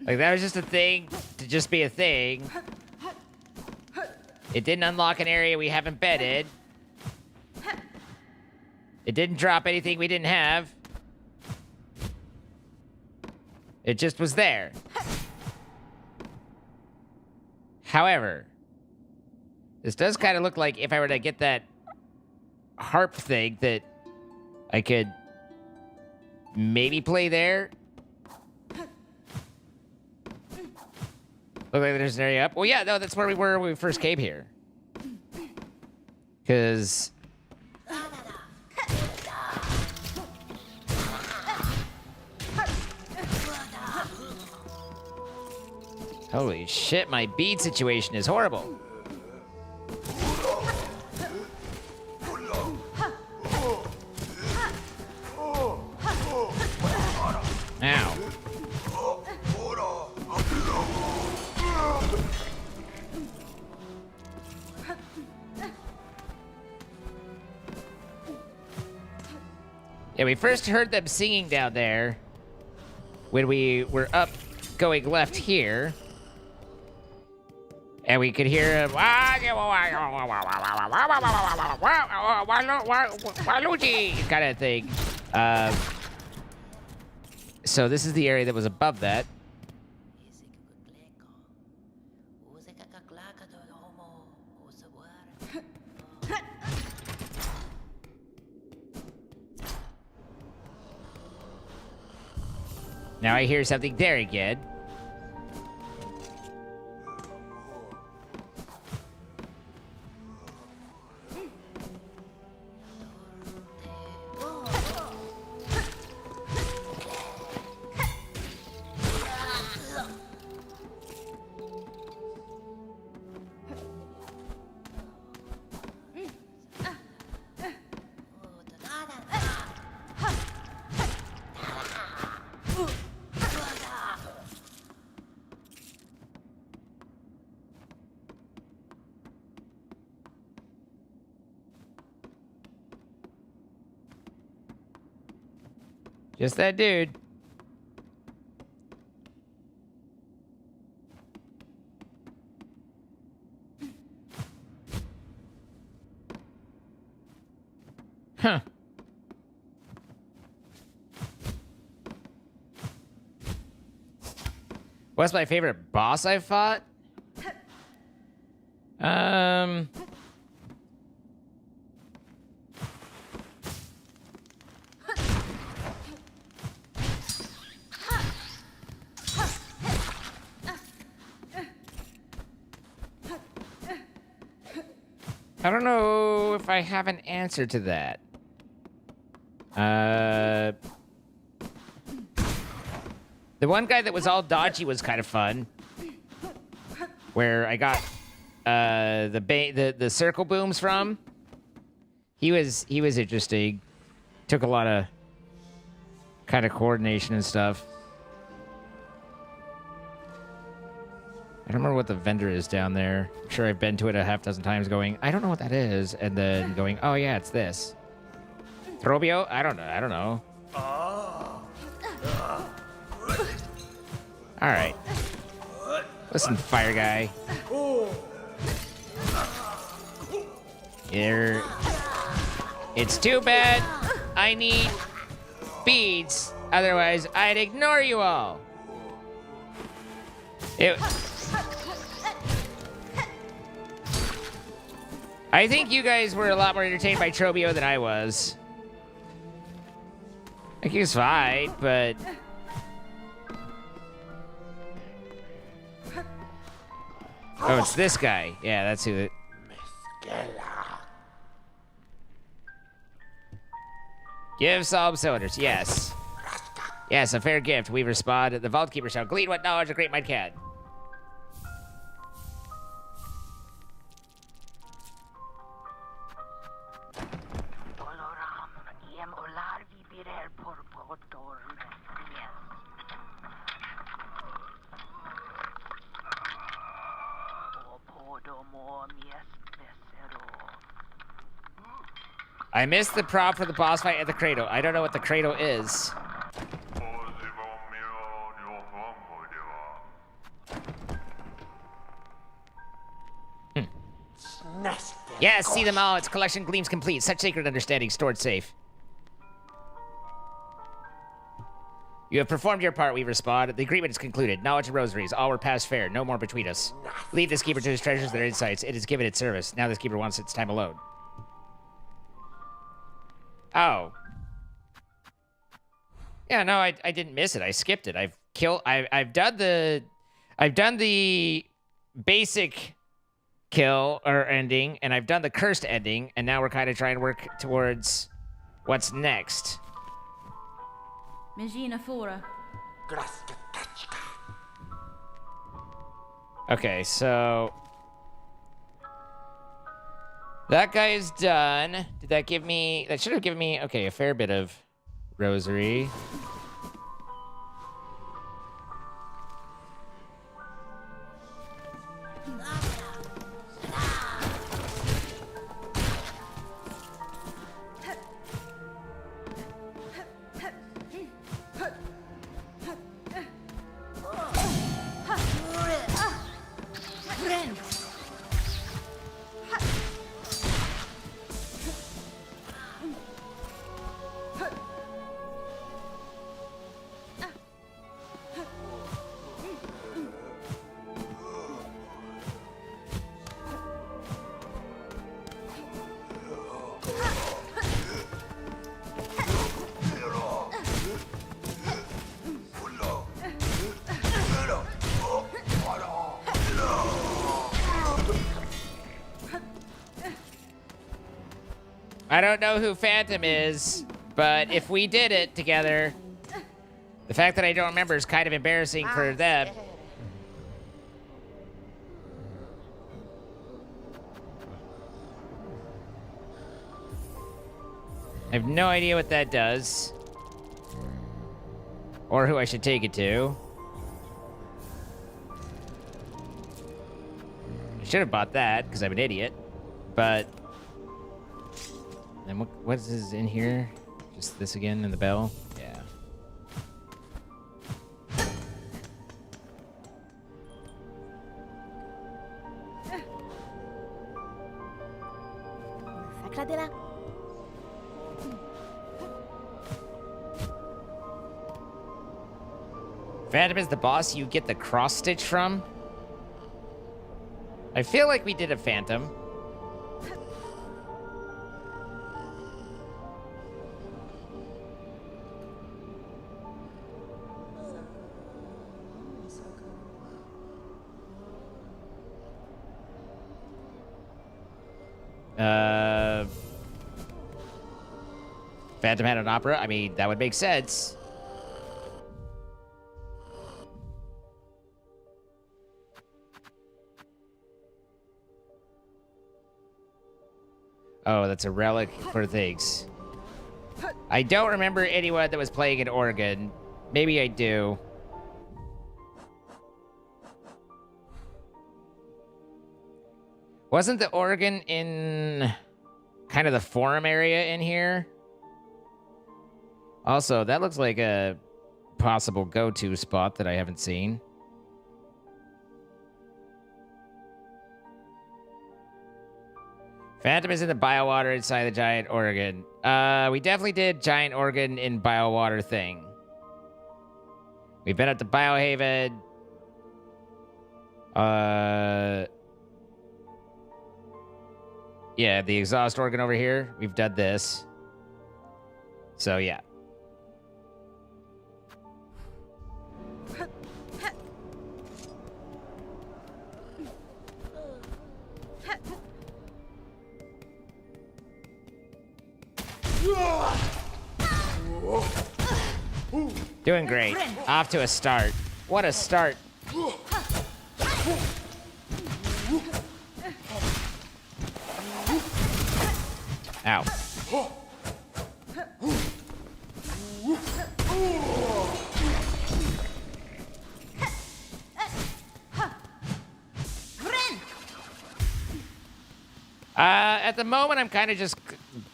Like, that was just a thing to just be a thing. It didn't unlock an area we haven't bedded. It didn't drop anything we didn't have. It just was there. However, this does kind of look like if I were to get that harp thing that I could maybe play there. Look like there's an area up. Well, yeah, no, that's where we were when we first came here. Because... holy shit, my bead situation is horrible. Ow. Yeah, we first heard them singing down there when we were up going left here. And we could hear him kind of thing. So this is the area that was above that. Now I hear something there again. Just that dude. Huh. What's my favorite boss I fought? I don't know if I have an answer to that. The one guy that was all dodgy was kind of fun. Where I got the circle booms from. He was interesting. Took a lot of kind of coordination and stuff. don't remember what the vendor is down there. I'm sure I've been to it a half dozen times going, I don't know what that is. And then going, oh yeah, it's this. Throbio? I don't know. All right. Listen, fire guy. Here. It's too bad I need beads. Otherwise, I'd ignore you all. I think you guys were a lot more entertained by Trobio than I was. Like, he was fine, but... Oh, it's this guy. Yeah, that's who it... Give Psalm cylinders. Yes. Yes, a fair gift. We respond. The Vault Keeper shall glean what knowledge a great mind can. I missed the prop for the boss fight at the cradle. I don't know what the cradle is. Yes, see them all. Its collection gleams complete. Such sacred understanding stored safe. You have performed your part, we respond. The agreement is concluded. Knowledge and rosaries. All were past fair. No more between us. Leave this keeper to his treasures and their insights. It has given its service. Now this keeper wants its time alone. Oh. Yeah, no, I didn't miss it. I skipped it. I've done the basic kill or ending, and I've done the cursed ending, and now we're kind of trying to work towards what's next. Magina Fora. Okay, so that guy is done. Did that give me... That should have given me, okay, a fair bit of rosary. I don't know who Phantom is, but if we did it together, the fact that I don't remember is kind of embarrassing for them. I have no idea what that does. Or who I should take it to. I should have bought that, because I'm an idiot. But... And what is in here? Just this again and the bell? Yeah. Phantom is the boss you get the cross stitch from? I feel like we did a Phantom. Phantom had an opera? I mean, that would make sense. Oh, that's a relic for things. I don't remember anyone that was playing an organ. Maybe I do. Wasn't the organ in kind of the forum area in here? Also, that looks like a possible go-to spot that I haven't seen. Phantom is in the biowater inside the giant organ. We definitely did giant organ in biowater thing. We've been at the Biohaven. Yeah, the exhaust organ over here. We've done this. So, yeah. Doing great. Off to a start. What a start. Ow. At the moment, I'm kind of just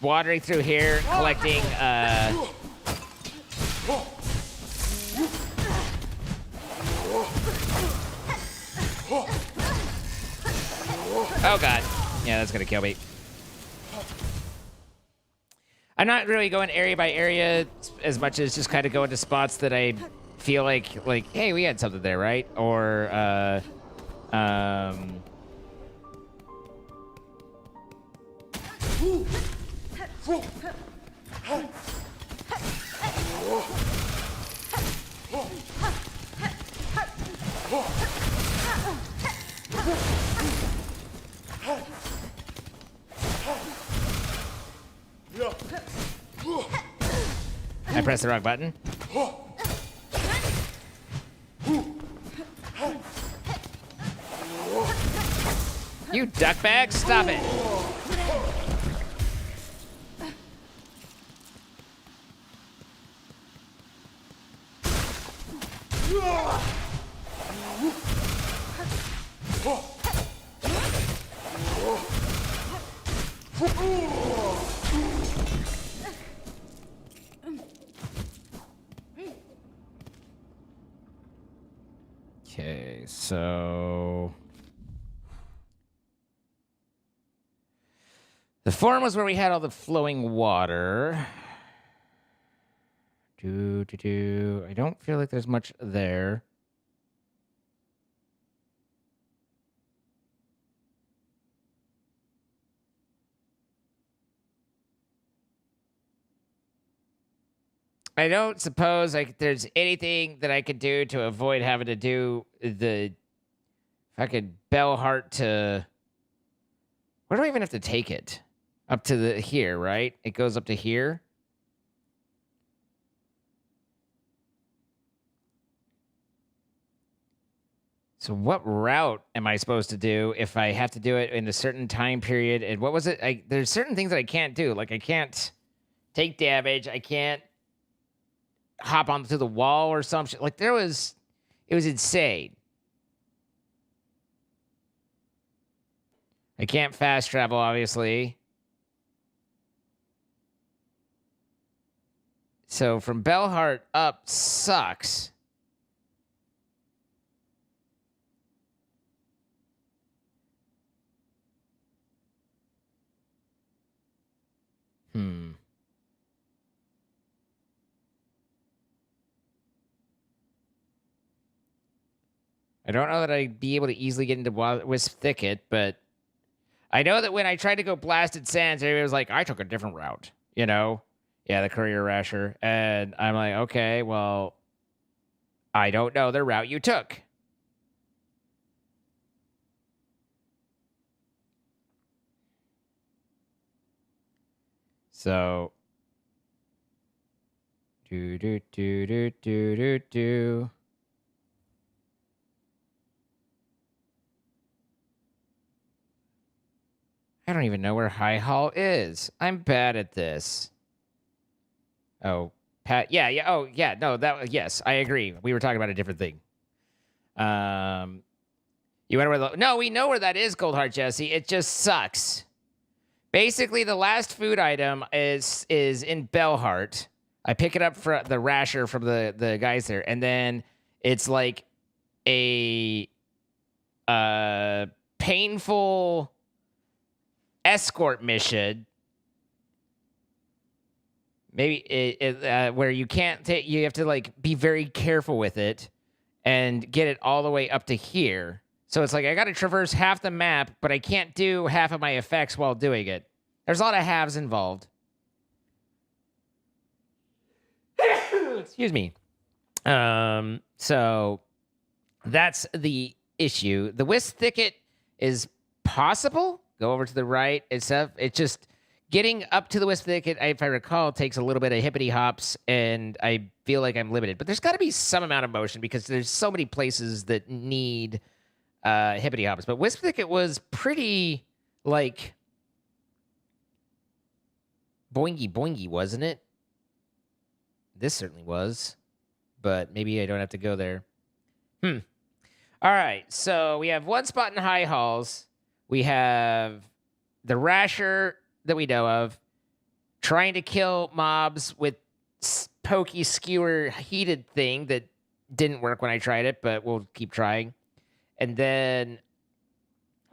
wandering through here, collecting, Oh, God. Yeah, that's gonna kill me. I'm not really going area by area as much as just kind of going to spots that I feel like, hey, we had something there, right? Or, I pressed the wrong button. You duckbag, stop it. Okay, so the forum was where we had all the flowing water. I don't feel like there's much there. I don't suppose there's anything that I could do to avoid having to do the fucking Bellheart to... Where do I even have to take it? Up to the here, right? It goes up to here. So what route am I supposed to do if I have to do it in a certain time period? And what was it? There's certain things that I can't do. Like I can't take damage. I can't hop onto the wall or some shit. Like it was insane. I can't fast travel, obviously. So from Bellheart up sucks. I don't know that I'd be able to easily get into Wisp Thicket, but I know that when I tried to go Blasted Sands, everybody was like, I took a different route, you know? Yeah, the Courier Rasher. And I'm like, okay, well, I don't know the route you took. So, do. I don't even know where High Hall is. I'm bad at this. Oh, Pat. Yeah. Oh, yeah. No, yes, I agree. We were talking about a different thing. You wonder where the... No, we know where that is, Goldheart Jesse. It just sucks. Basically, the last food item is in Bellheart. I pick it up for the rasher from the guys there, and then it's like a painful escort mission. Maybe where you can't take, you have to like be very careful with it and get it all the way up to here. So it's like I got to traverse half the map, but I can't do half of my effects while doing it. There's a lot of halves involved. Excuse me. So that's the issue. The Wisp Thicket is possible. Go over to the right. It's just getting up to the Wisp Thicket, if I recall, takes a little bit of hippity hops, and I feel like I'm limited. But there's got to be some amount of motion because there's so many places that need hippity hops. But Wisp Thicket was pretty like boingy boingy, wasn't it? This certainly was, but maybe I don't have to go there. All right, so we have one spot in High Halls. We have the Rasher that we know of, trying to kill mobs with pokey skewer heated thing that didn't work when I tried it, but we'll keep trying. And then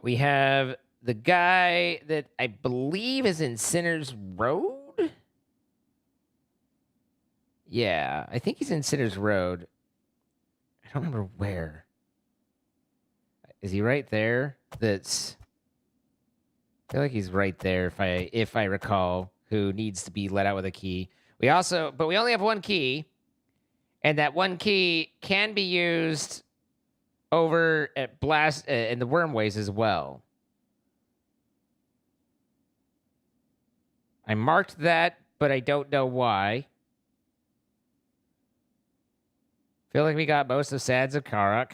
we have the guy that I believe is in Sinner's Road. Yeah, I think he's in Sinner's Road. I don't remember where. Is he right there? I feel like he's right there if I recall, who needs to be let out with a key. We only have one key, and that one key can be used over at Blast in the Wormways as well. I marked that, but I don't know why. Feel like we got most of Sands of Karak.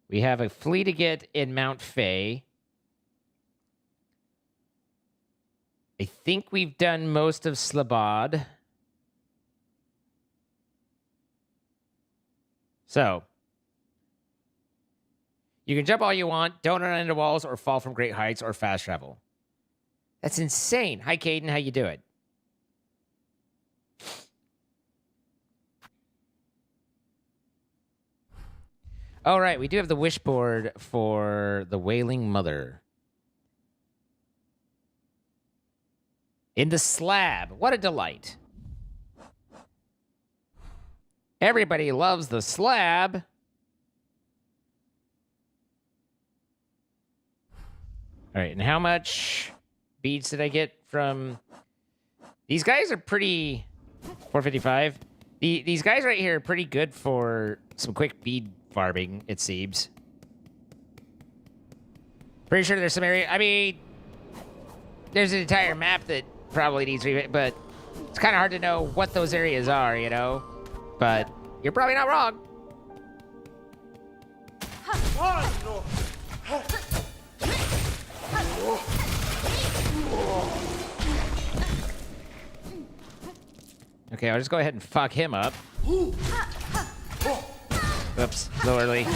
We have a flea to get in Mount Fay. I think we've done most of Slabad. So, you can jump all you want, don't run into walls, or fall from great heights, or fast travel. That's insane. Hi, Caden. How you doing? All right, we do have the wish board for the Wailing Mother. In the slab. What a delight. Everybody loves the slab. All right, and how much beads did I get from... These guys are pretty... 455. These guys right here are pretty good for some quick bead farming, it seems. Pretty sure there's some area... I mean, there's an entire map that probably needs revamp, but it's kind of hard to know what those areas are, you know? But you're probably not wrong. Okay, I'll just go ahead and fuck him up. Oops, lowerly.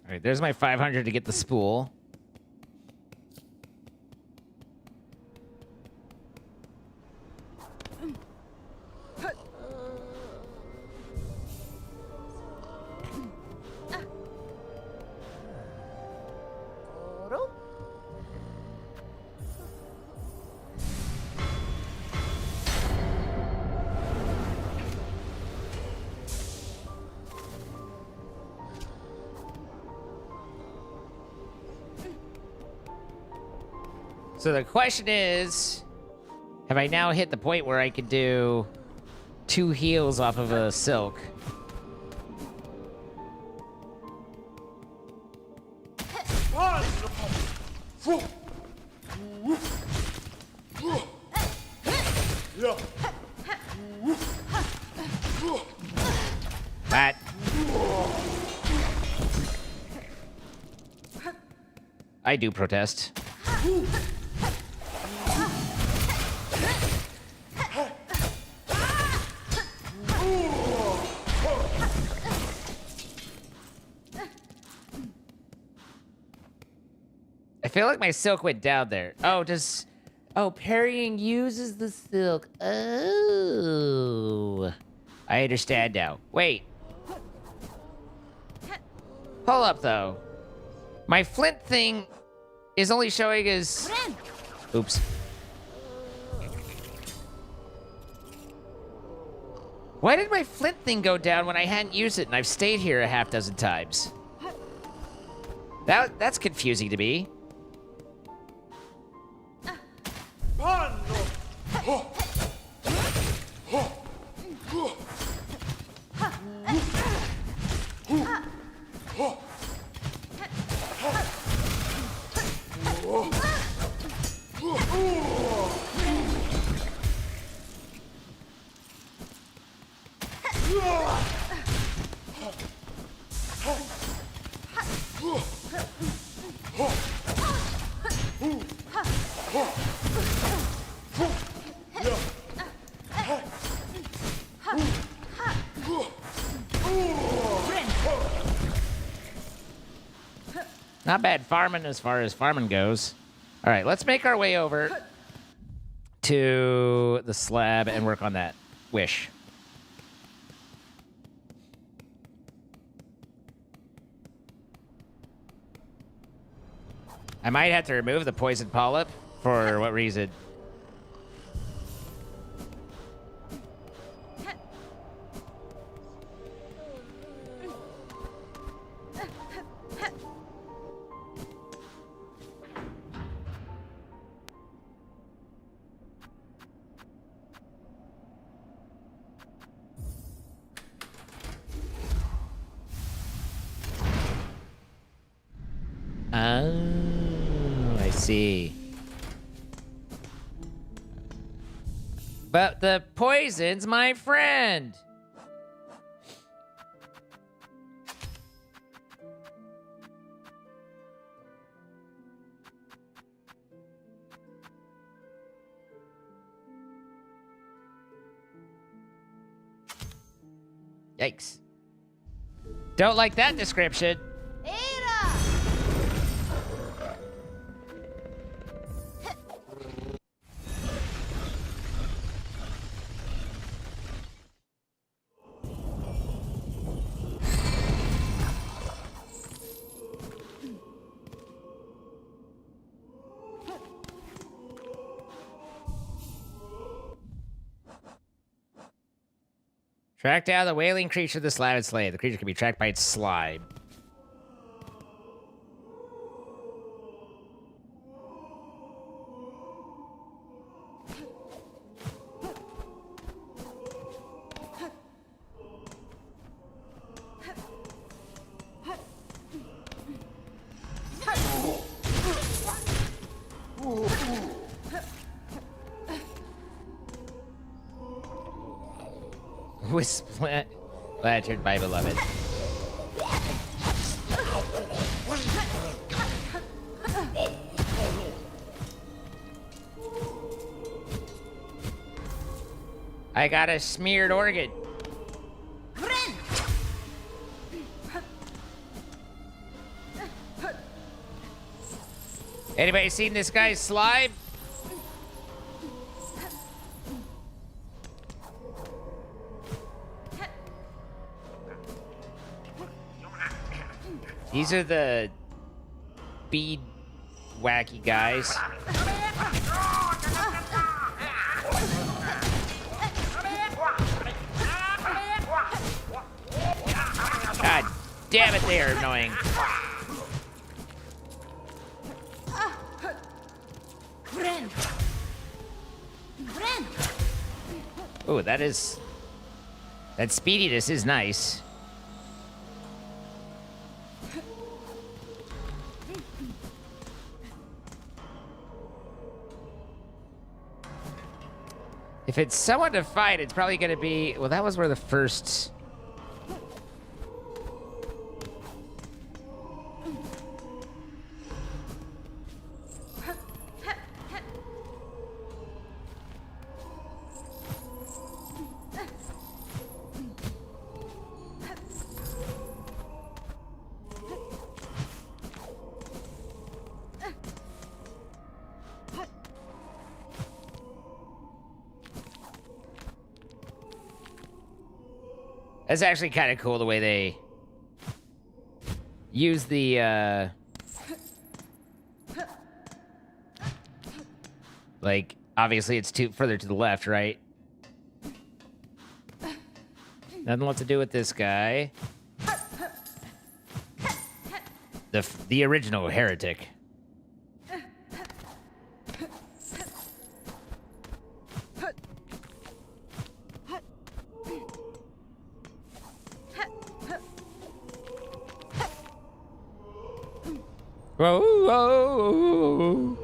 All right, there's my 500 to get the spool. So the question is, have I now hit the point where I could do 2 heals off of a silk? That. I do protest. feel like my silk went down there. Oh, does... Oh, parrying uses the silk. Oh. I understand now. Wait. Hold up, though. My flint thing is only showing as... Oops. Why did my flint thing go down when I hadn't used it and I've stayed here a half dozen times? That's confusing to me. Not bad farming as far as farming goes. All right, let's make our way over to the slab and work on that wish. I might have to remove the poison polyp. For what reason? Oh, I see. But the poison's my friend. Yikes. Don't like that description. Track down the wailing creature of the slab and slay. The creature can be tracked by its slime. Was planted by beloved. I got a smeared organ. Anybody seen this guy's slime? These are the bead wacky guys. God damn it, they are annoying. Oh, that speediness is nice. If it's someone to fight, it's probably going to be... Well, that was where the first... That's actually kind of cool the way they use the, like, obviously it's further to the left, right? Nothing left to do with this guy. The original heretic. Whoa, whoa, whoa.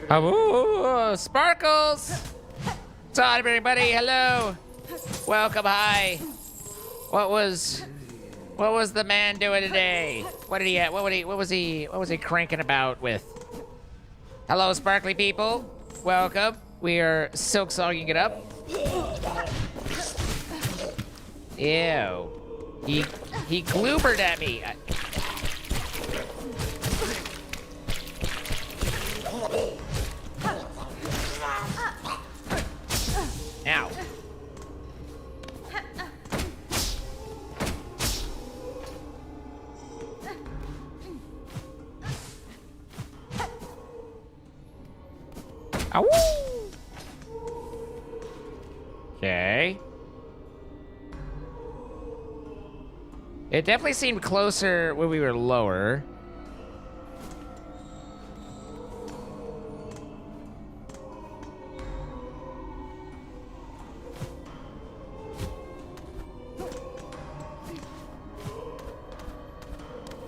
Oh, Sparkles! What's on, everybody? Hello. Welcome. Hi. What was the man doing today? What did he? What was he cranking about with? Hello, sparkly people. Welcome. We are silksonging it up. Ew. He gloobered at me. Ow. Ow. Okay. It definitely seemed closer when we were lower.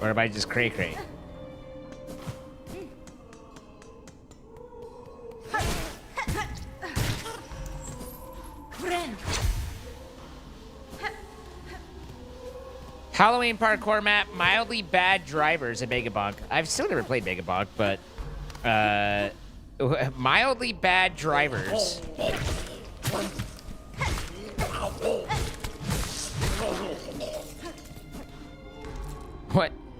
Or am I just cray-cray? Halloween parkour map, mildly bad drivers at Megabonk. I've still never played Megabonk, but mildly bad drivers.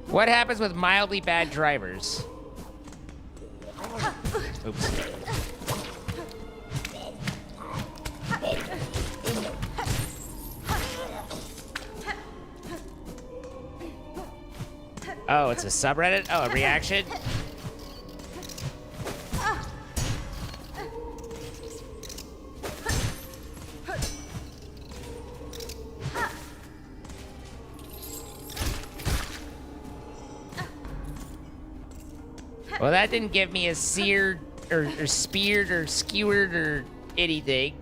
What happens with mildly bad drivers? Oops. Oh, it's a subreddit? Oh, a reaction? Well, that didn't give me a seared or speared or skewered or anything.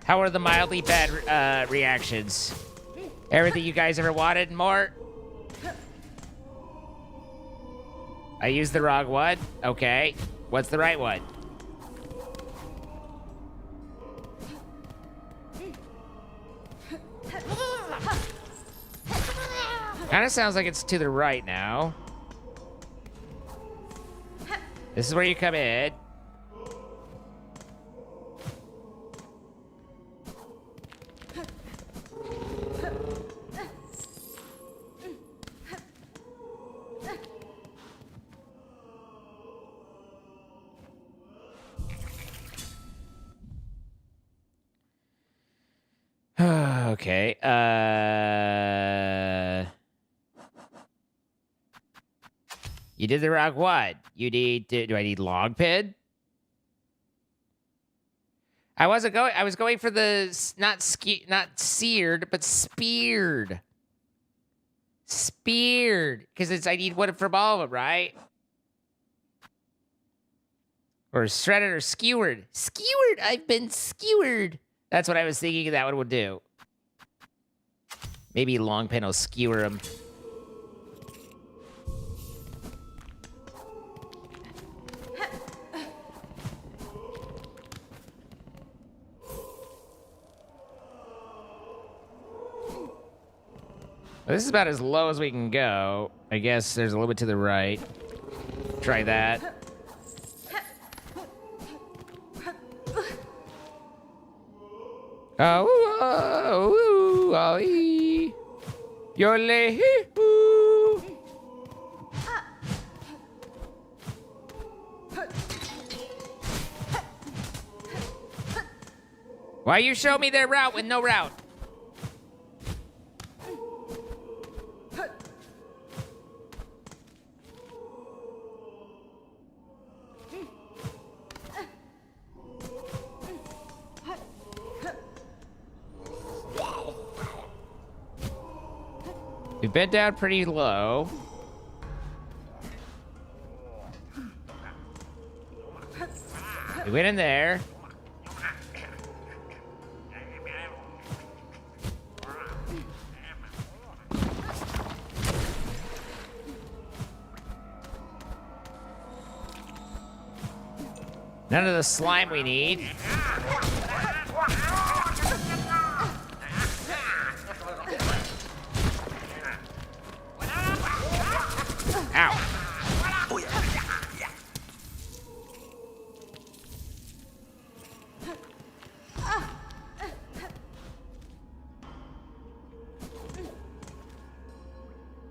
How are the mildly bad reactions? Everything you guys ever wanted and more? I used the wrong one? Okay. What's the right one? Kind of sounds like it's to the right now. This is where you come in. Okay. You did the rock what? You need do I need log pin? I was going for the not seared, but speared. Speared. Because I need one from all of them, right? Or shredded or skewered. Skewered! I've been skewered! That's what I was thinking that one would do. Maybe long pin will skewer them. Well, this is about as low as we can go. I guess there's a little bit to the right. Try that. Why you show me their route with no route? We've been down pretty low. We went in there. None of the slime we need. Ow.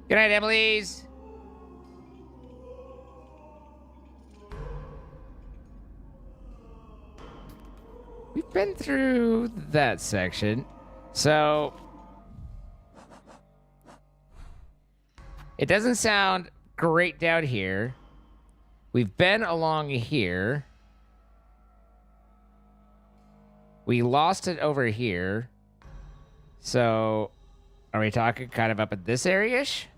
Good night, Emily's. We've been through that section. So it doesn't sound great down here. We've been along here. We lost it over here. So are we talking kind of up at this area-ish?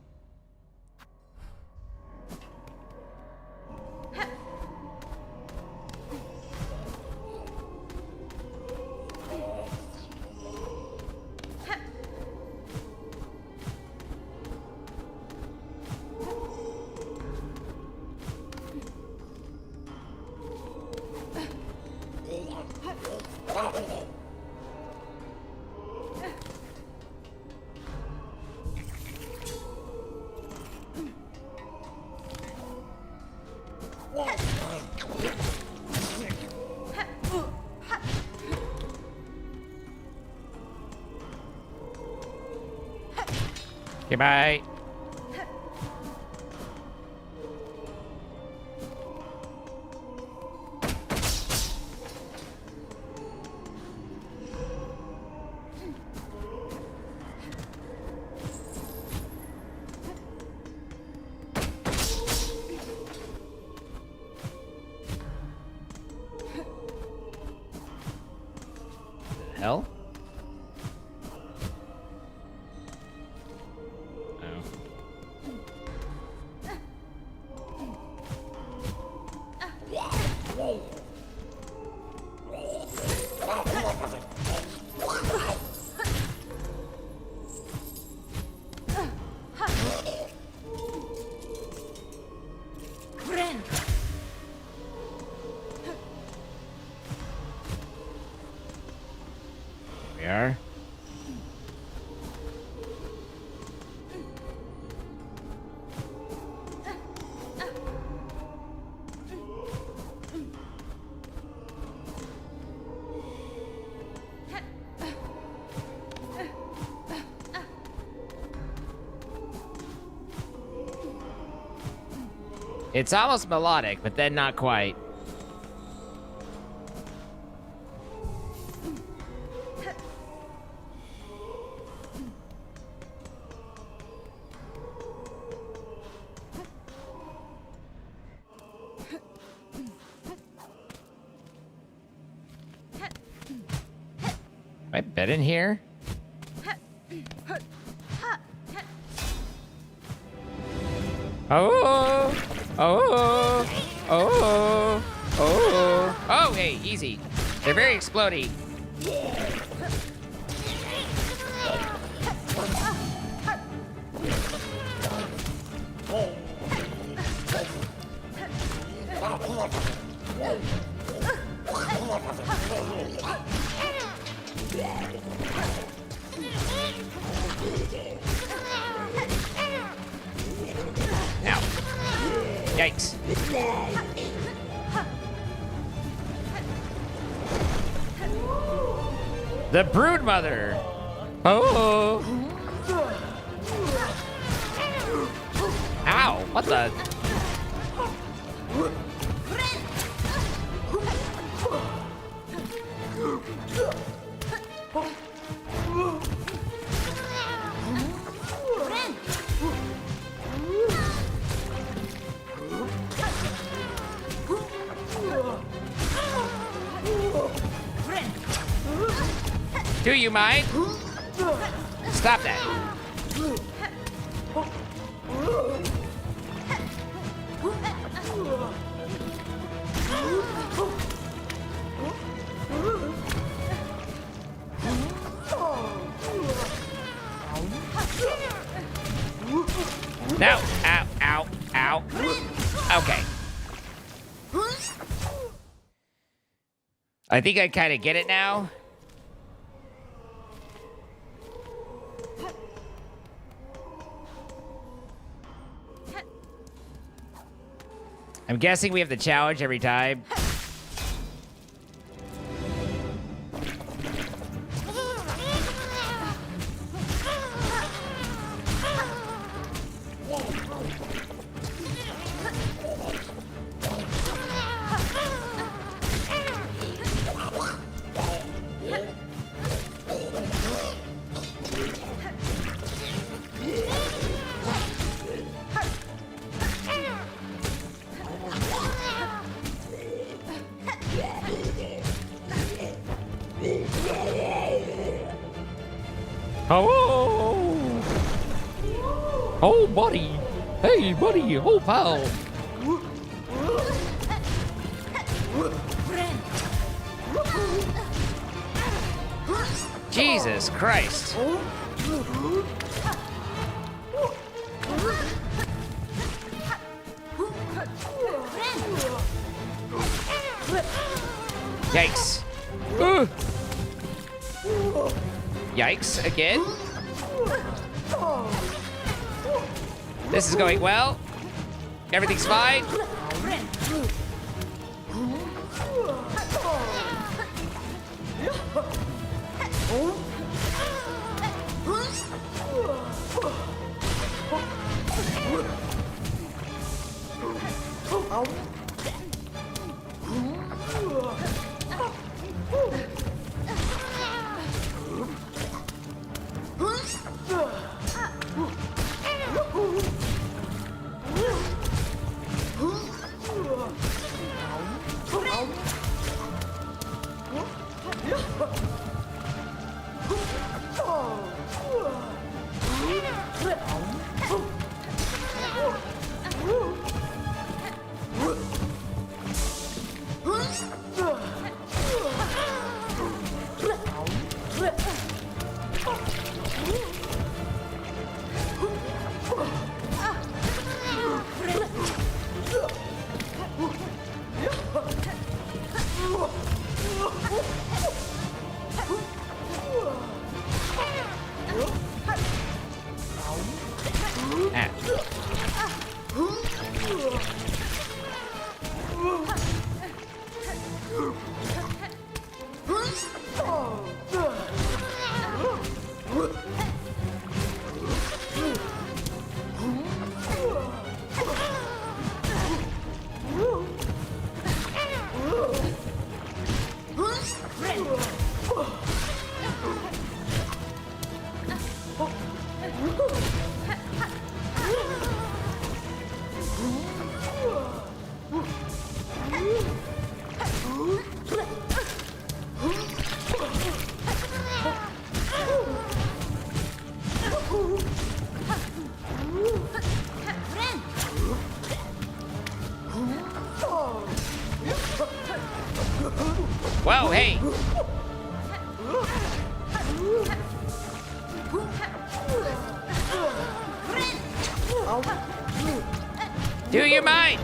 Okay, bye. The hell? We are. It's almost melodic, but then not quite. I bet in here. Oh, oh, oh, oh, oh, hey, easy. They're very explodey. Ow. Yikes. The Broodmother. Oh. Ow, what the? Do you mind? Stop that. No. Ow, ow, ow. Okay. I think I kind of get it now. I'm guessing we have the challenge every time. Oh, oh, buddy. Hey, buddy. Oh, pal. Jesus Christ. Yikes. Yikes again. This is going well. Everything's fine. Whoa, hey. Do you mind?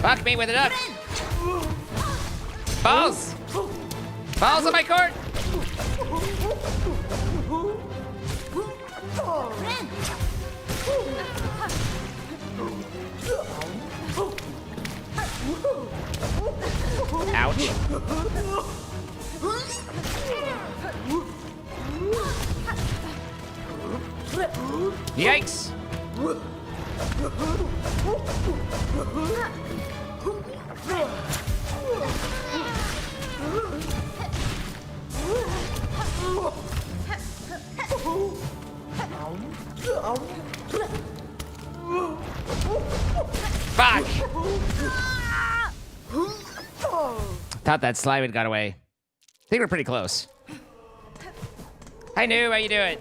Fuck me with it up. Balls! Balls on my court! Ouch. Yikes! Fuck! Thought that slime had got away. I think we're pretty close. Hi, New. How you doing?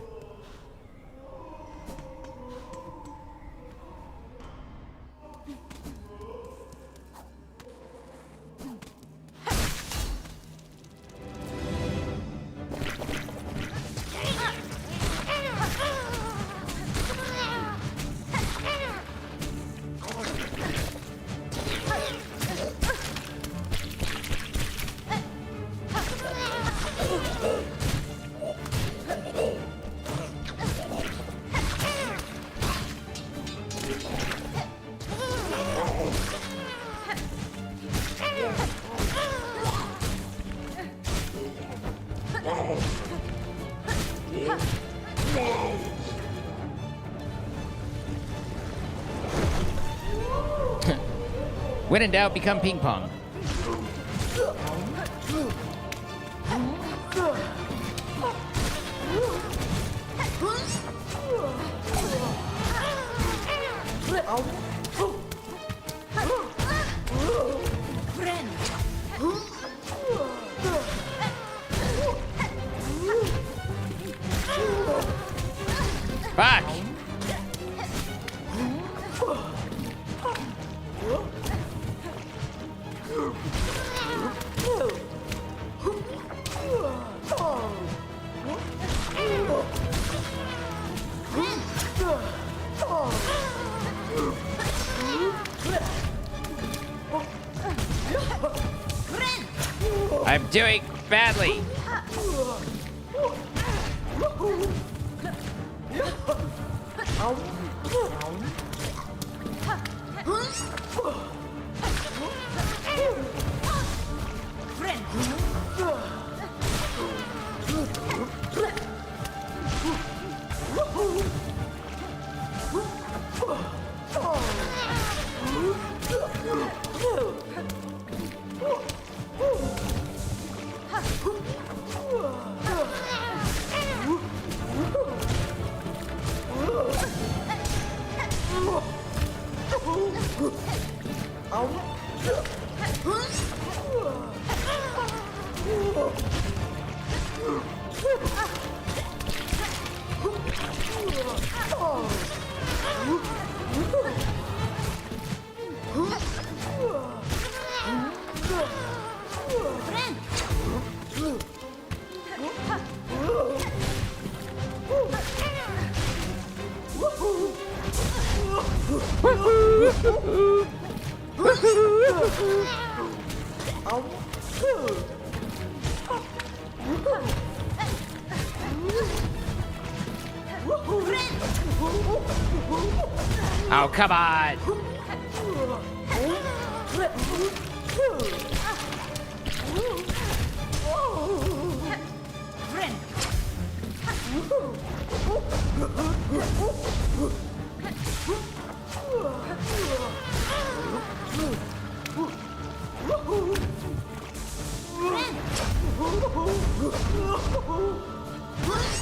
When in doubt, become ping pong. Fuck! I'm doing badly. Oh, come on!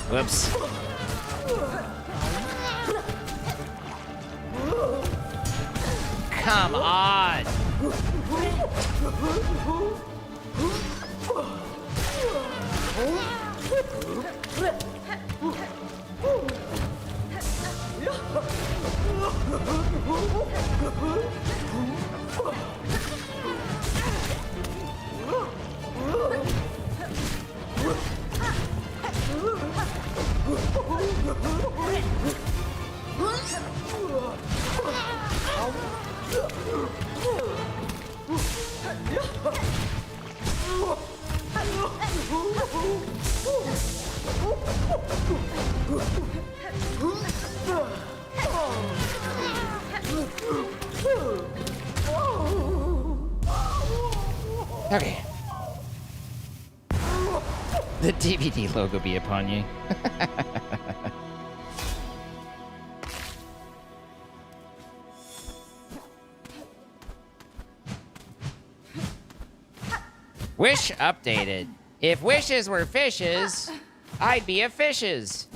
Whoops. Come on. Okay. The DVD logo be upon you. Wish updated. If wishes were fishes, I'd be a fishes.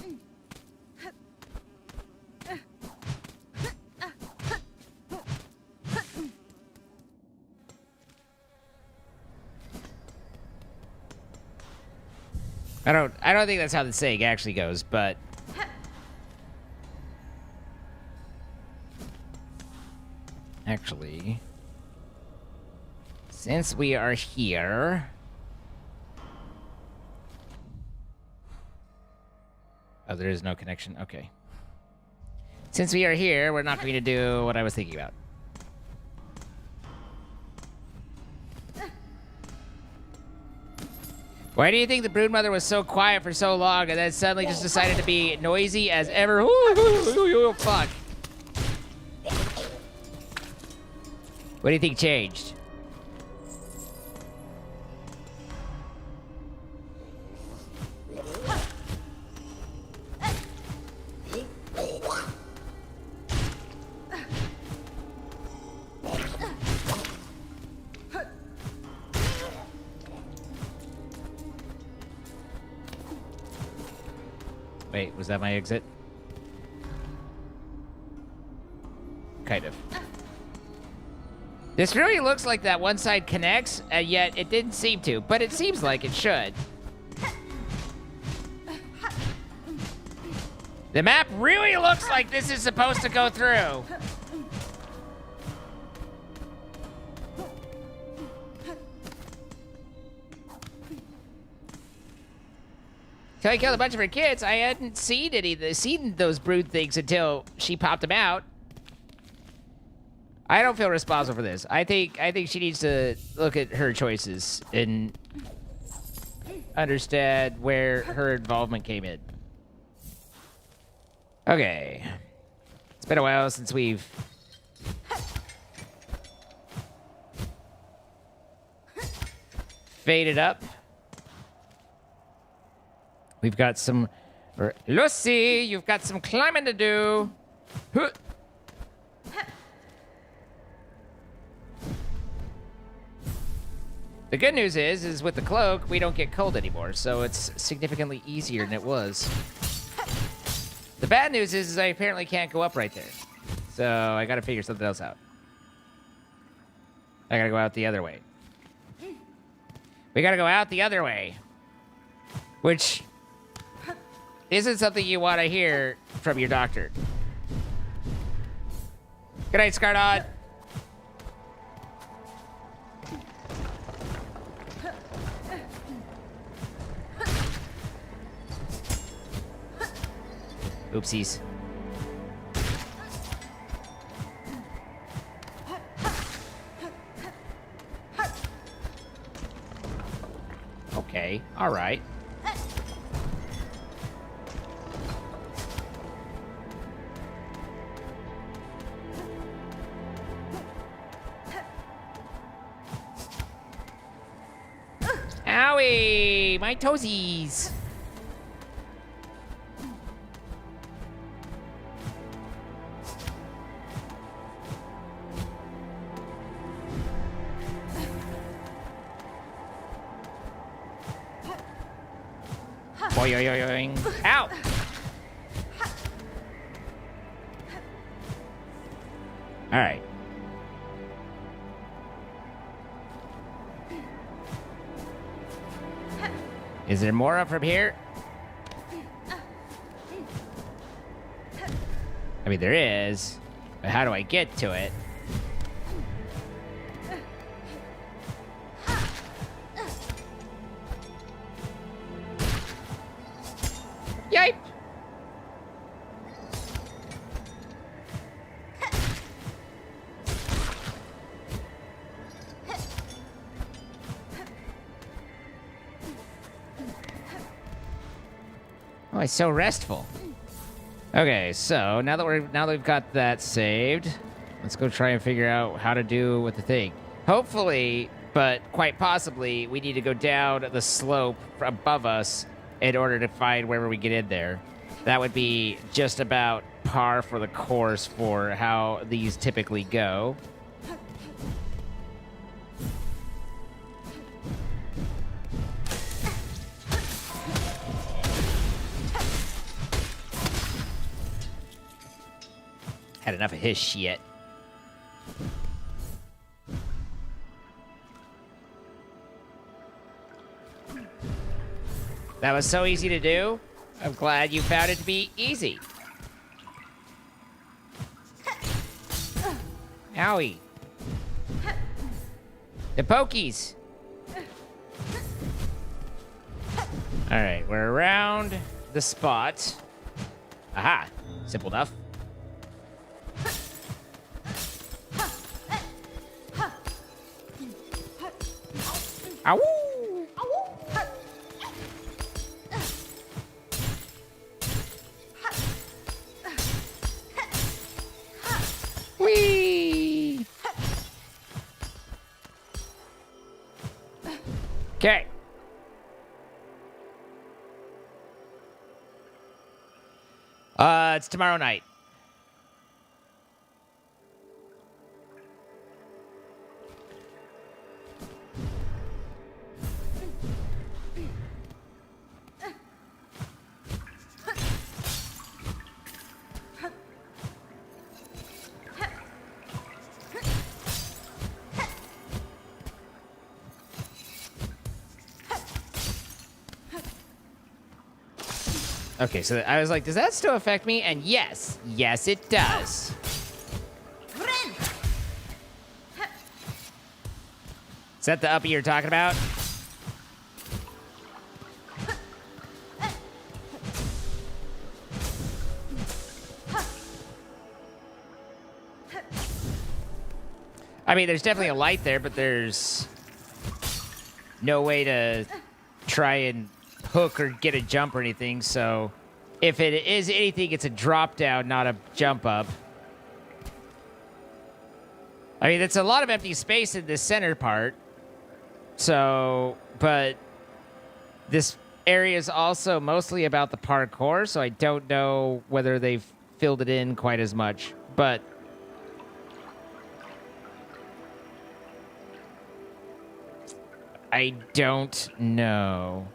I don't think that's how the saying actually goes, but actually, since we are here, oh, there is no connection. Okay. Since we are here, we're not going to do what I was thinking about. Why do you think the broodmother was so quiet for so long and then suddenly just decided to be noisy as ever? Fuck. What do you think changed? Wait, was that my exit? Kind of. This really looks like that one side connects, and yet it didn't seem to, but it seems like it should. The map really looks like this is supposed to go through. Till I killed a bunch of her kids, I hadn't seen those brood things until she popped them out. I don't feel responsible for this. I think she needs to look at her choices and understand where her involvement came in. Okay. It's been a while since we've faded up. We've got some... Lucy, you've got some climbing to do. Huh. The good news is with the cloak, we don't get cold anymore, so it's significantly easier than it was. The bad news is I apparently can't go up right there. So I gotta figure something else out. I gotta go out the other way. We gotta go out the other way. Which... isn't something you want to hear from your doctor. Good night, Scardon. Oopsies. Okay, all right. Owie! My toesies! Oi, oi, oi, oi. Ow! All right. Is there more up from here? I mean, there is. But how do I get to it? Yipe! Oh, it's so restful. Okay, so now that we've got that saved, let's go try and figure out how to do with the thing. Hopefully, but quite possibly, we need to go down the slope above us in order to find wherever we get in there. That would be just about par for the course for how these typically go. Had enough of his shit. That was so easy to do. I'm glad you found it to be easy. Owie. The pokies. All right, we're around the spot. Aha, simple enough. Ow! Whee! Okay. It's tomorrow night. Okay, so I was like, does that still affect me? And yes, yes, it does. Is that the uppy you're talking about? I mean, there's definitely a light there, but there's no way to try and hook or get a jump or anything, so if it is anything, it's a drop down, not a jump up. I mean, it's a lot of empty space in this center part, so, but this area is also mostly about the parkour, so I don't know whether they've filled it in quite as much, but I don't know.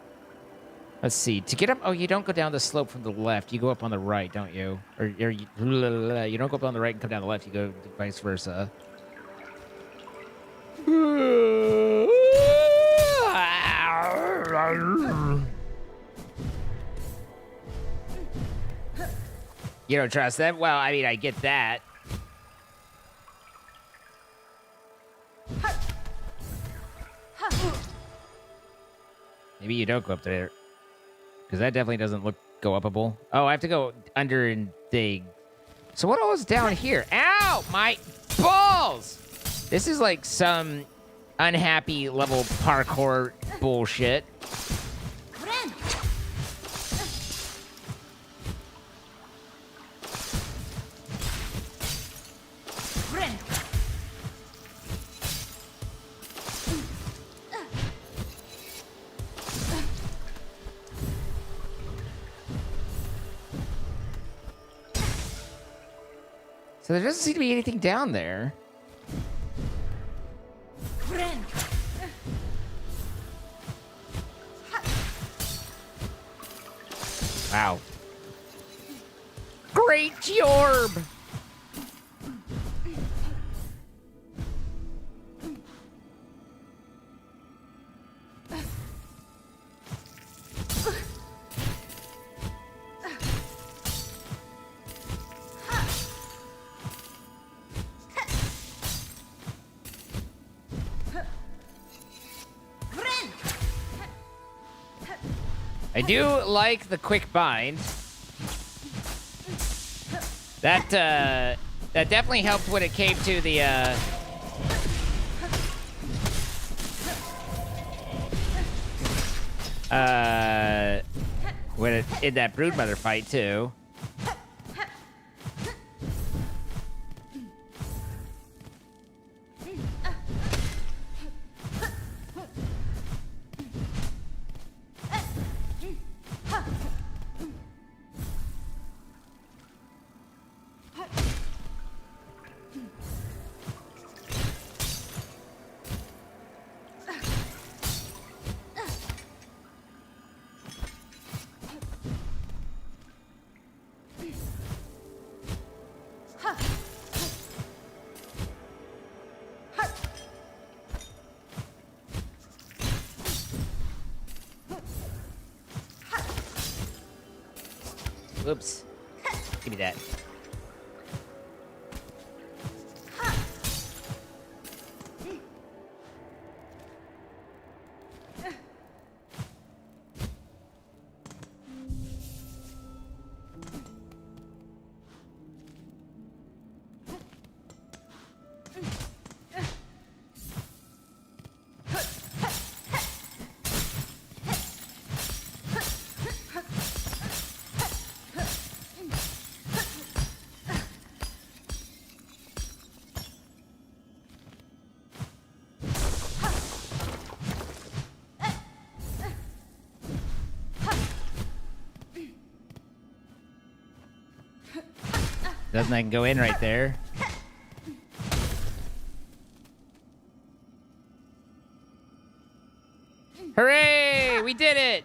Let's see. To get up, oh, you don't go down the slope from the left. You go up on the right, don't you? Or you don't go up on the right and come down the left. You go vice versa. You don't trust them? Well, I mean, I get that. Maybe you don't go up there. Because that definitely doesn't look go upable. Oh, I have to go under and dig. So what was down here? Ow! My balls! This is like some unhappy level parkour bullshit. So there doesn't seem to be anything down there. Wow. Great Jorb! I do like the quick bind. That definitely helped when it came to the when it in that broodmother fight too. Whoops. Give me that. Nothing I can go in right there. Hooray! We did it!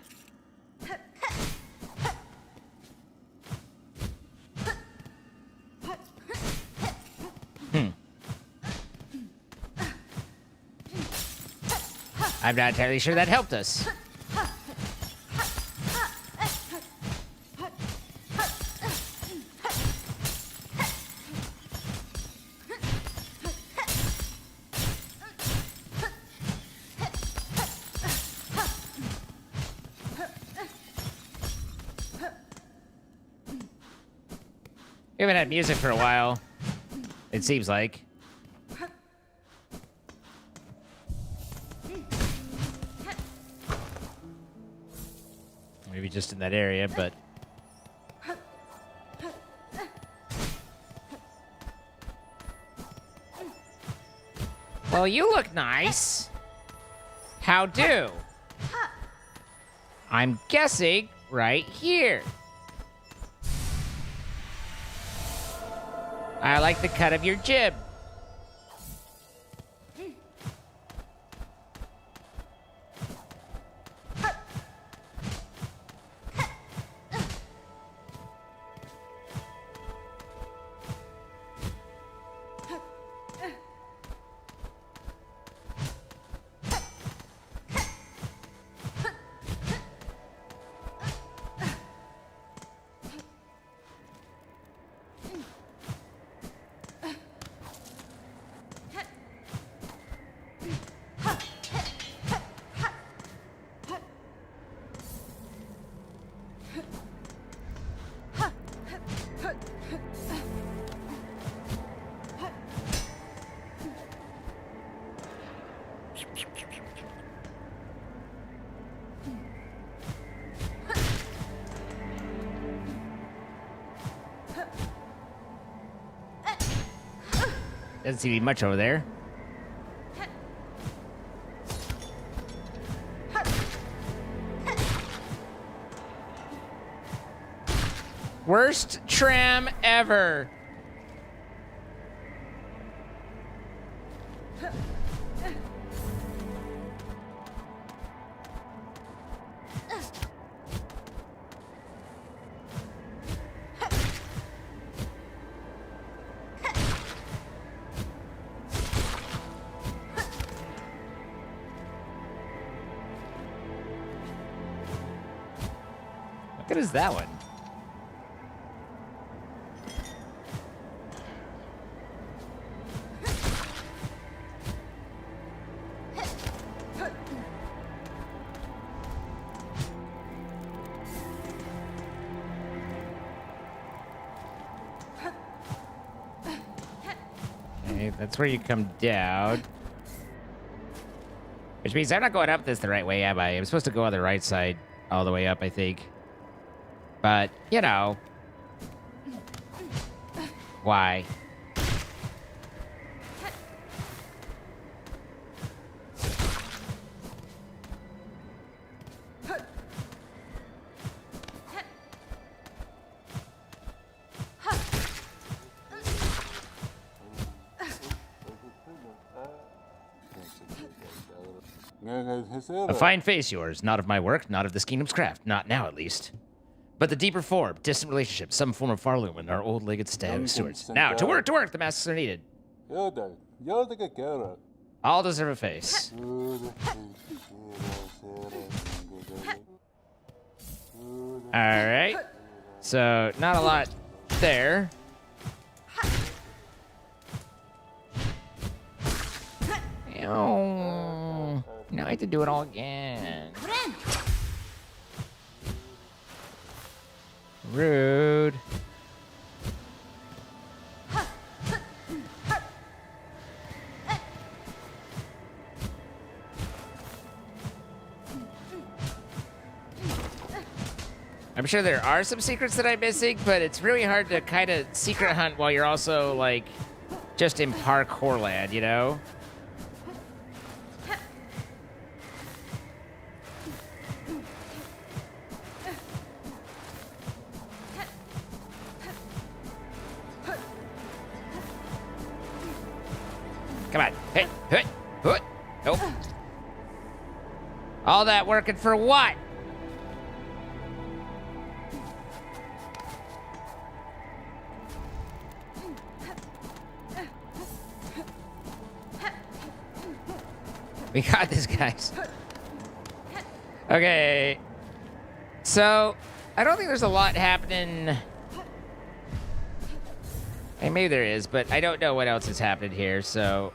I'm not entirely sure that helped us. We haven't had music for a while, it seems like. Maybe just in that area, but... Well, you look nice. How do? I'm guessing right here. I like the cut of your jib. Doesn't seem to be much over there. Worst tram ever. good is that one? Okay, that's where you come down. Which means I'm not going up this the right way, am I? I'm supposed to go on the right side all the way up, I think. But, you know. Why? A fine face yours, not of my work, not of this kingdom's craft, not now at least. But the deeper form, distant relationship, some form of Farlumen, our old-legged stewards. Now, to work, the masks are needed. All deserve a face. Alright. So, not a lot there. Oh, now I have to do it all again. Rude. I'm sure there are some secrets that I'm missing, but it's really hard to kind of secret hunt while you're also, like, just in parkour land, you know? Come on. Hey, hey, hey. Nope. All that working for what? We got this, guys. Okay. So, I don't think there's a lot happening. Hey, maybe there is, but I don't know what else is happening here, so...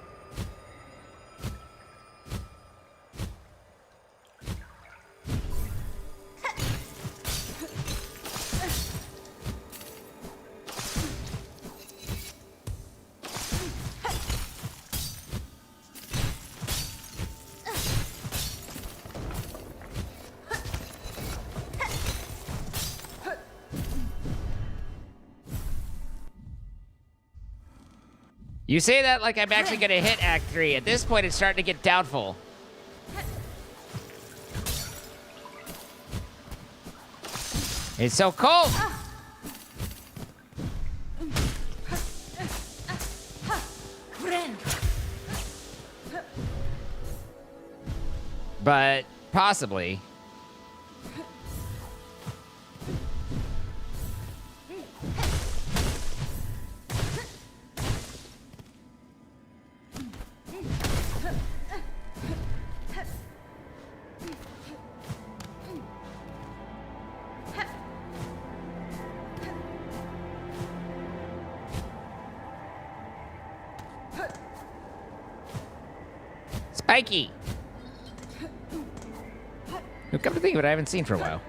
You say that like I'm actually gonna hit Act 3. At this point, it's starting to get doubtful. It's so cold! But, possibly. Spiky! Come to think of it, I haven't seen for a while.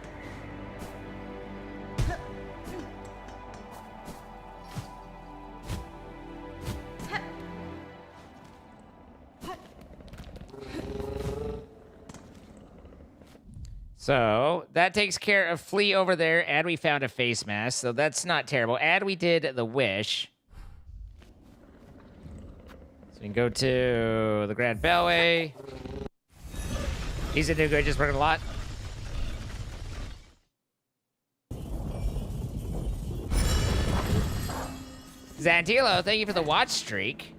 So, that takes care of Flea over there, and we found a face mask, so that's not terrible. And we did the wish. So we can go to the Grand Bellway. He's a new good, just working a lot. Zantilo, thank you for the watch streak.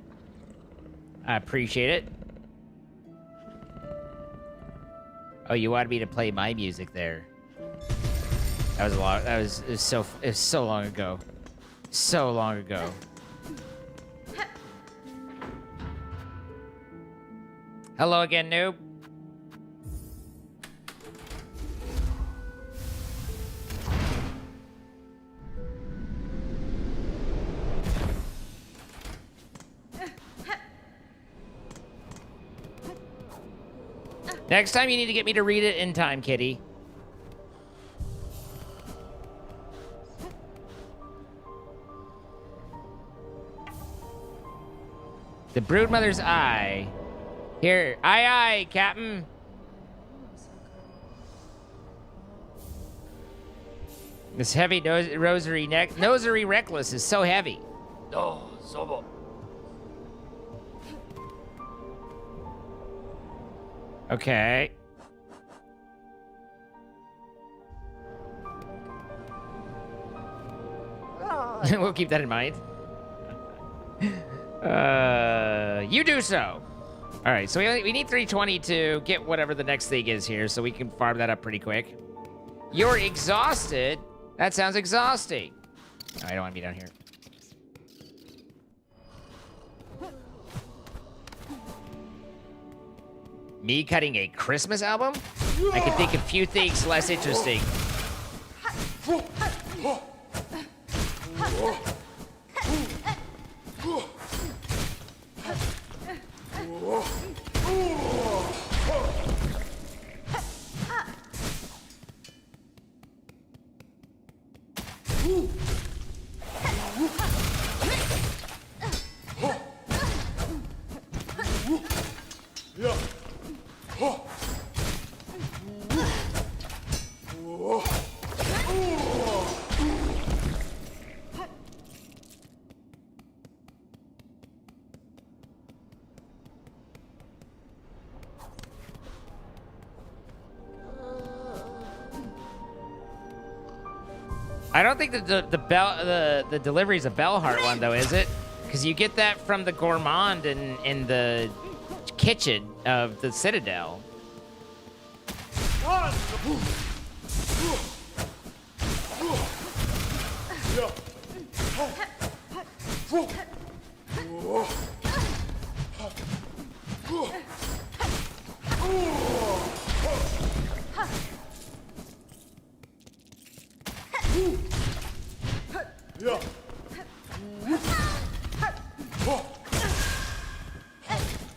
I appreciate it. Oh, you wanted me to play my music there. That was a lot. It was so long ago. So long ago. Hello again, noob. Next time you need to get me to read it in time, kitty. The Broodmother's Eye. Here, aye, Captain. This heavy rosary reckless is so heavy. No, Zobo. Okay. We'll keep that in mind. You do so. All right, so we need 320 to get whatever the next thing is here, so we can farm that up pretty quick. You're exhausted. That sounds exhausting. I don't want to be down here. Me cutting a Christmas album? I can think of few things less interesting. I don't think the delivery's a Bellheart one though, is it? Because you get that from the gourmand in the kitchen of the Citadel.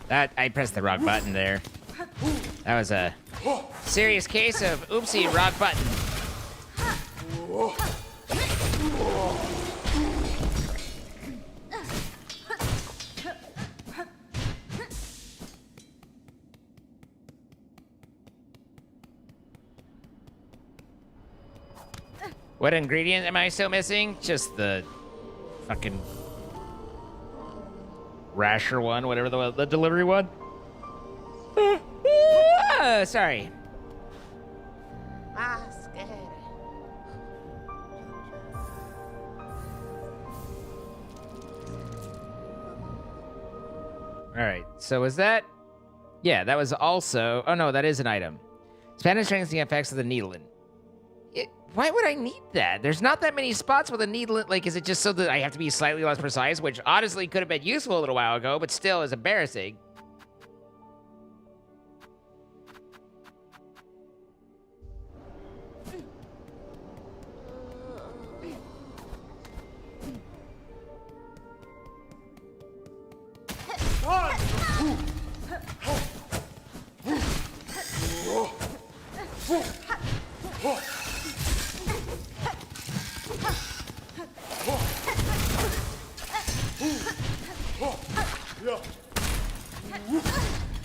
That I pressed the wrong button there. That was a serious case of oopsie, wrong button. What ingredient am I still missing? Just the fucking rasher one, whatever the delivery one. Sorry. All right, so is that? Yeah, that was also. Oh no, that is an item. Spanish strengthens the effects of the needling. Why would I need that? There's not that many spots with a needle. Like, is it just so that I have to be slightly less precise, which honestly could have been useful a little while ago, but still is embarrassing.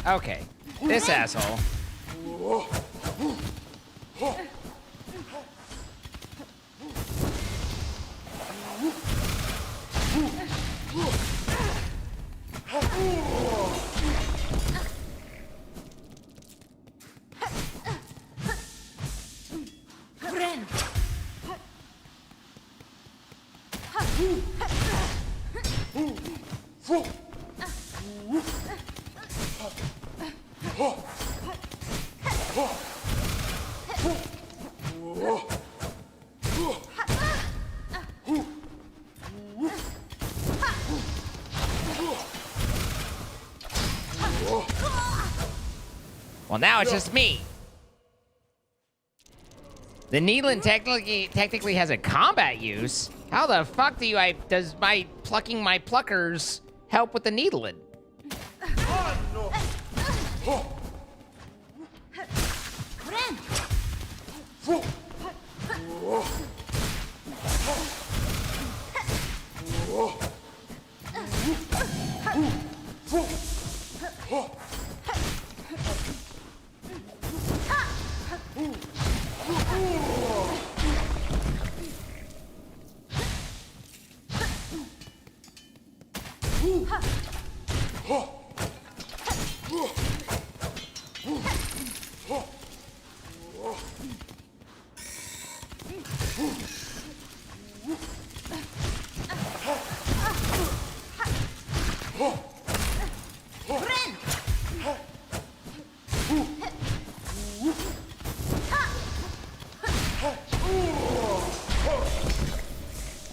Okay, this asshole. Well, now it's just me. The needling technically has a combat use. How the fuck does my plucking my pluckers help with the needling?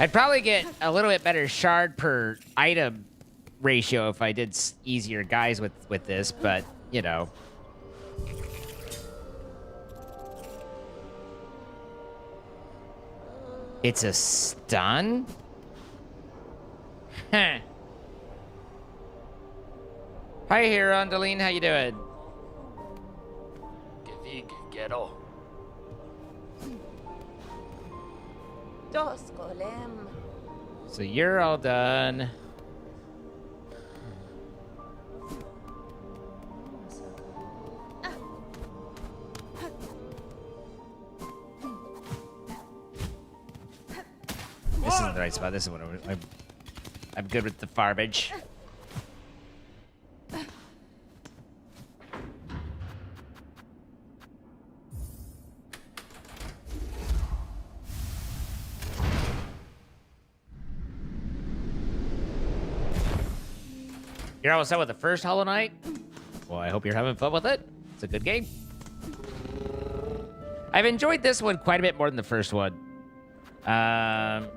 I'd probably get a little bit better shard per item ratio if I did easier guys with this, but, you know. It's a stun? Huh. Hi, here, Andeline. How you doing? Gevig Gero. Dos golem. So you're all done. This isn't the right spot. This is what I'm good with the garbage. You're almost done with the first Hollow Knight? Well, I hope you're having fun with it. It's a good game. I've enjoyed this one quite a bit more than the first one. I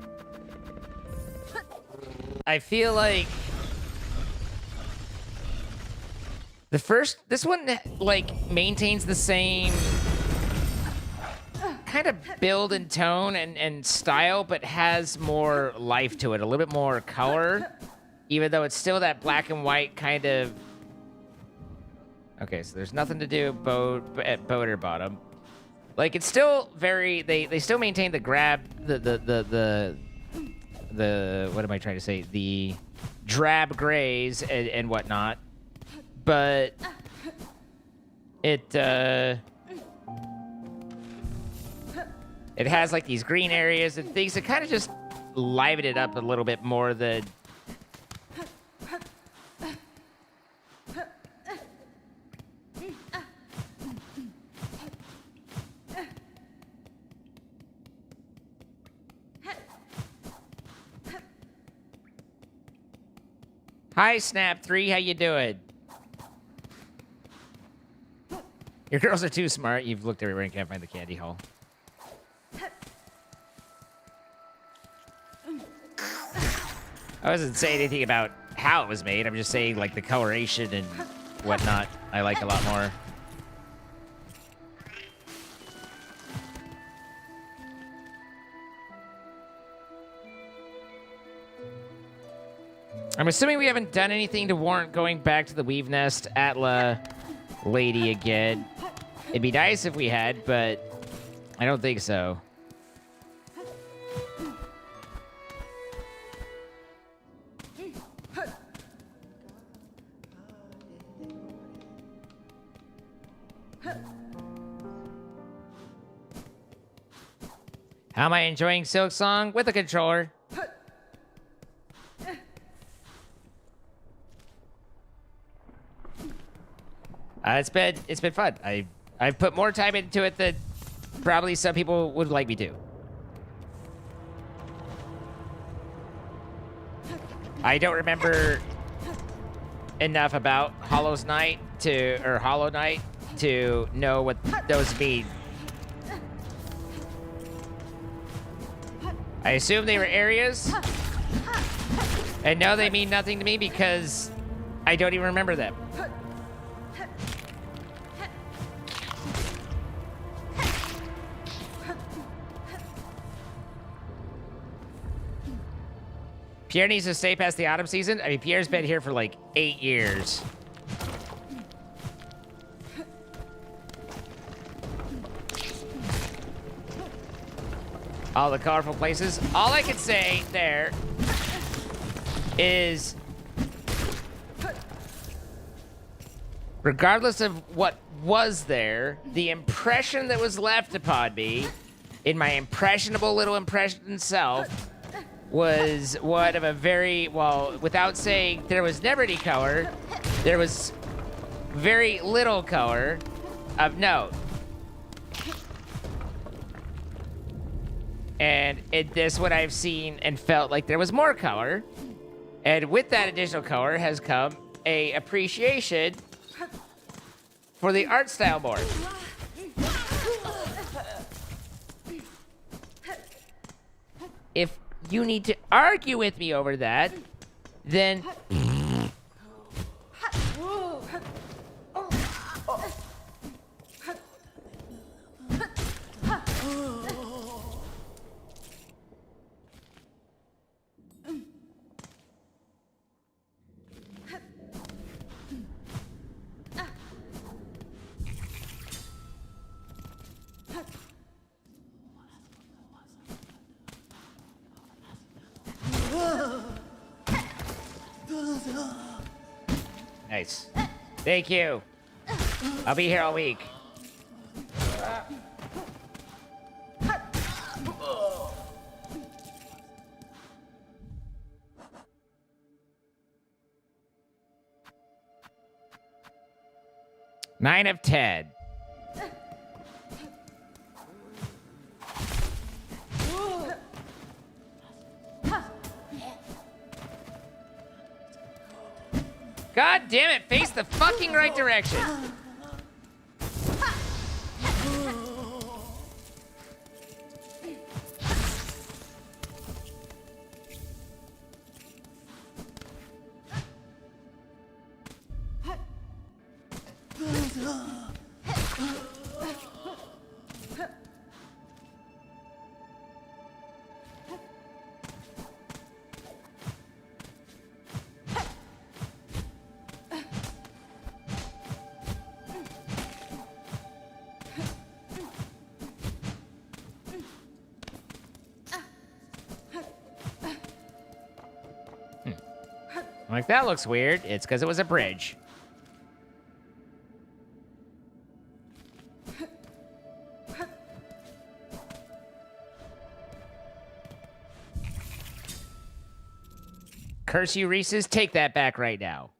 feel like this one, like, maintains the same kind of build and tone and style, but has more life to it, a little bit more color. Even though it's still that black and white kind of... Okay, so there's nothing to do at Boater Bottom. Like, it's still very... They still maintain the grab... The... What am I trying to say? The drab grays and whatnot. But... It has, like, these green areas and things that kind of just liven it up a little bit more than... Hi, Snap3. How you doing? Your girls are too smart. You've looked everywhere and can't find the candy hole. I wasn't saying anything about how it was made. I'm just saying, like, the coloration and whatnot I like a lot more. I'm assuming we haven't done anything to warrant going back to the Weave Nest Atla lady again. It'd be nice if we had, but I don't think so. How am I enjoying Silksong with a controller? It's been fun. I've put more time into it than probably some people would like me to. I don't remember enough about Hollow Knight to know what those mean. I assume they were areas, and no, they mean nothing to me because I don't even remember them. Pierre needs to stay past the autumn season. I mean, Pierre's been here for like 8 years. All the colorful places. All I can say there is, regardless of what was there, the impression that was left upon me in my impressionable little impression self was one of a very, well, without saying there was never any color, there was very little color of note. And in this one I've seen and felt like there was more color. And with that additional color has come a appreciation for the art style more. If you need to argue with me over that, then... Nice. Thank you. I'll be here all week. Nine of 10. God damn it, face the fucking right direction. Like, that looks weird. It's because it was a bridge. Curse you, Reese's. Take that back right now.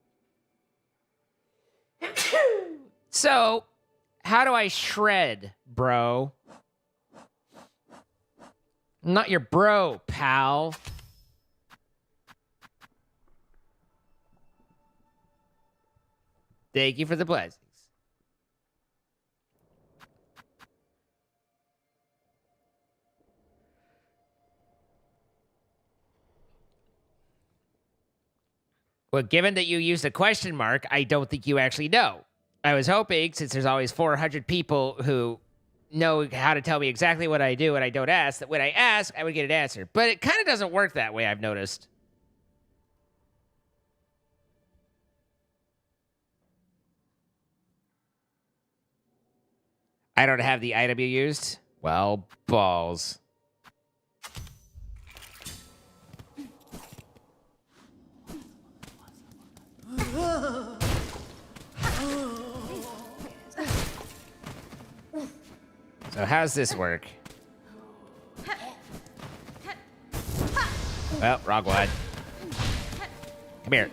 So, how do I shred, bro? I'm not your bro, pal. Thank you for the blessings. Well, given that you used a question mark, I don't think you actually know. I was hoping, since there's always 400 people who know how to tell me exactly what I do and I don't ask, that when I ask, I would get an answer. But it kind of doesn't work that way, I've noticed. I don't have the item you used. Well, balls. So how's this work? Well, wrong one. Come here.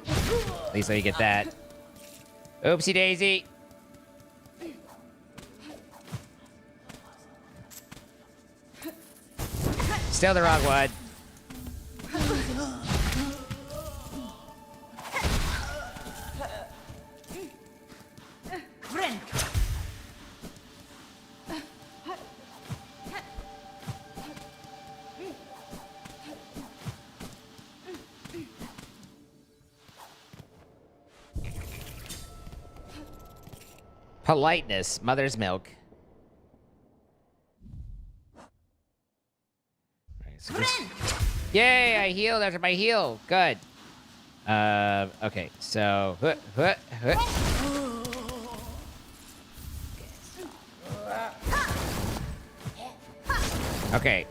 At least let me get that. Oopsie daisy. Still the wrong one. Politeness, mother's milk. Yay, I healed after my heal. Good. Okay, so... Okay.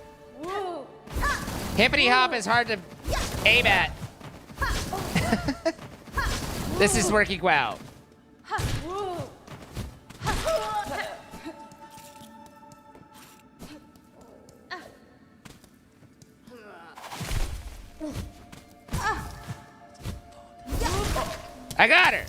Hippity hop is hard to aim at. This is working well. I got her.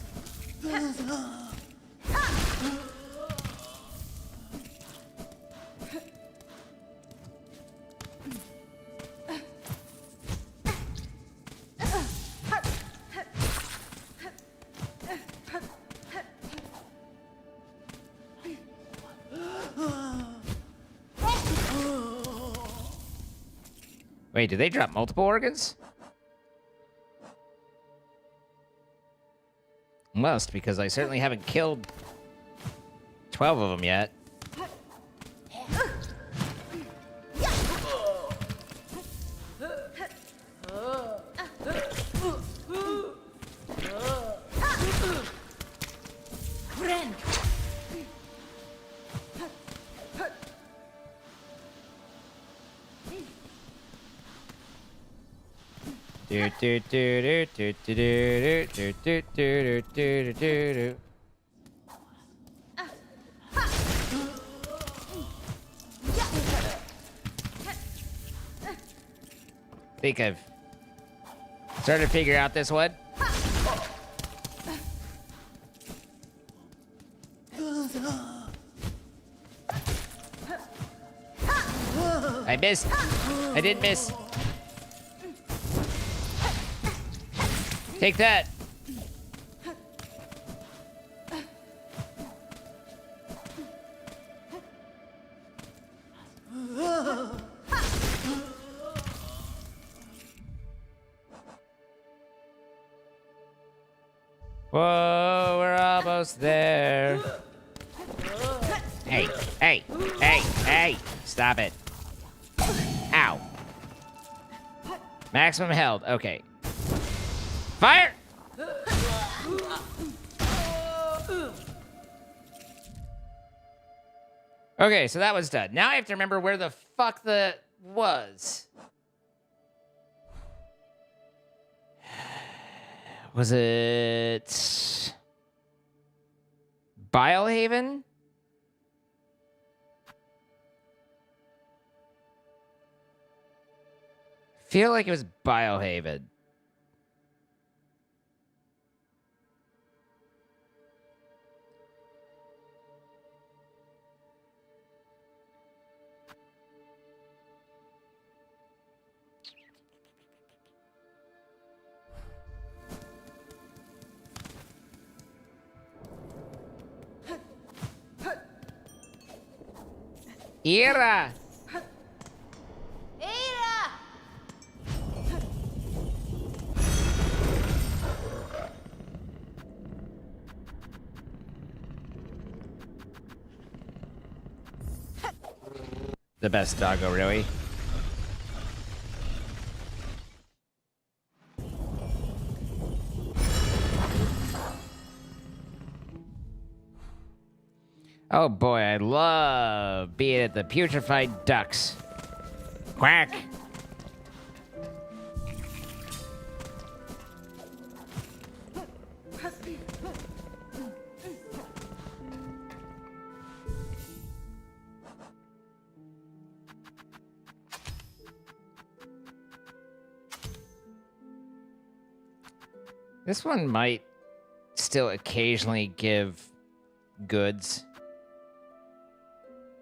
Wait, did they drop multiple organs? Must, because I certainly haven't killed 12 of them yet. Friend. Do do do do do do do do do do do do do. Think I've started to figure out this one. I missed. I didn't miss. Take that. Whoa, we're almost there. Hey, hey, hey, hey. Stop it. Ow. Maximum held. Okay. Fire! Okay, so that was done. Now I have to remember where the fuck the was. Was it Biohaven? Feel like it was Biohaven. Ira! Ira! The best doggo, really. Oh boy, I love being at the putrefied ducks. Quack! This one might still occasionally give goods.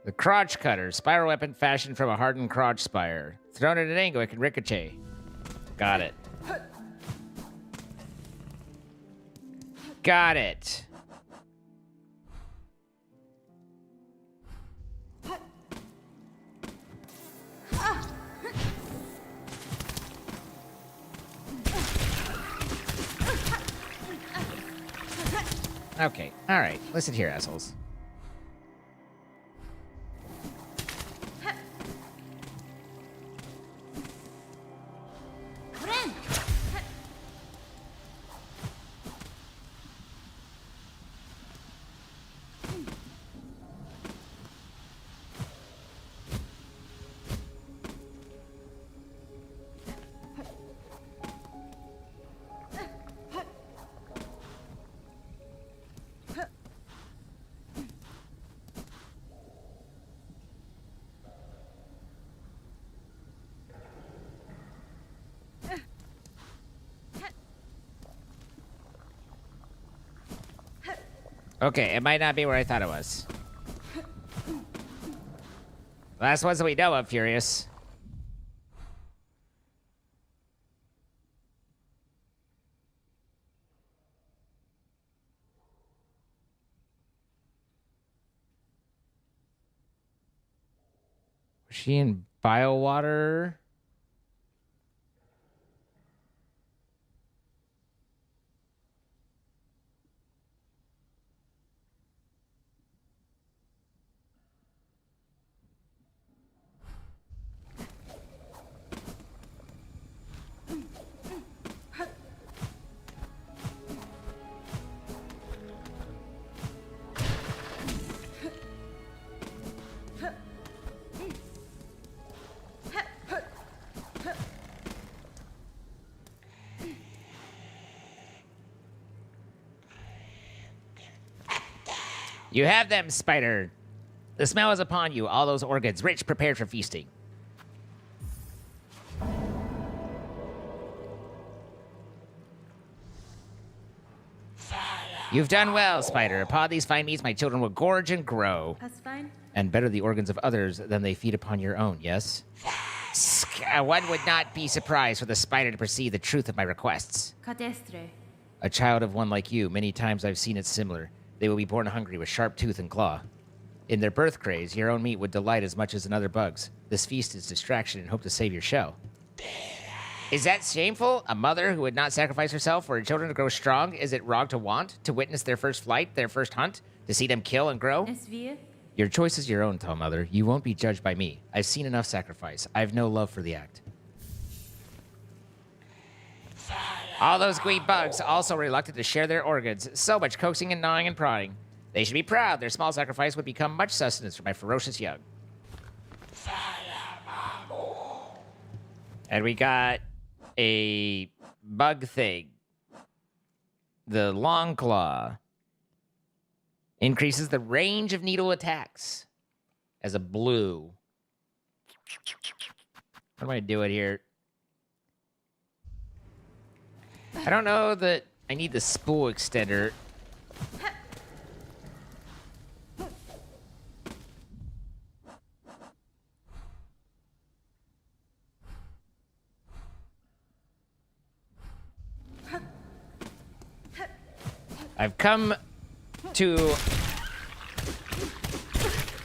The crotch cutter, spiral weapon fashioned from a hardened crotch spire. Thrown at an angle, it can ricochet. Got it. Got it. Okay, alright. Listen here, assholes. Friend. Okay, it might not be where I thought it was. Last ones that we know of, Furious. Was she in Biowater? You have them, spider. The smell is upon you. All those organs, rich, prepared for feasting. You've done well, spider. Upon these fine meats, my children will gorge and grow. That's fine. And better the organs of others than they feed upon your own, yes? One would not be surprised for the spider to perceive the truth of my requests. Cadestre. A child of one like you, many times I've seen it similar. They will be born hungry with sharp tooth and claw. In their birth craze, your own meat would delight as much as another bug's. This feast is distraction and hope to save your shell. Is that shameful? A mother who would not sacrifice herself for her children to grow strong? Is it wrong to want? To witness their first flight, their first hunt? To see them kill and grow? Es wir? Your choice is your own, tall mother. You won't be judged by me. I've seen enough sacrifice. I have no love for the act. All those green bugs also reluctant to share their organs. So much coaxing and gnawing and prying. They should be proud. Their small sacrifice would become much sustenance for my ferocious young. And we got a bug thing. The long claw increases the range of needle attacks as a blue. What am I doing here? I don't know that I need the spool extender. I've come to...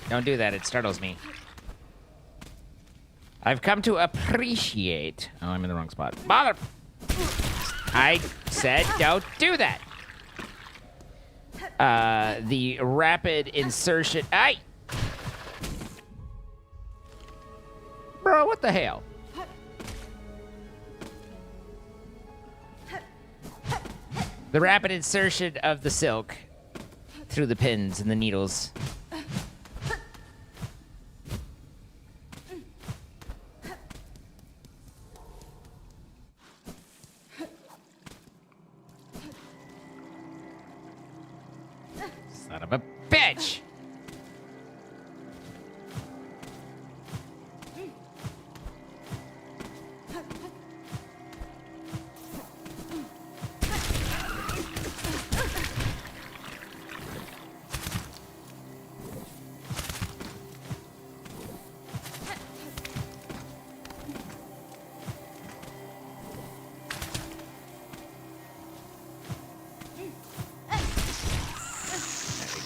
Don't do that, it startles me. I've come to appreciate... Oh, I'm in the wrong spot. Mother... I said don't do that. The rapid insertion... Aye! Bro, what the hell? The rapid insertion of the silk through the pins and the needles. Son of a bitch!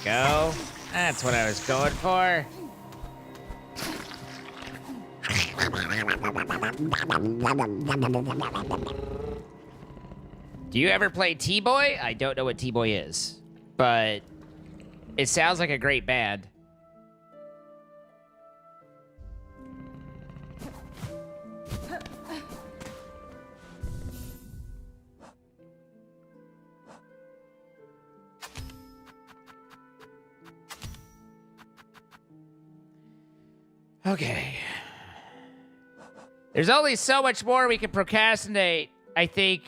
Go. That's what I was going for. Do you ever play T-Boy? I don't know what T-Boy is, but it sounds like a great band. Okay. There's only so much more we can procrastinate, I think,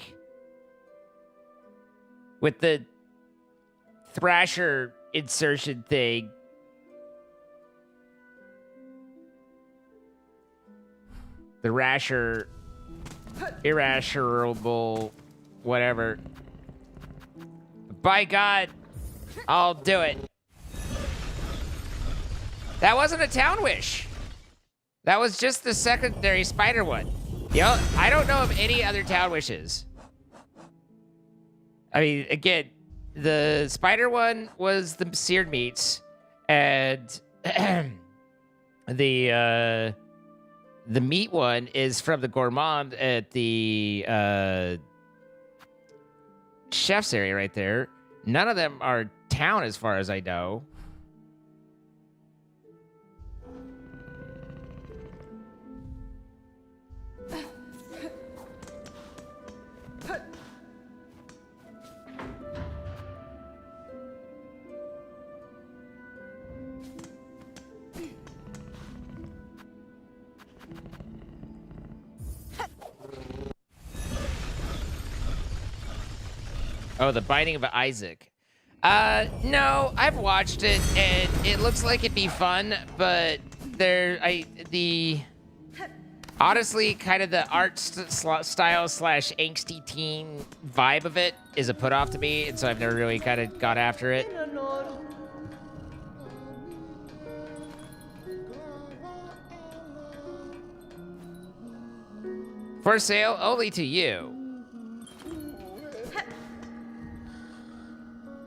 with the Thrasher insertion thing. The Rasher, irrational, whatever. By God, I'll do it. That wasn't a town wish. That was just the secondary spider one. Yo, I don't know of any other town wishes. I mean, again, the spider one was the seared meats, and the meat one is from the gourmand at the chef's area right there. None of them are town as far as I know. Oh, the Binding of Isaac. No, I've watched it, and it looks like it'd be fun, but honestly, kind of the art style slash angsty teen vibe of it is a put off to me, and so I've never really kind of got after it. For sale only to you.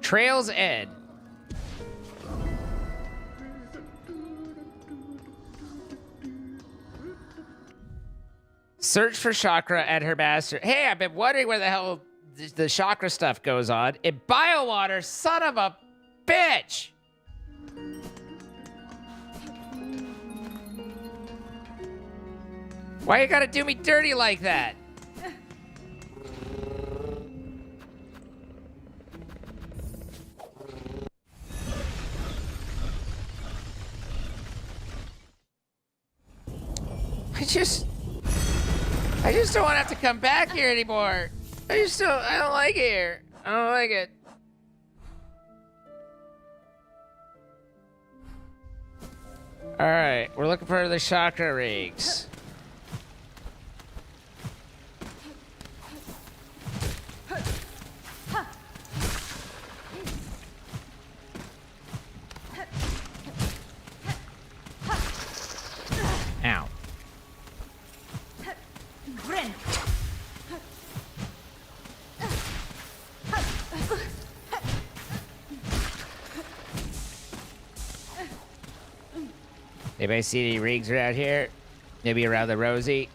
Trails Ed. Search for chakra at her master. Hey, I've been wondering where the hell the chakra stuff goes on. In Biowater, son of a bitch! Why you gotta do me dirty like that? I just don't want to have to come back here anymore. I don't like it here. I don't like it. All right, we're looking for the chakra rings. Ow. Anybody see any rings around here? Maybe around the Rosie?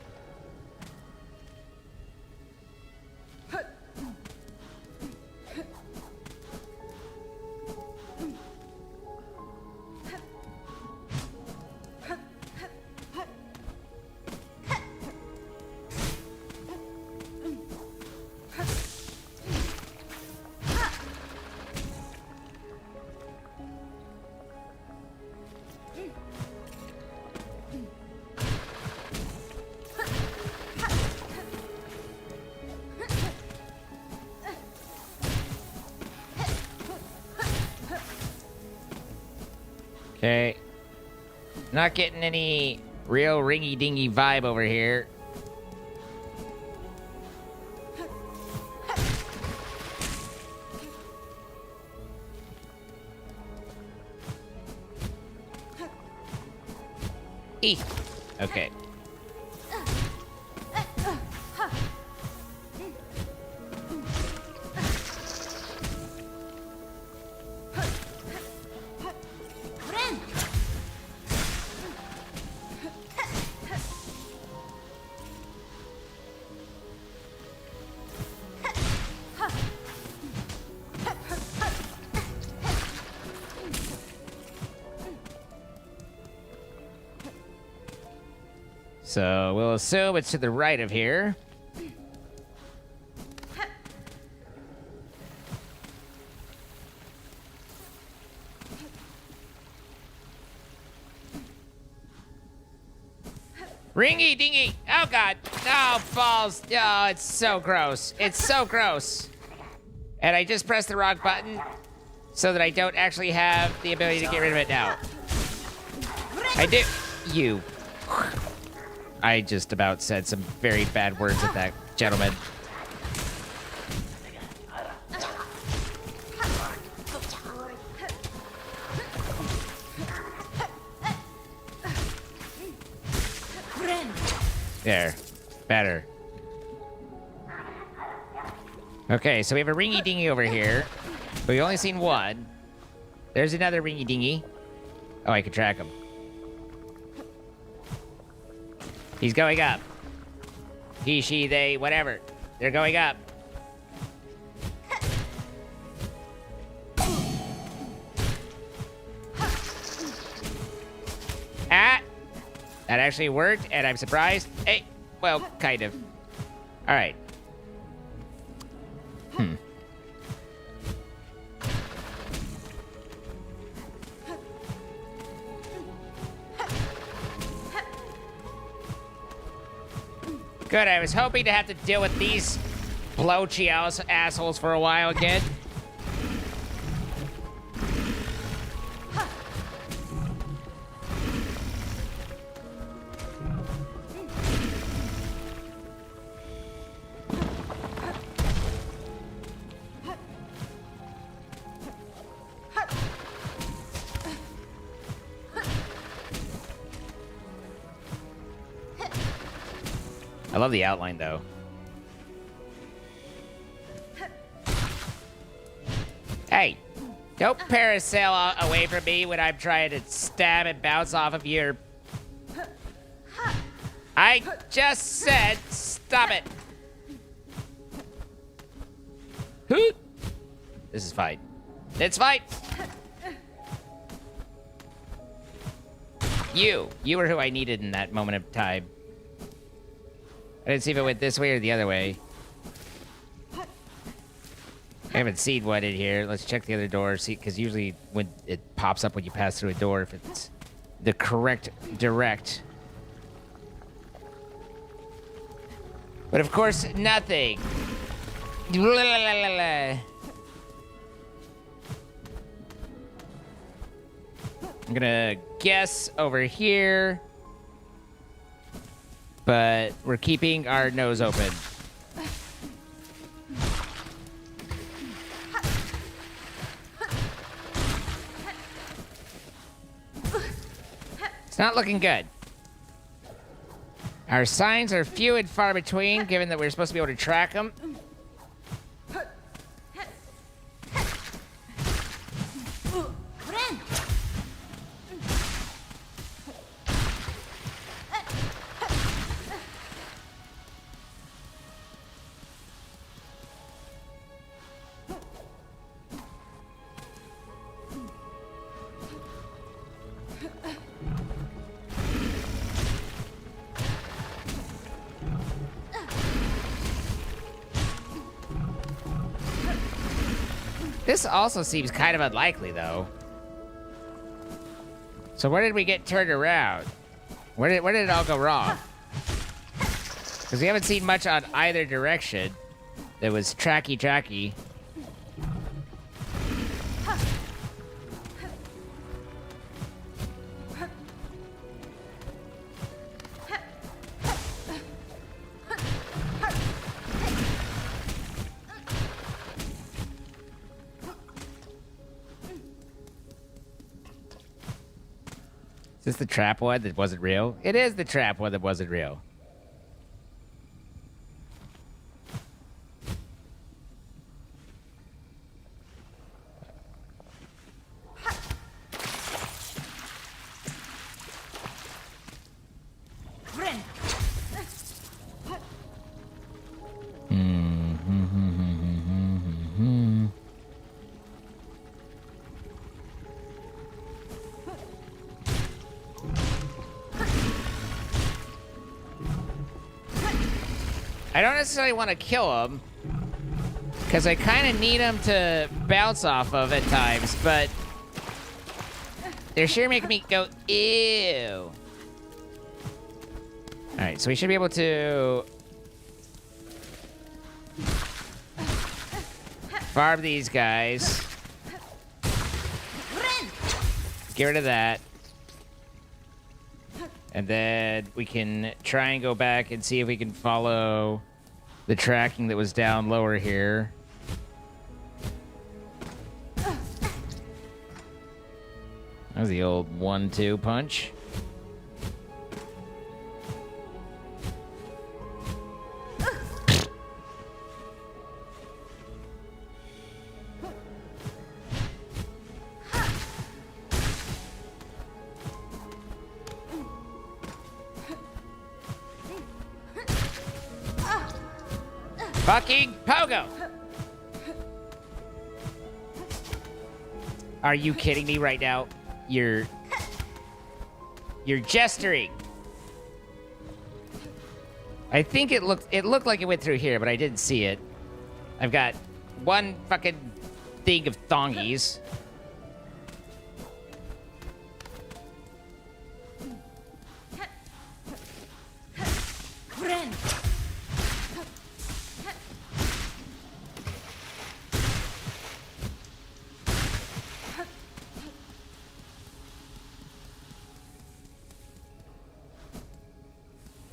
Okay. Not getting any real ringy-dingy vibe over here. Eek. Okay. So we'll assume it's to the right of here. Ringy dingy. Oh god. Oh, balls. Oh, it's so gross. It's so gross. And I just pressed the wrong button so that I don't actually have the ability to get rid of it now. I do. You. I just about said some very bad words at that gentleman. There. Better. Okay, so we have a ringy dingy over here. But we've only seen one. There's another ringy dingy. Oh, I can track him. He's going up. He, she, they, whatever. They're going up. Ah! That actually worked, and I'm surprised. Hey, well, kind of. All right. Good, I was hoping to have to deal with these blowchy assholes for a while again. love the outline, though. Hey, don't parasail away from me when I'm trying to stab and bounce off of your... I just said stop it. Hoot. This is fine. It's fine. You were who I needed in that moment of time. I didn't see if it went this way or the other way. I haven't seen one in here. Let's check the other door. See, because usually when it pops up when you pass through a door, if it's the correct direct. But of course, nothing. I'm gonna guess over here, but we're keeping our nose open. It's not looking good. Our signs are few and far between, given that we're supposed to be able to track them. This also seems kind of unlikely, though. So where did we get turned around? Where did it all go wrong? Because we haven't seen much on either direction. That was tracky. Is this the trap one that wasn't real? It is the trap one that wasn't real. I don't necessarily want to kill him, because I kind of need him to bounce off of at times, but they're sure making me go, ew. Alright, so we should be able to farm these guys. Get rid of that. And then we can try and go back and see if we can follow the tracking that was down lower here. That was the old 1-2 punch. Fucking pogo! Are you kidding me right now? You're gesturing. I think it looked like it went through here, but I didn't see it. I've got one fucking thing of thongies.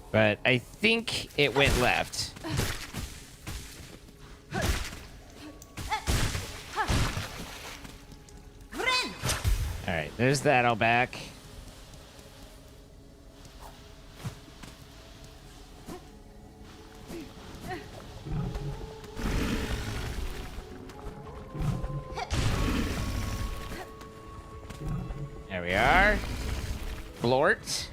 But I think it went left. Alright, there's that all back. There we are. Blort.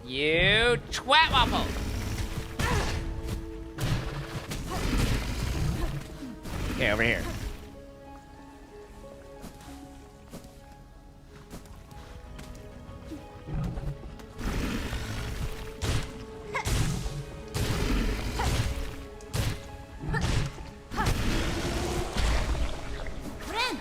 You twat waffle. Okay, over here. Friend.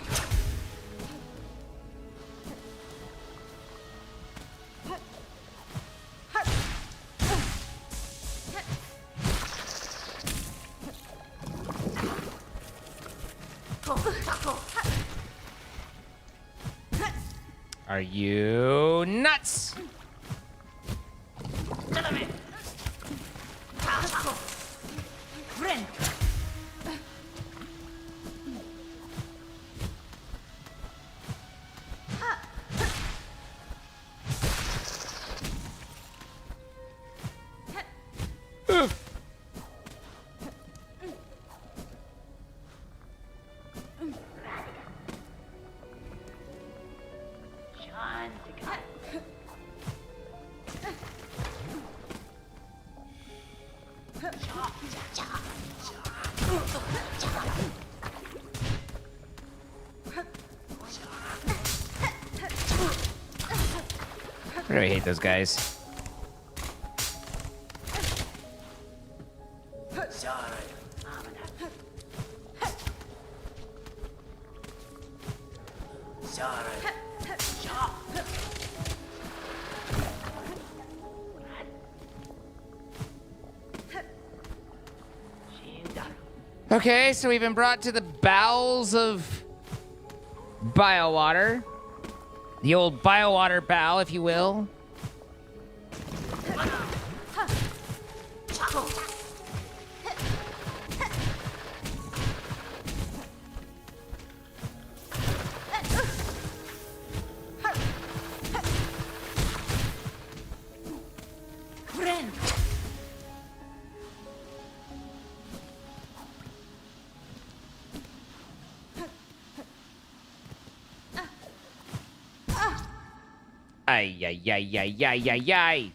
Are you nuts? Friend. I really hate those guys. Okay, so we've been brought to the bowels of Biowater. The old Biowater bow, if you will. Friend. Ay, ay, ay, ay, ay, ay, ay.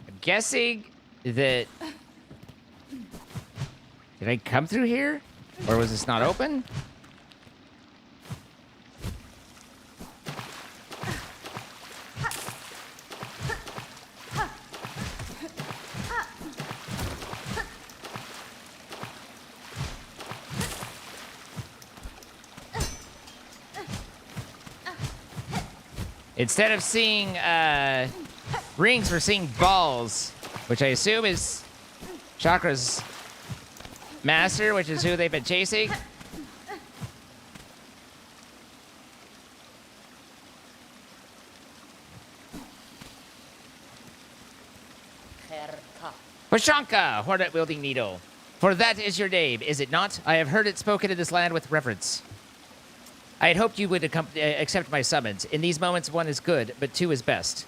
I'm guessing that... Did I come through here? Or was this not open? Instead of seeing rings, we're seeing balls, which I assume is Chakra's master, which is who they've been chasing. Pashanka, hornet-wielding needle. For that is your name, is it not? I have heard it spoken in this land with reverence. I had hoped you would accept my summons. In these moments, one is good, but two is best.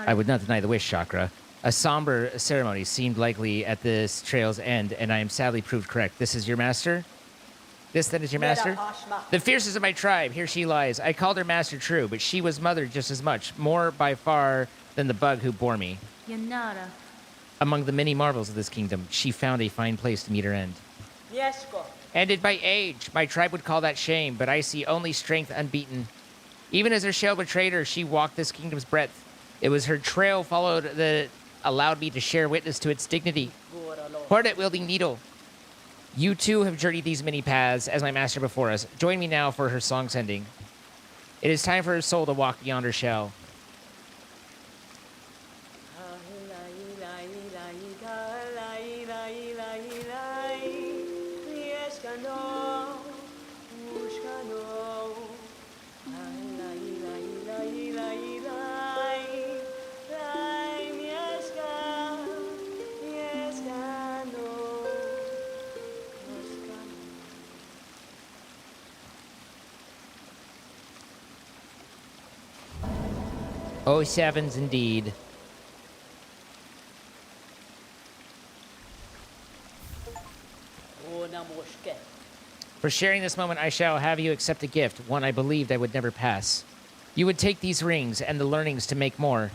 I would not deny the wish, Chakra. A somber ceremony seemed likely at this trail's end, and I am sadly proved correct. This is your master? This, then, is your master? The fiercest of my tribe, here she lies. I called her master true, but she was mother just as much, more by far than the bug who bore me. Yanara. Among the many marvels of this kingdom, she found a fine place to meet her end. Ended by age. My tribe would call that shame, but I see only strength unbeaten. Even as her shell betrayed her, she walked this kingdom's breadth. It was her trail followed that allowed me to share witness to its dignity. Hornet-wielding needle. You too have journeyed these many paths as my master before us. Join me now for her song's ending. It is time for her soul to walk beyond her shell. Oh, sevens indeed. For sharing this moment, I shall have you accept a gift, one I believed I would never pass. You would take these rings and the learnings to make more.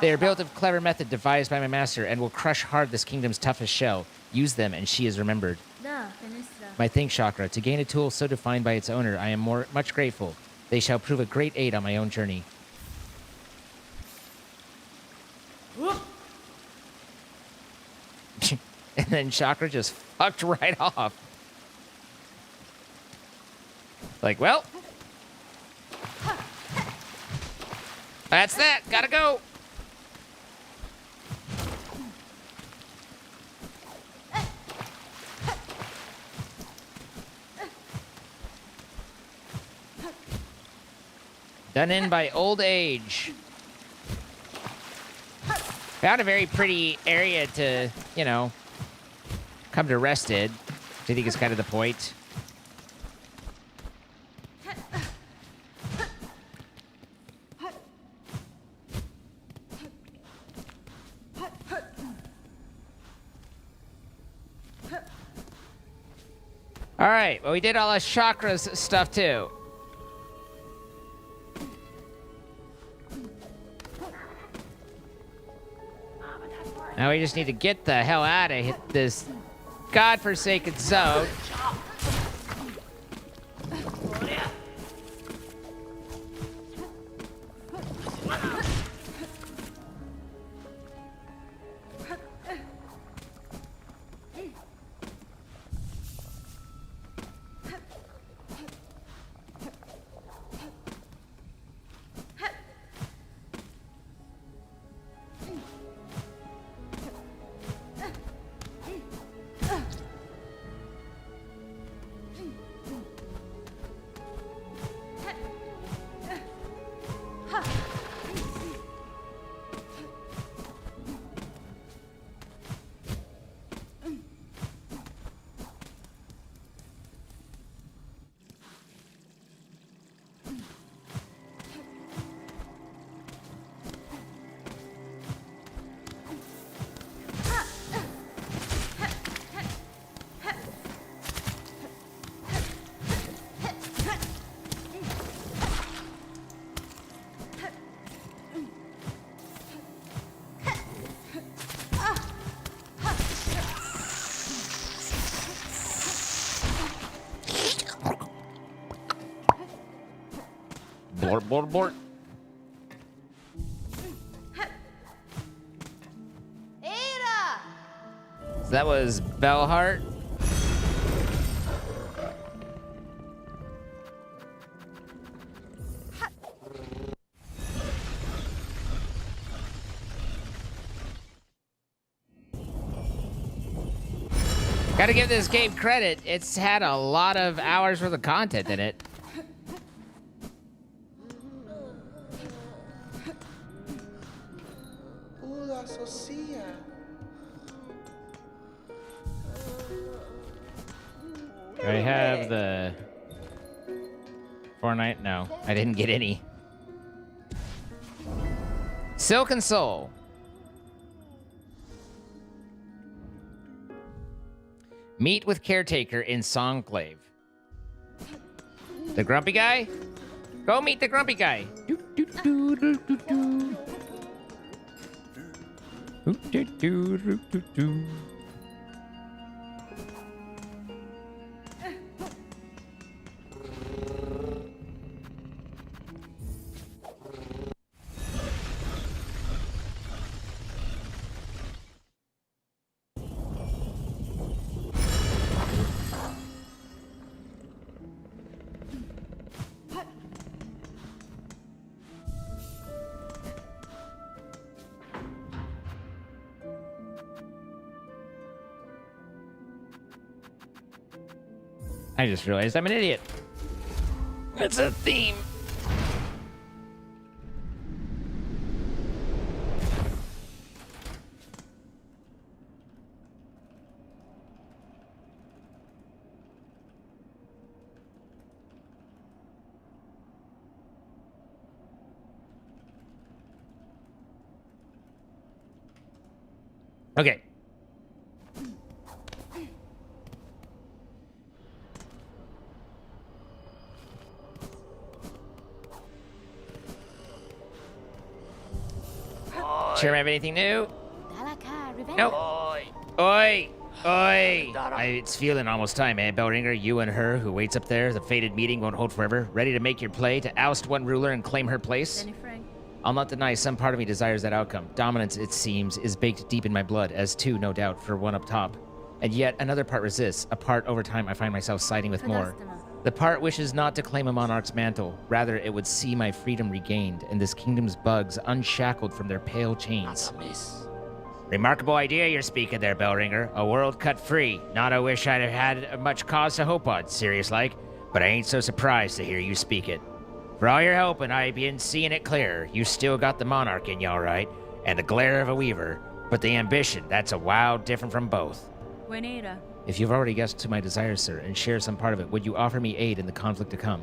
They are built of clever method devised by my master and will crush hard this kingdom's toughest shell. Use them and she is remembered. Da, Fenestra. My think chakra, to gain a tool so defined by its owner, I am much grateful. They shall prove a great aid on my own journey. And then chakra just fucked right off. Like, well, that's that. Gotta go. Done in by old age. Found a very pretty area to, you know, come to rest in. I think is kind of the point. All right, well, we did all our chakras stuff too. Now we just need to get the hell out of this godforsaken zone. Blort, blort, blort. So that was Bellheart. Gotta give this game credit. It's had a lot of hours worth of content in it. Do I have the Fortnite? No, I didn't get any. Silken Soul. Meet with caretaker in Songclave. The grumpy guy? Go meet the grumpy guy. Do, do, do, do, do, do. Do, do, do, do, do, do. I just realized I'm an idiot. It's a theme. Okay. Chairman, have anything new? Dalaka, revenge. Nope. Oi. Oi! Oi! Dara. It's feeling almost time, man. Bellringer, you and her who waits up there, the fated meeting won't hold forever. Ready to make your play to oust one ruler and claim her place? Danny Frank. I'll not deny some part of me desires that outcome. Dominance, it seems, is baked deep in my blood, as too, no doubt, for one up top. And yet another part resists, a part over time I find myself siding with more. The part wishes not to claim a monarch's mantle. Rather, it would see my freedom regained, and this kingdom's bugs unshackled from their pale chains. That's a miss. Remarkable idea you're speaking there, Bellringer. A world cut free. Not I wish I'd have had much cause to hope on, serious like, but I ain't so surprised to hear you speak it. For all your help and I been seeing it clear, you still got the monarch in you all right, and the glare of a weaver, but the ambition, that's a wild different from both. Buenera. If you've already guessed to my desires, sir, and share some part of it, would you offer me aid in the conflict to come?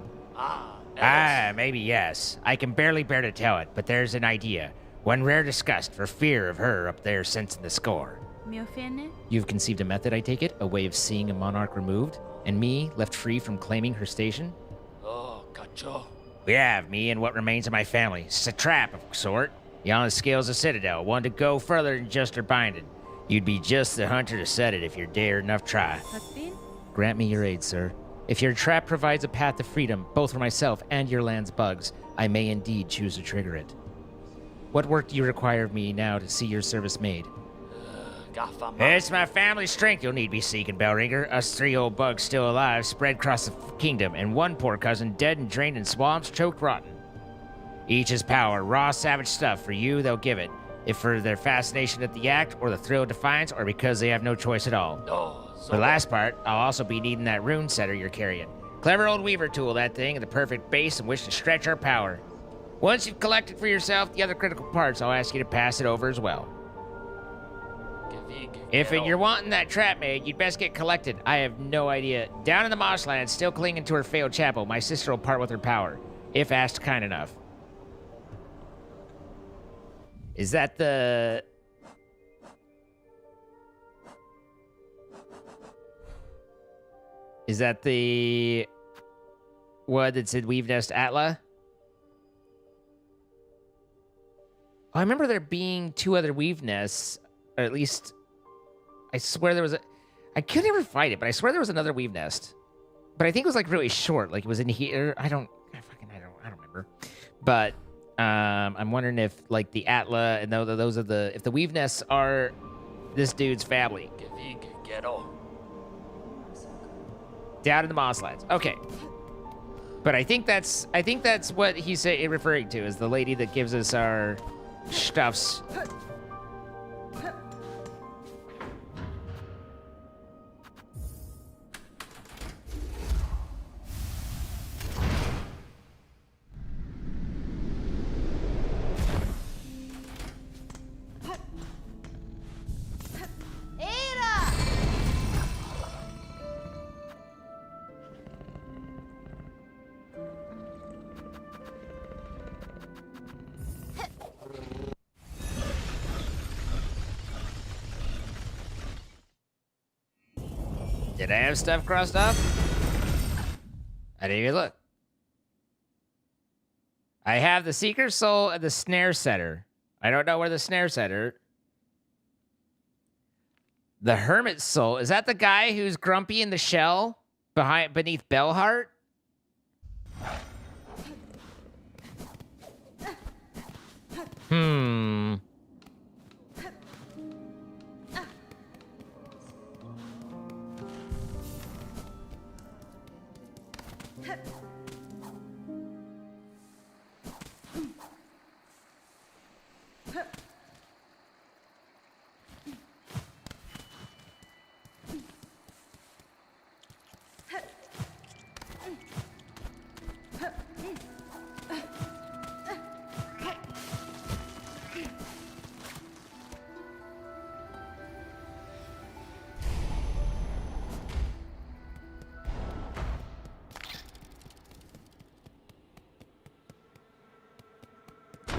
Maybe yes. I can barely bear to tell it, but there's an idea. One rare disgust for fear of her up there sensing the score. Mi offende? You've conceived a method, I take it, a way of seeing a monarch removed, and me left free from claiming her station? Oh, cacho. We have me and what remains of my family. It's a trap of sort. Beyond the scales of Citadel, one to go further than just her binding. You'd be just the hunter to set it if you're dare enough try. Paspin? Grant me your aid, sir. If your trap provides a path to freedom, both for myself and your land's bugs, I may indeed choose to trigger it. What work do you require of me now to see your service made? Gaffa It's my family strength you'll need be seeking, Bellringer. Us 3 old bugs still alive, spread across the kingdom, and one poor cousin dead and drained in swamps, choked rotten. Each his power, raw savage stuff. For you, they'll give it. If for their fascination at the act, or the thrill of defiance, or because they have no choice at all. No, For the last part, I'll also be needing that rune setter you're carrying. Clever old weaver tool, that thing, and the perfect base in which to stretch our power. Once you've collected for yourself the other critical parts, I'll ask you to pass it over as well. If you're wanting that trap made, you'd best get collected. I have no idea. Down in the marshlands, still clinging to her failed chapel, my sister will part with her power, if asked kind enough. Is that the... Is that the... one that said Weave Nest Atla? I remember there being 2 other weave nests, or at least... I swear there was a... I could never find it, but I swear there was another weave nest. But I think it was like really short, like it was in here. I don't remember. But I'm wondering if like the Atla and those are the... If the weave nests are this dude's family. Down in the Mosslands. Okay. But I think that's what he's referring to, is the lady that gives us our stuffs. Did I have stuff crossed off? I didn't even look. I have the Seeker Soul and the Snare Setter. I don't know where the Snare Setter... The Hermit Soul. Is that the guy who's grumpy in the shell beneath Bellheart? Hmm.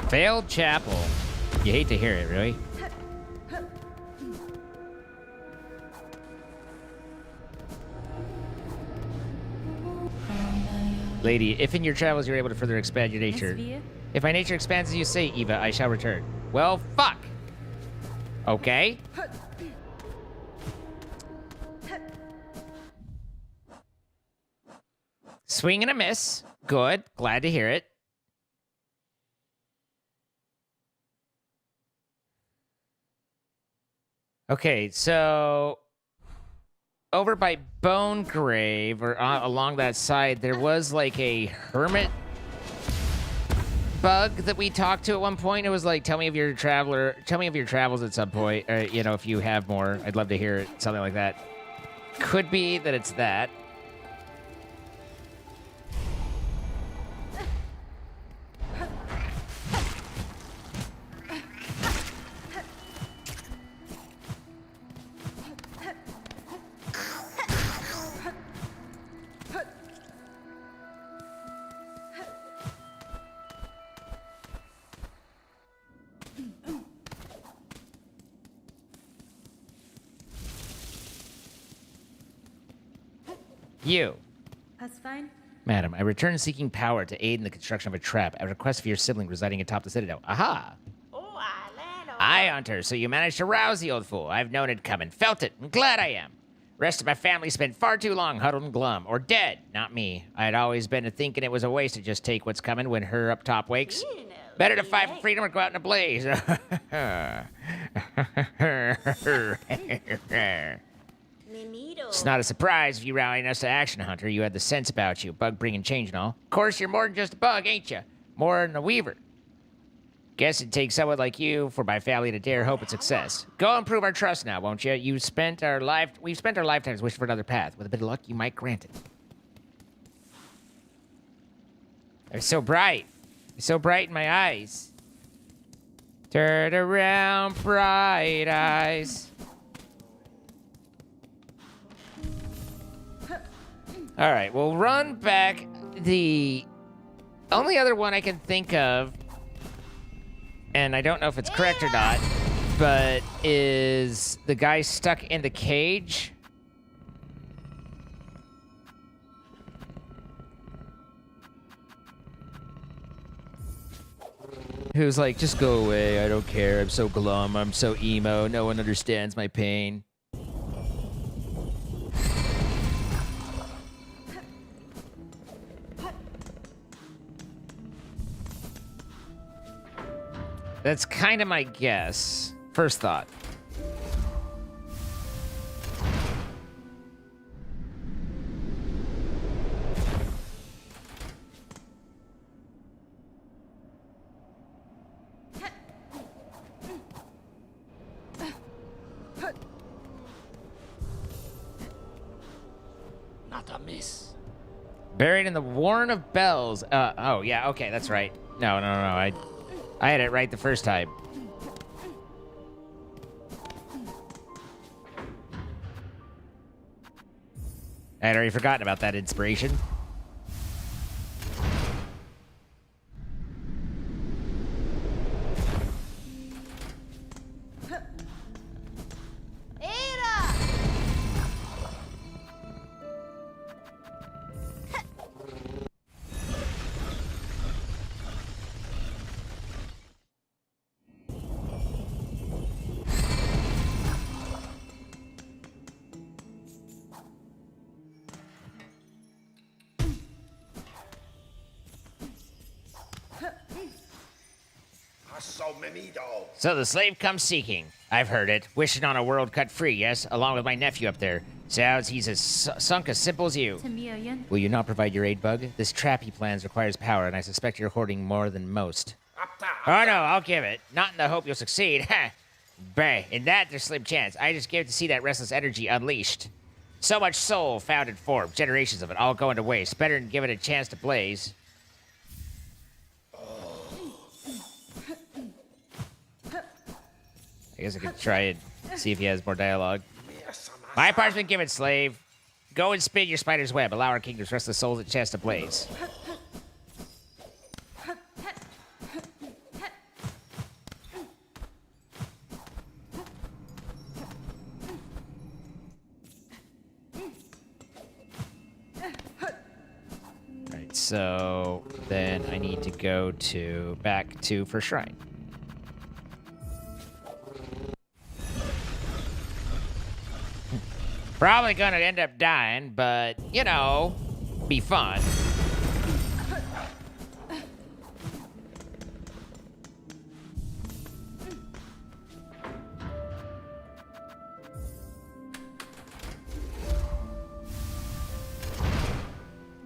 Failed chapel. You hate to hear it, really. Lady, if in your travels you're able to further expand your Miss nature. Via? If my nature expands as you say, Eva, I shall return. Well, fuck. Okay. Swing and a miss. Good. Glad to hear it. Okay, so over by Bone Grave, or along that side, there was like a hermit bug that we talked to at one point. It was like, tell me of your travels at some point, or, you know, if you have more. I'd love to hear it, something like that. Could be that it's that. You. That's fine. Madam, I return seeking power to aid in the construction of a trap at request for your sibling residing atop the citadel. Aha! Aye, Hunter, so you managed to rouse the old fool. I've known it coming, felt it, and glad I am. Rest of my family spent far too long huddled and glum, or dead, not me. I had always been thinking it was a waste to just take what's coming when her up top wakes. Better to fight for freedom or go out in a blaze. It's not a surprise if you rallying us to action, Hunter. You had the sense about you, bug bringing change and all. Of course, you're more than just a bug, ain't you? More than a weaver. Guess it takes someone like you for my family to dare hope at success. Go and prove our trust now, won't you? We've spent our lifetimes wishing for another path. With a bit of luck, you might grant it. They're so bright. They're so bright in my eyes. Turn around, bright eyes. All right, we'll run back. The only other one I can think of, and I don't know if it's correct or not, but is the guy stuck in the cage. Who's like, just go away, I don't care, I'm so glum, I'm so emo, no one understands my pain. That's kind of my guess. First thought. Not a miss. Buried in the Warren of Bells. Oh, yeah, okay, that's right. No. I had it right the first time. I had already forgotten about that inspiration. So the slave comes seeking. I've heard it. Wishing on a world cut free, yes? Along with my nephew up there. Sounds he's as sunk as simple as you. Tamilian. Will you not provide your aid, Bug? This trap he plans requires power, and I suspect you're hoarding more than most. Oh, no, I'll give it. Not in the hope you'll succeed. Ha! Bah, in that, there's slim chance. I just gave it to see that restless energy unleashed. So much soul found and formed. Generations of it, all going to waste. Better than give it a chance to blaze. I guess I could try and see if he has more dialogue. My part's been given, slave. Go and spin your spider's web. Allow our kingdom's restless souls a chance to blaze. So then I need to go back to First Shrine. Probably gonna end up dying, but you know, be fun.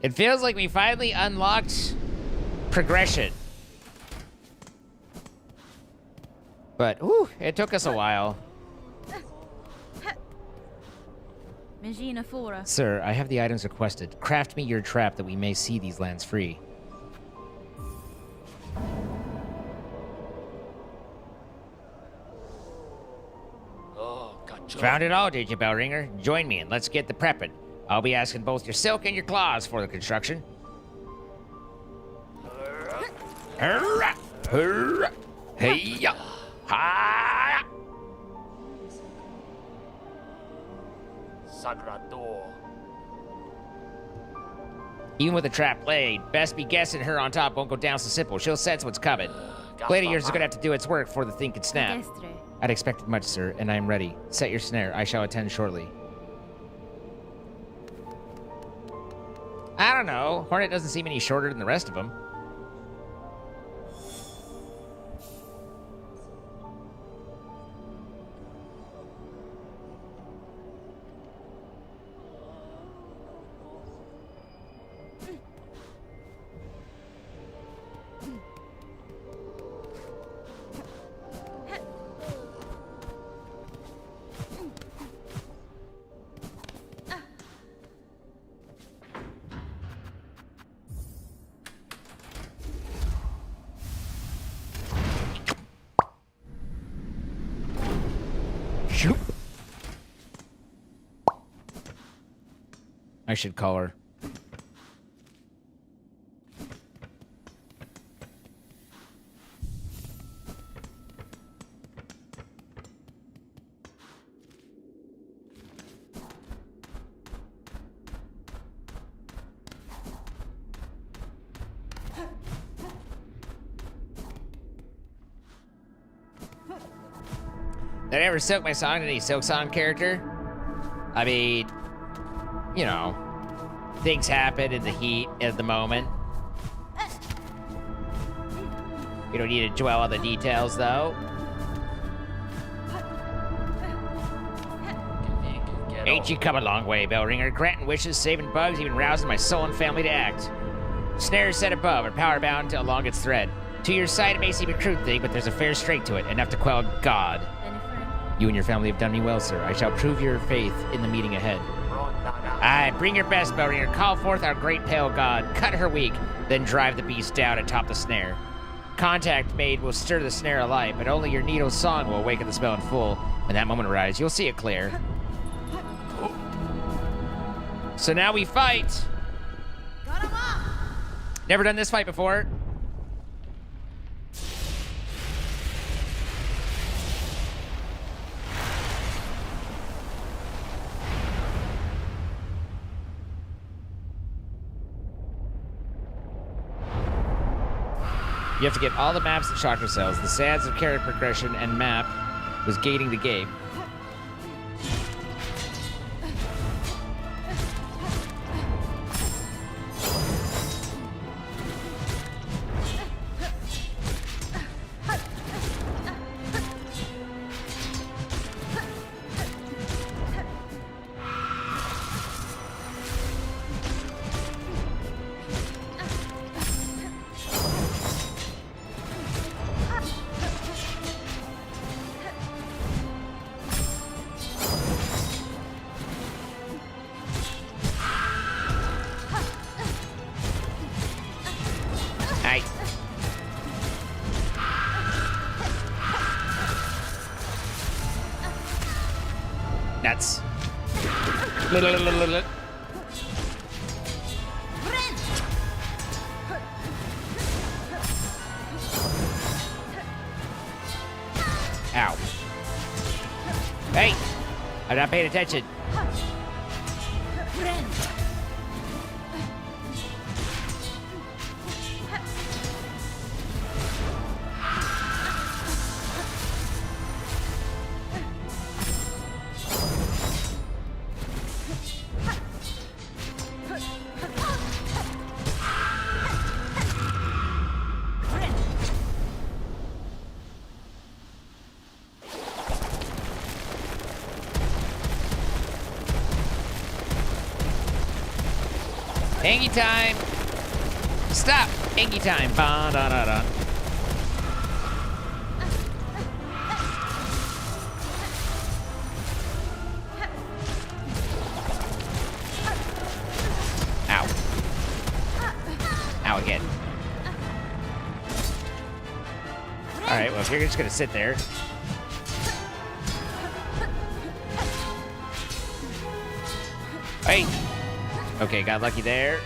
It feels like we finally unlocked progression. But, whew, it took us a while. Magina Fora. Sir, I have the items requested. Craft me your trap that we may see these lands free. Oh, cacho. Found it all, did you, Bellringer? Join me and let's get the prepping. I'll be asking both your silk and your claws for the construction. Hurrah! Hurrah! Hey-ya! Ha! Sagrador. Even with a trap laid, best be guessing her on top won't go down so simple. She'll sense what's coming. Blade of yours is gonna have to do its work before the thing can snap. Destre. I'd expected much, sir, and I am ready. Set your snare. I shall attend shortly. I don't know. Hornet doesn't seem any shorter than the rest of them. Shoot. I should call her. Did I ever silk my song to any Silksong character? I mean, you know, things happen in the heat of the moment. You don't need to dwell on the details, though. Ain't you come a long way, Bellringer? Granting wishes, saving bugs, even rousing my soul and family to act. Snares set above are power bound along its thread. To your sight, it may seem a crude thing, but there's a fair strength to it, enough to quell God. You and your family have done me well, sir. I shall prove your faith in the meeting ahead. Aye, bring your best, Bellringer. Call forth our great pale god. Cut her weak, then drive the beast down atop the snare. Contact made will stir the snare alight, but only your needle's song will awaken the spell in full. When that moment arrives, you'll see it clear. So now we fight. Never done this fight before. You have to get all the maps and chakra cells. The sands of character progression and map was gating the game. Nuts. Ow. Hey! I'm not paying attention. Angie time. Stop. Angie time. Ba da da da. Ow. Ow again. All right, well, if you're just gonna sit there. Hey. Okay, got lucky there.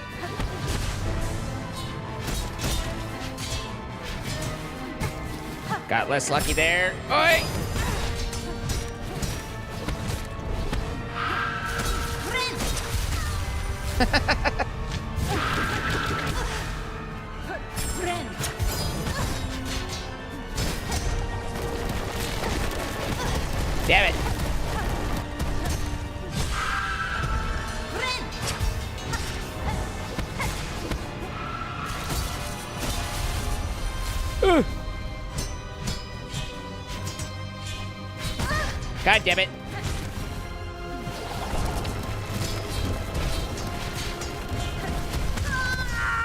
Got less lucky there. Oi! Damn it. God damn it.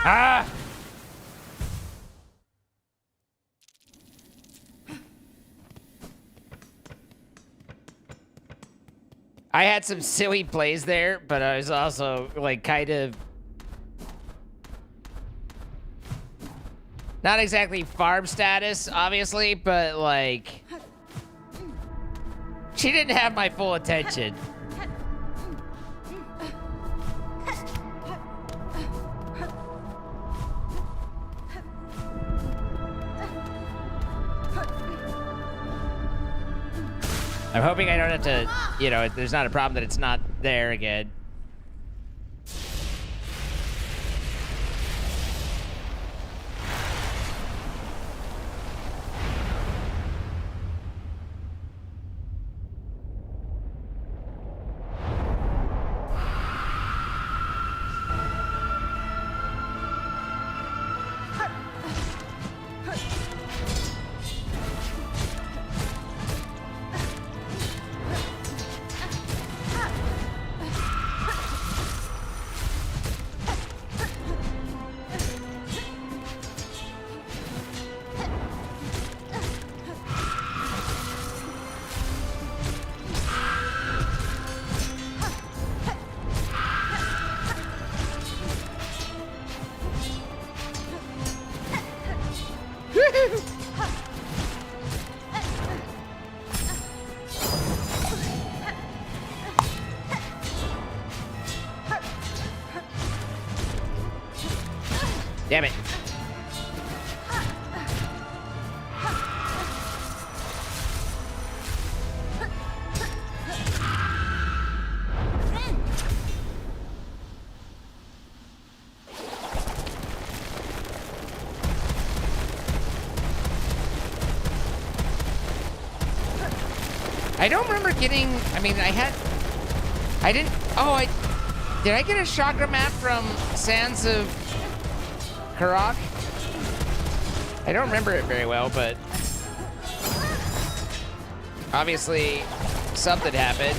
Ah! I had some silly plays there, but I was also like kind of not exactly farm status, obviously, but like she didn't have my full attention. I'm hoping I don't have to, you know, there's not a problem that it's not there again. Damn it. I don't remember getting, I mean, I didn't, did I get a chakra map from Sands of Karak? I don't remember it very well, but obviously something happened.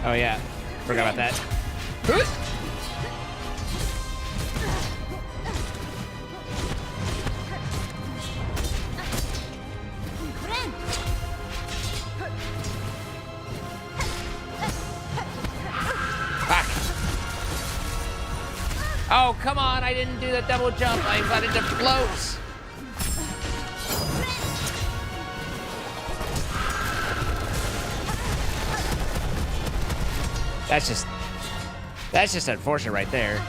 Oh yeah, forgot about that. Fuck. Oh, come on, I didn't do the double jump. I wanted to float. That's just unfortunate right there.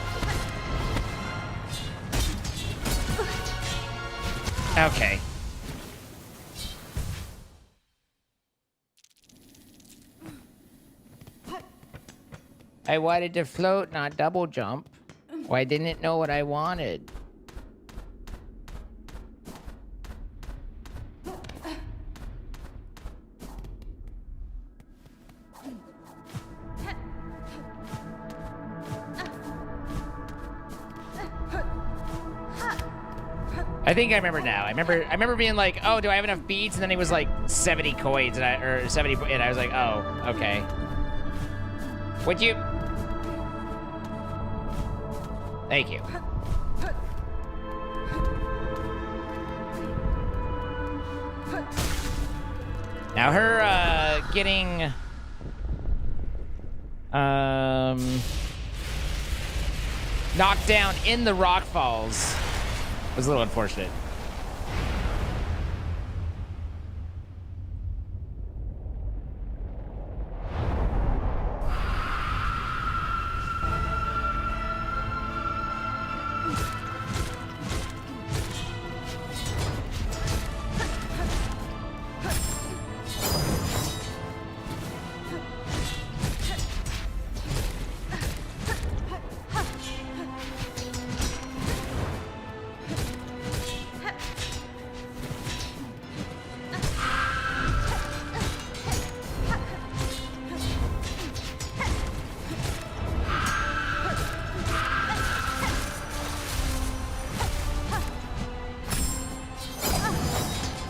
Okay. I wanted to float, not double jump. Well, I didn't know what I wanted. I think I remember now. I remember being like, "Oh, do I have enough beads?" And then it was like 70 coins, or 70, and I was like, "Oh, okay." Would you? Thank you. Now her getting knocked down in the rock falls was a little unfortunate.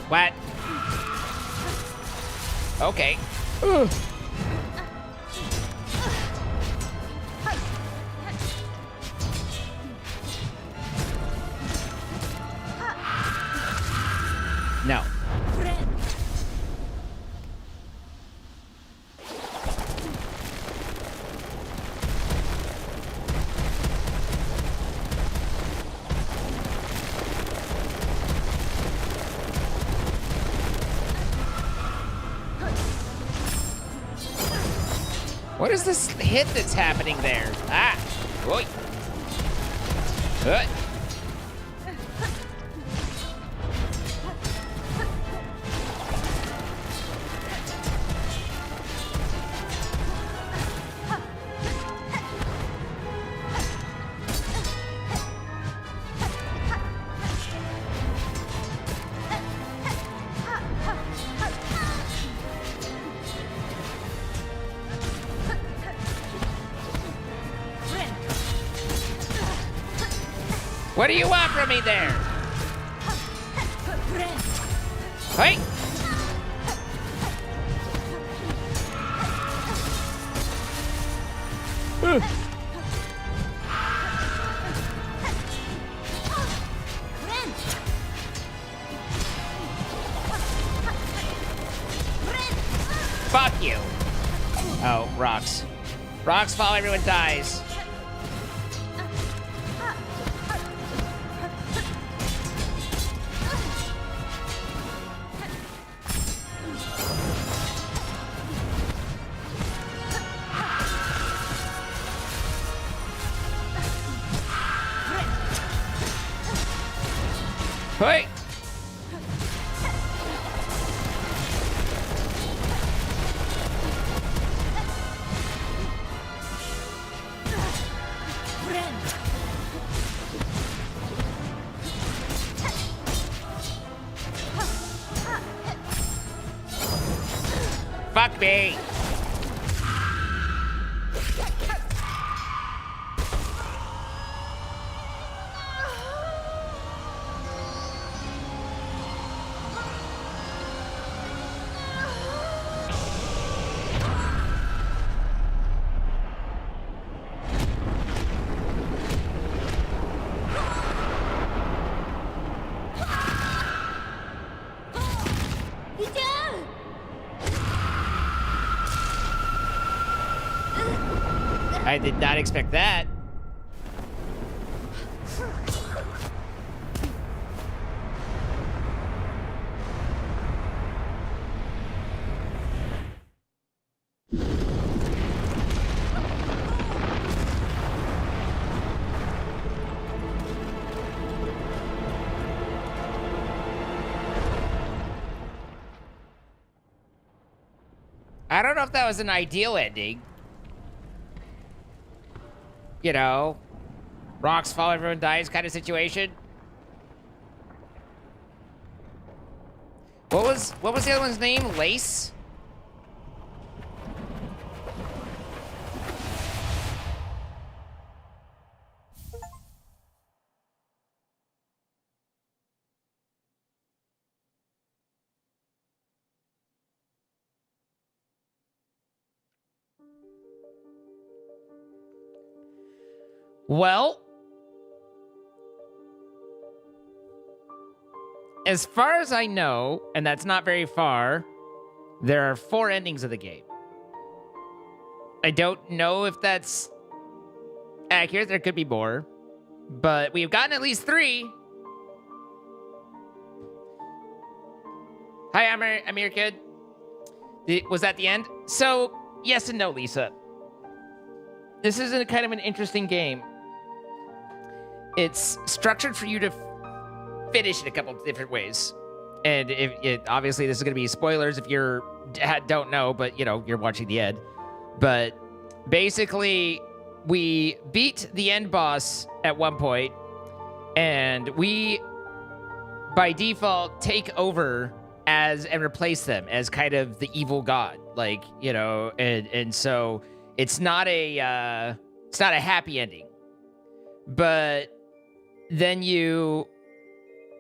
What? Okay. Ugh. No. What is this hit that's happening there? Ah! Oi! What do you want from me there? Hey! Fuck you! Oh, rocks. Rocks fall, everyone dies. Hey! Fuck me! I did not expect that. I don't know if that was an ideal ending. You know, rocks fall, everyone dies kind of situation. What was the other one's name? Lace? Well, as far as I know, and that's not very far, there are 4 endings of the game. I don't know if that's accurate. There could be more. But we've gotten at least 3. Hi, Amir Kid. Was that the end? So, yes and no, Lisa. This is kind of an interesting game. It's structured for you to finish in a couple different ways. And obviously this is going to be spoilers if you don't know, but you know, you're watching the end. But basically we beat the end boss at one point, and we by default take over and replace them as kind of the evil god, like, you know, and so it's not a happy ending. But then you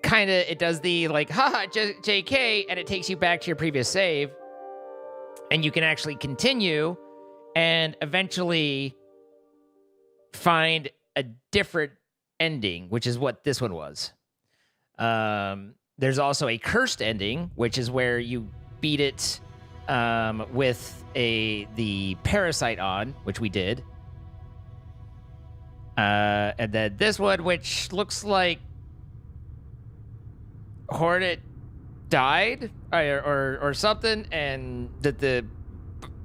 kind of, it does the like, haha, JK, and it takes you back to your previous save, and you can actually continue and eventually find a different ending, which is what this one was. There's also a cursed ending, which is where you beat it with the parasite on, which we did. And then this one, which looks like Hornet died or something, and that the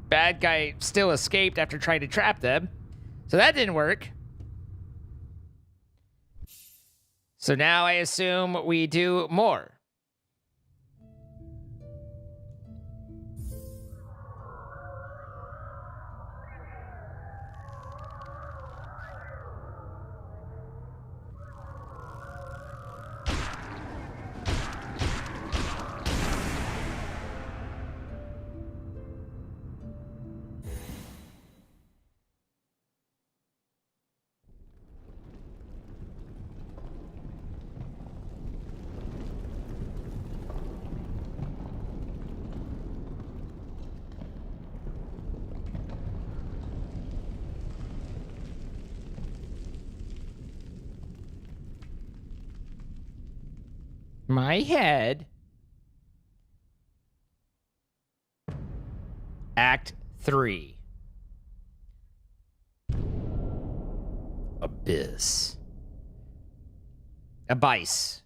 bad guy still escaped after trying to trap them. So that didn't work. So now I assume we do more. My head. Act 3. Abyss. Abyss.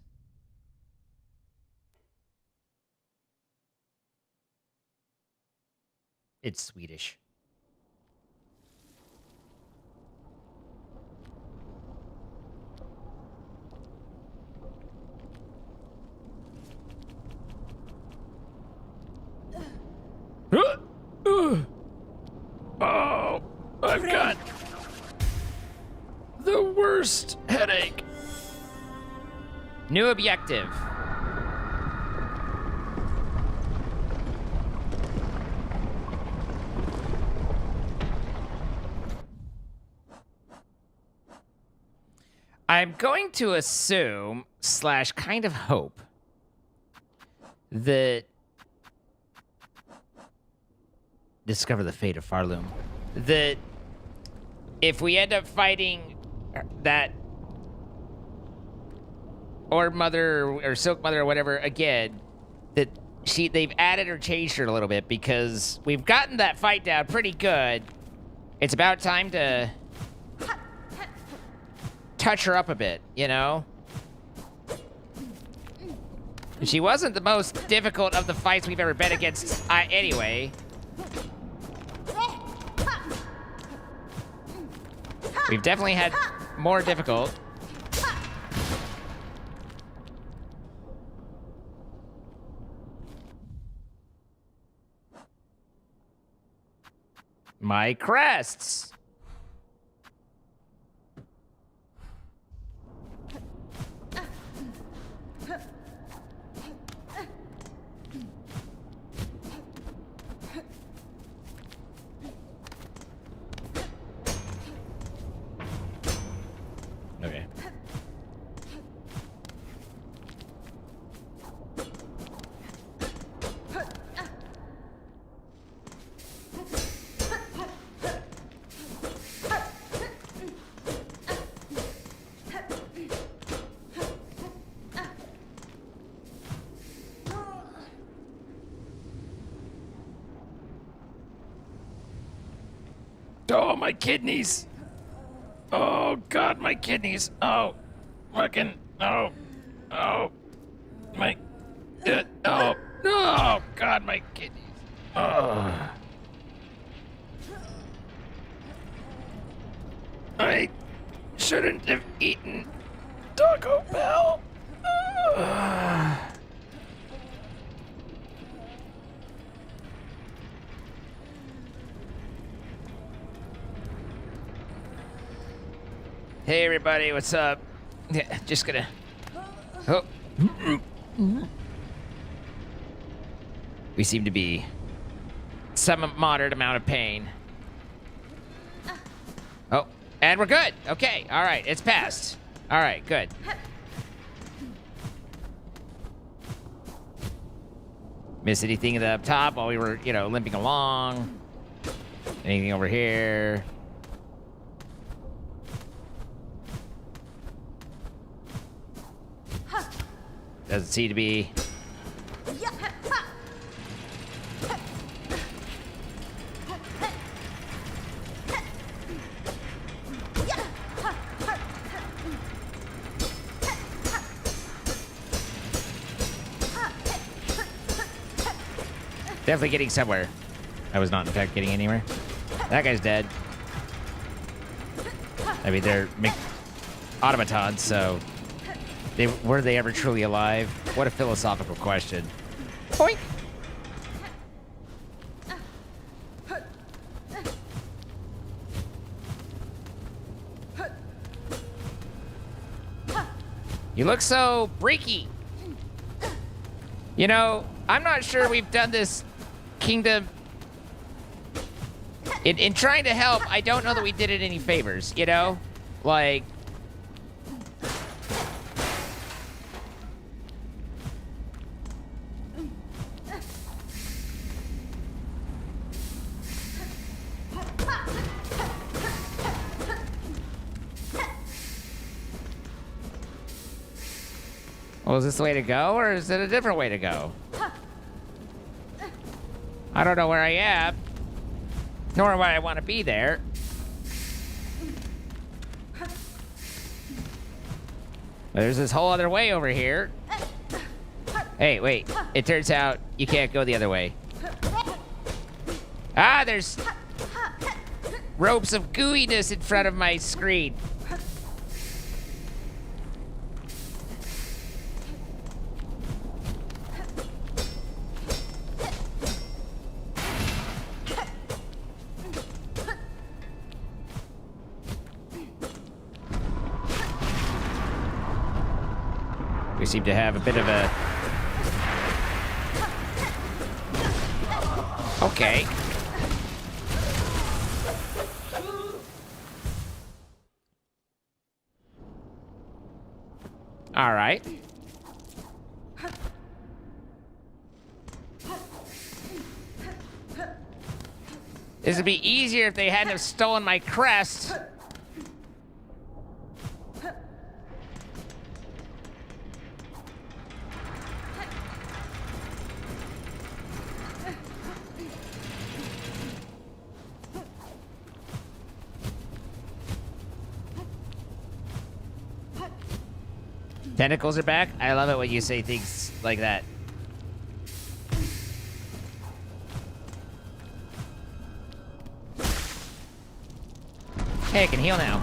It's Swedish. Oh, I've got the worst headache. New objective. I'm going to assume / kind of hope that discover the fate of Farloom. That if we end up fighting that Orb Mother or Silk Mother or whatever again, that they've added or changed her a little bit, because we've gotten that fight down pretty good. It's about time to touch her up a bit, you know? She wasn't the most difficult of the fights we've ever been against anyway. We've definitely had more difficult. my crests. Okay. Oh, my kidneys. Oh, God, my kidneys. Oh, fucking. Oh. Oh. My. Oh. Oh, God, my kidneys. Oh. I shouldn't have eaten Taco Bell. Hey everybody, what's up? Yeah, just gonna. Oh. We seem to be some moderate amount of pain. Oh, and we're good. Okay, all right, it's passed. All right, good. Miss anything up top while we were, limping along? Anything over here? Doesn't seem to be. Definitely getting somewhere. I was not, in fact, getting anywhere. That guy's dead. I mean, they're automatons, so were they ever truly alive? What a philosophical question. Boink. You look so breaky. I'm not sure we've done this kingdom. In trying to help, I don't know that we did it any favors, Like. Well, is this the way to go, or is it a different way to go? I don't know where I am, nor why I want to be there. There's this whole other way over here. Hey, wait. It turns out you can't go the other way. Ah, there's ropes of gooiness in front of my screen. We seem to have a bit of a... Okay. All right. This would be easier if they hadn't have stolen my crest. Tentacles are back? I love it when you say things like that. Hey, I can heal now.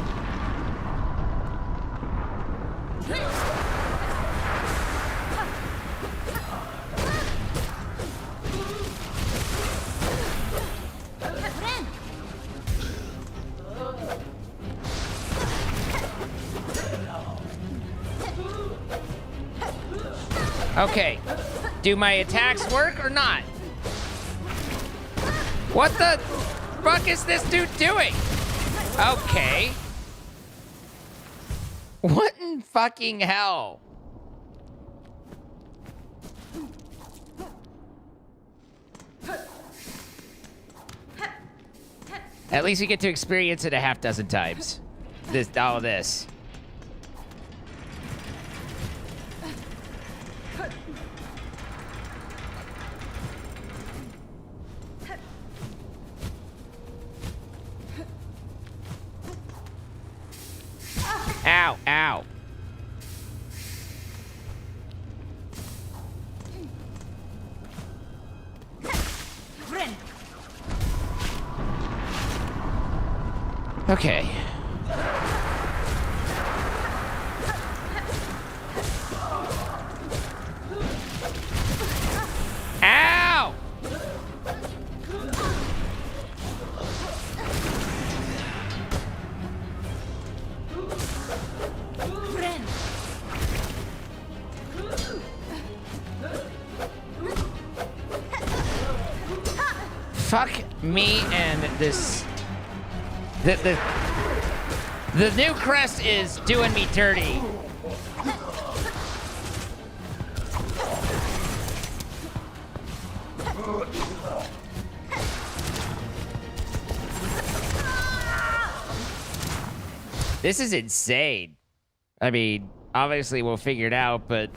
Okay. Do my attacks work or not? What the fuck is this dude doing? Okay. What in fucking hell? At least we get to experience it a half dozen times. All of this. Ow, ow. Okay. Ow! Fuck me and this. The new crest is doing me dirty. This is insane. I mean, obviously we'll figure it out, but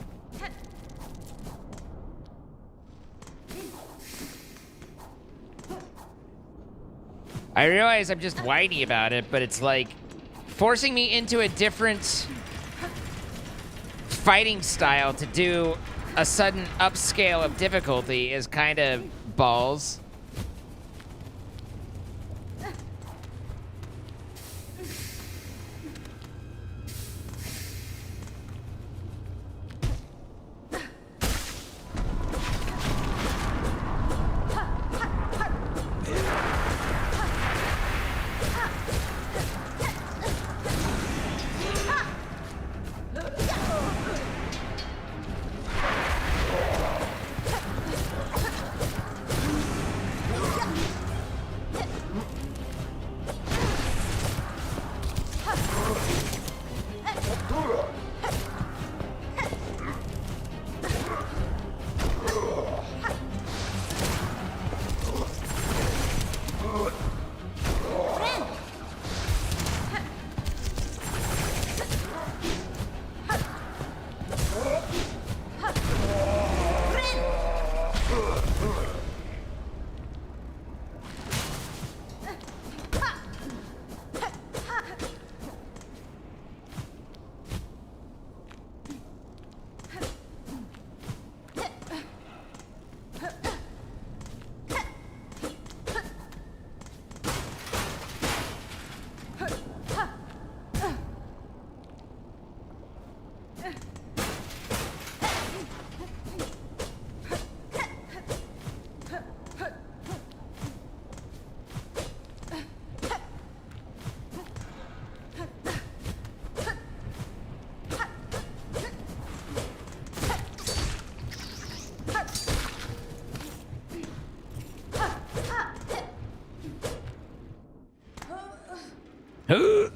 I realize I'm just whiny about it, but it's like forcing me into a different fighting style to do a sudden upscale of difficulty is kind of balls.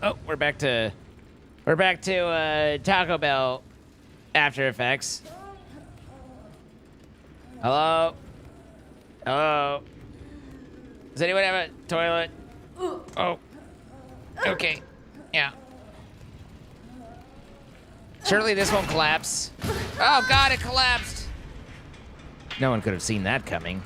Oh, we're back to Taco Bell After Effects. Hello? Hello? Does anyone have a toilet? Oh. Okay. Yeah. Surely this won't collapse. Oh god, it collapsed! No one could have seen that coming.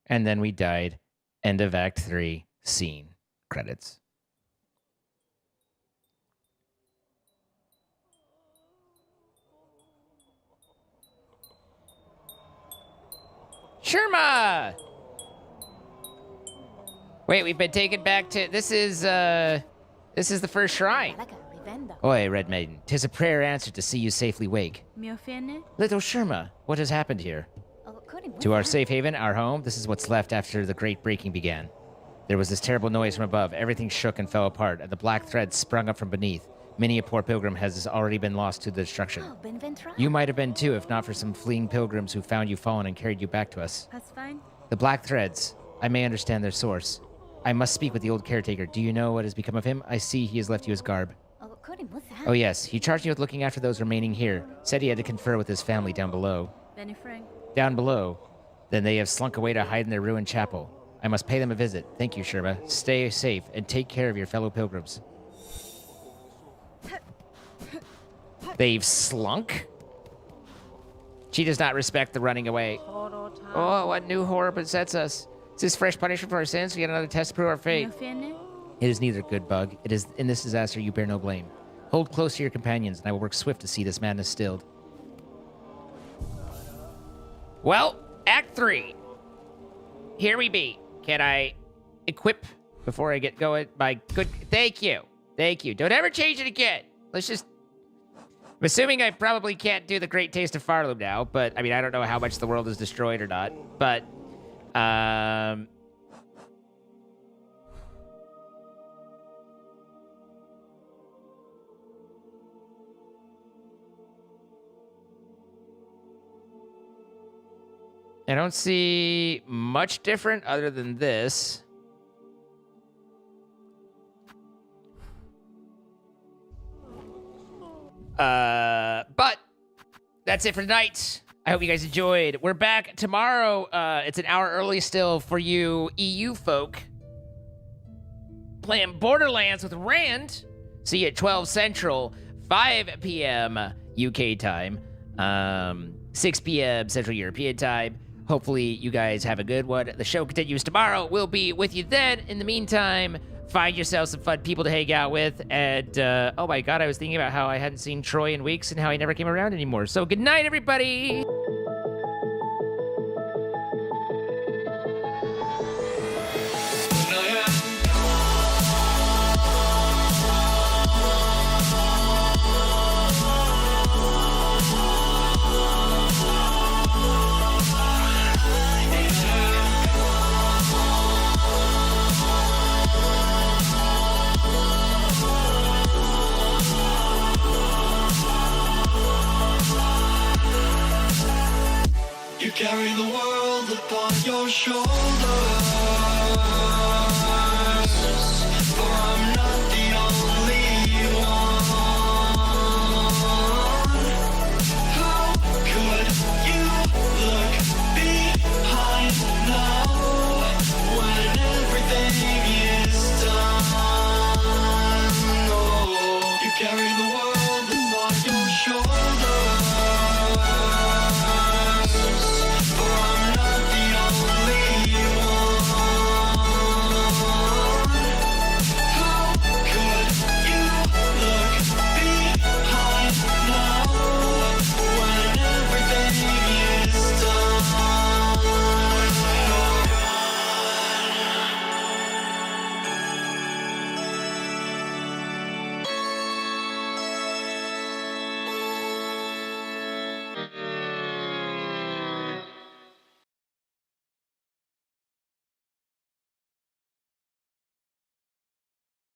And then we died. End of Act 3. Scene. Credits. Sherma! Wait, we've been taken back to... This is the first shrine. Oi, Red Maiden. 'Tis a prayer answered to see you safely wake. Mio fene? Little Sherma, what has happened here? To our safe haven, our home. This is what's left after the great breaking began. There was this terrible noise from above. Everything shook and fell apart, and the black threads sprung up from beneath. Many a poor pilgrim has already been lost to the destruction. Oh, ben Ventra. You might have been too, if not for some fleeing pilgrims who found you fallen and carried you back to us. That's fine. The black threads. I may understand their source. I must speak with the old caretaker. Do you know what has become of him? I see he has left you his garb. Oh, Corin, what's that? Oh yes, he charged me with looking after those remaining here. Said he had to confer with his family down below. Benny Frank. Down below. Then they have slunk away to hide in their ruined chapel. I must pay them a visit. Thank you, Sherba. Stay safe and take care of your fellow pilgrims. They've slunk? She does not respect the running away. Oh, what new horror besets us. Is this fresh punishment for our sins? We get another test to prove our fate. It is neither, good bug. It is in this disaster you bear no blame. Hold close to your companions, and I will work swift to see this madness stilled. Well, Act 3. Here we be. Can I equip before I get going? My good... Thank you. Thank you. Don't ever change it again. Let's just... I'm assuming I probably can't do the Great Taste of Farloom now, but, I mean, I don't know how much the world is destroyed or not, but, I don't see much different other than this. But that's it for tonight. I hope you guys enjoyed. We're back tomorrow. It's an hour early still for you EU folk. Playing Borderlands with Rand. See you at 12 Central, 5 p.m. UK time, 6 p.m. Central European time. Hopefully you guys have a good one. The show continues tomorrow. We'll be with you then. In the meantime, find yourself some fun people to hang out with. And, oh my god, I was thinking about how I hadn't seen Troy in weeks and how he never came around anymore. So good night, everybody! You carry the world upon your shoulders, for I'm not the only one. How could you look behind now when everything is done? Oh, you carry the